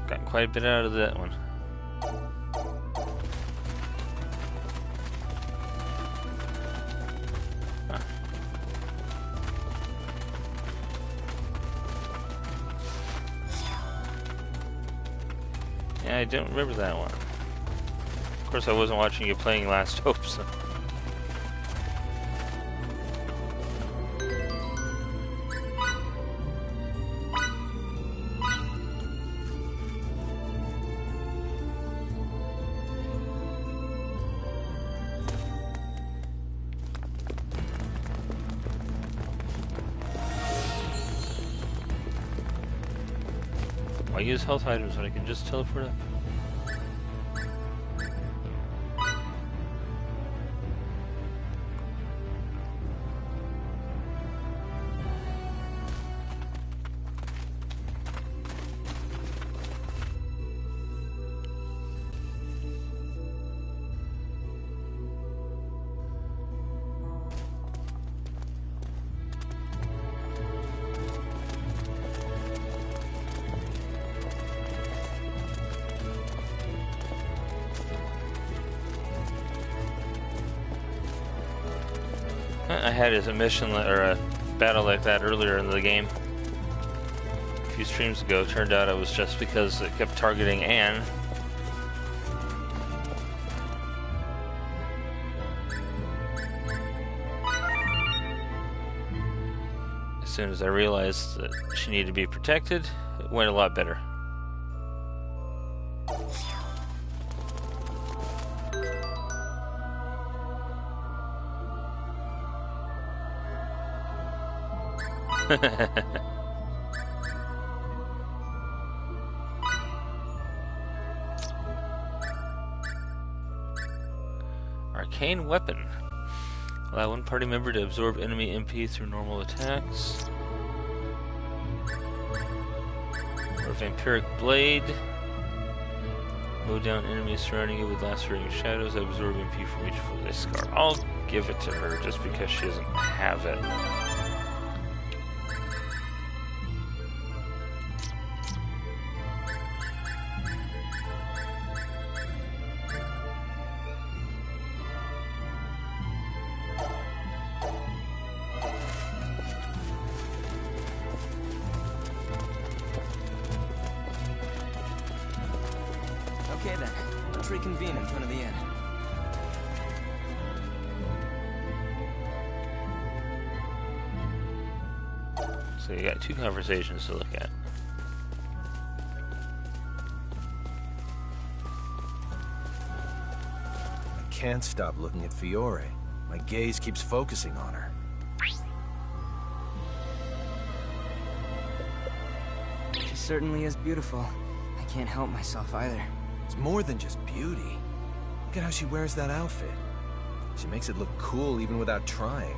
Got quite a bit out of that one. Yeah, I don't remember that one. Of course, I wasn't watching you playing Last Hope, so... Why use health items when I can just teleport up? I had as a mission or a battle like that earlier in the game. A few streams ago. Turned out it was just because it kept targeting Anne. As soon as I realized that she needed to be protected, it went a lot better. Arcane weapon. Allow one party member to absorb enemy MP through normal attacks. Or vampiric blade. Mow down enemies surrounding you with lacerating shadows that absorb MP from each foot scar. I'll give it to her just because she doesn't have it. Okay then, let's reconvene in front of the inn. So you got two conversations to look at. I can't stop looking at Fiore. My gaze keeps focusing on her. She certainly is beautiful. I can't help myself either. It's more than just beauty. Look at how she wears that outfit. She makes it look cool even without trying.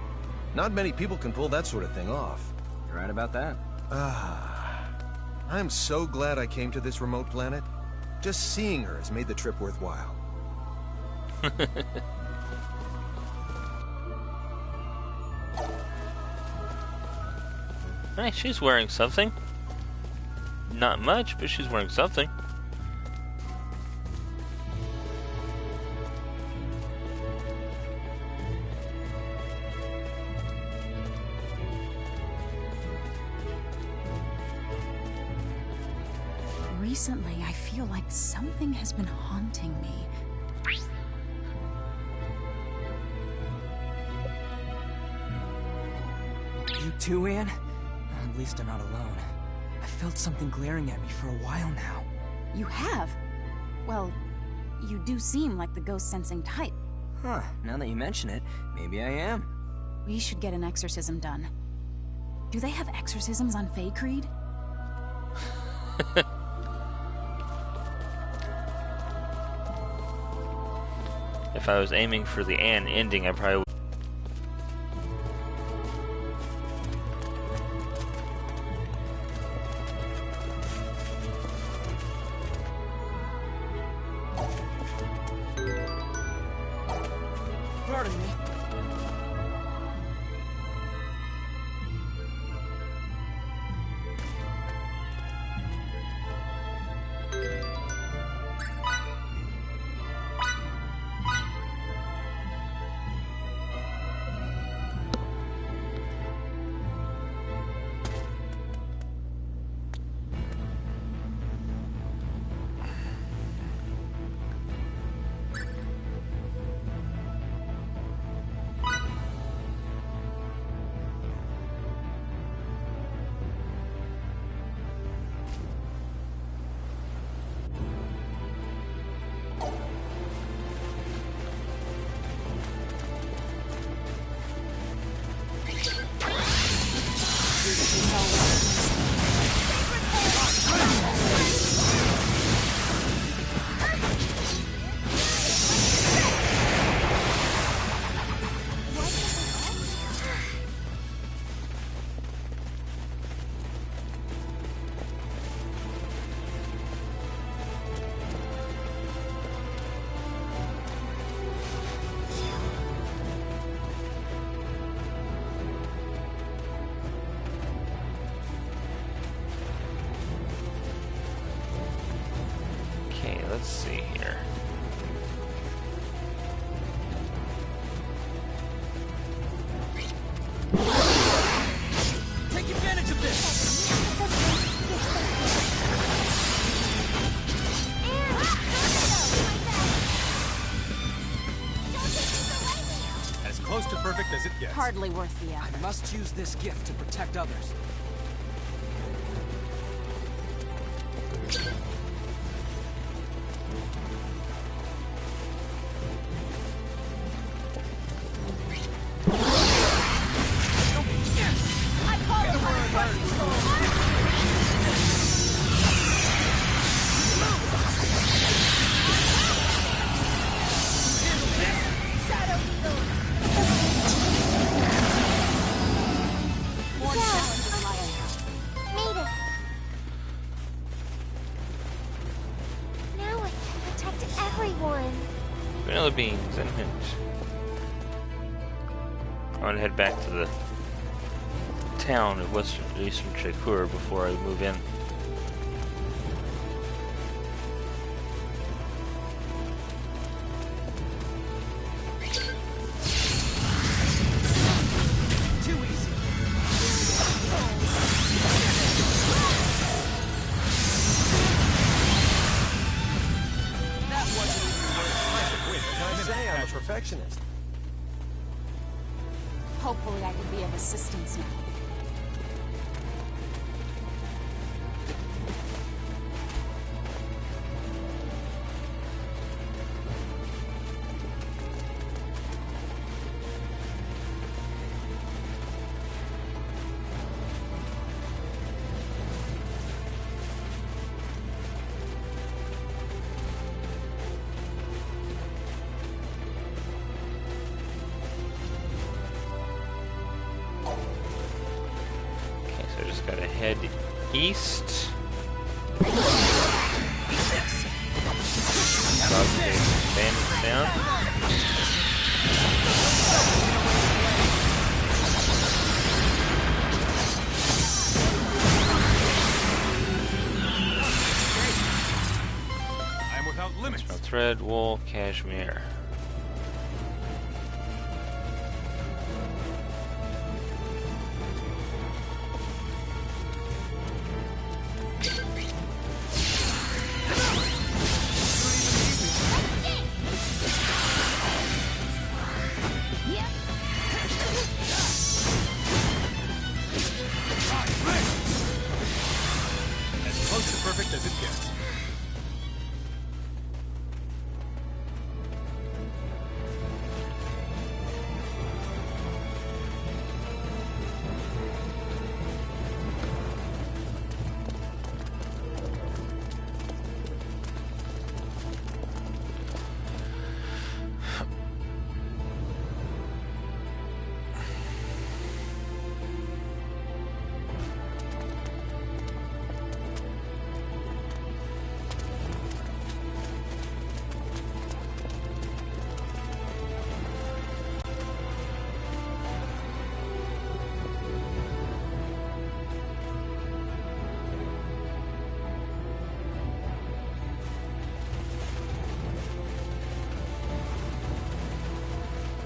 Not many people can pull that sort of thing off. You're right about that. I'm so glad I came to this remote planet. Just seeing her has made the trip worthwhile. Hey, she's wearing something. Not much, but she's wearing something. Recently, I feel feel like something has been haunting me. You too, Anne? At least I'm not alone. I felt something glaring at me for a while now. You have? Well, you do seem like the ghost-sensing type. Huh, now that you mention it, maybe I am. We should get an exorcism done. Do they have exorcisms on Fae Creed? If I was aiming for the Anne ending, I probably would. Pardon me. Let's see here. Take advantage of this! As close to perfect as it gets. Hardly worth the effort. I must use this gift to protect others. Vanilla beans and mint. I want to head back to the town of eastern Shakur before I move in. Perfectionist. Hopefully I can be of assistance now. Gotta head east. Bandits down. I am without limits. Thread, wool, cashmere.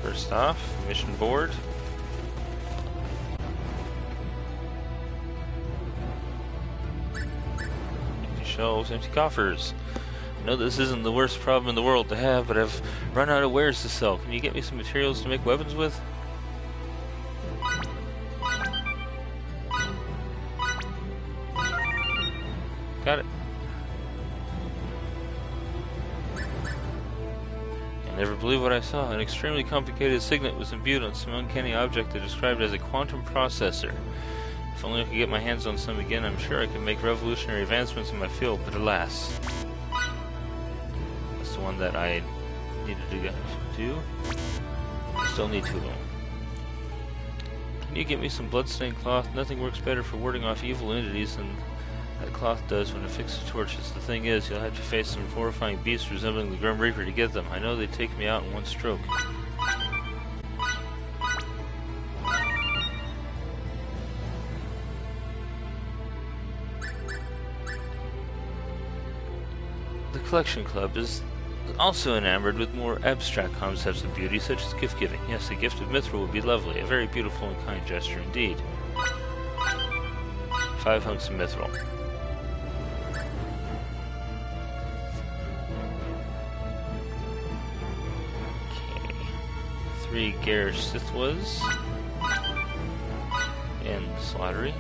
First off, mission board. Empty shelves, empty coffers. I know this isn't the worst problem in the world to have, but I've run out of wares to sell. Can you get me some materials to make weapons with? Got it. You'll never believe what I saw. An extremely complicated signet was imbued on some uncanny object that described as a quantum processor. If only I could get my hands on some again, I'm sure I could make revolutionary advancements in my field, but alas. That's the one that I needed to do. Still need two of them. Can you get me some bloodstained cloth? Nothing works better for warding off evil entities than that cloth does when it fixes torches. The thing is, you'll have to face some horrifying beasts resembling the Grim Reaper to get them. I know they take me out in one stroke. The Collection Club is also enamored with more abstract concepts of beauty, such as gift-giving. Yes, a gift of mithril would be lovely. A very beautiful and kind gesture indeed. 5 hunks of mithril. Okay. 3 garish sithwas. And slaughtery.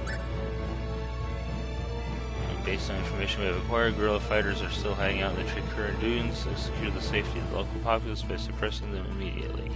Based on information we have acquired, guerrilla fighters are still hiding out in the Trikuran dunes to secure the safety of the local populace by suppressing them immediately.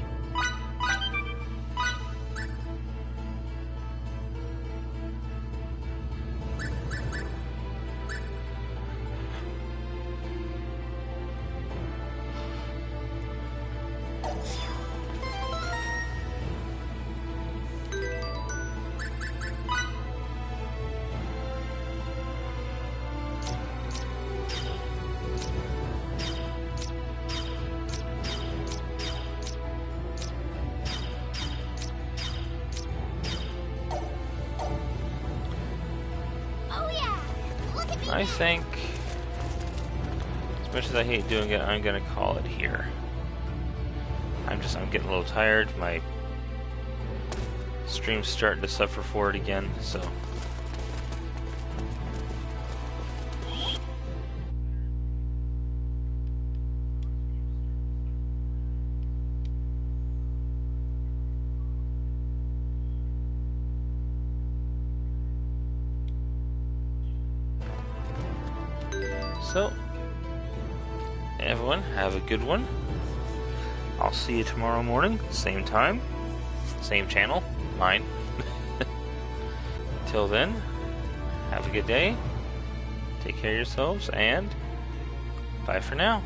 I think, as much as I hate doing it, I'm gonna call it here. I'm getting a little tired. My stream's starting to suffer for it again, so. So, everyone, have a good one. I'll see you tomorrow morning, same time, same channel, mine. Till then, have a good day, take care of yourselves, and bye for now.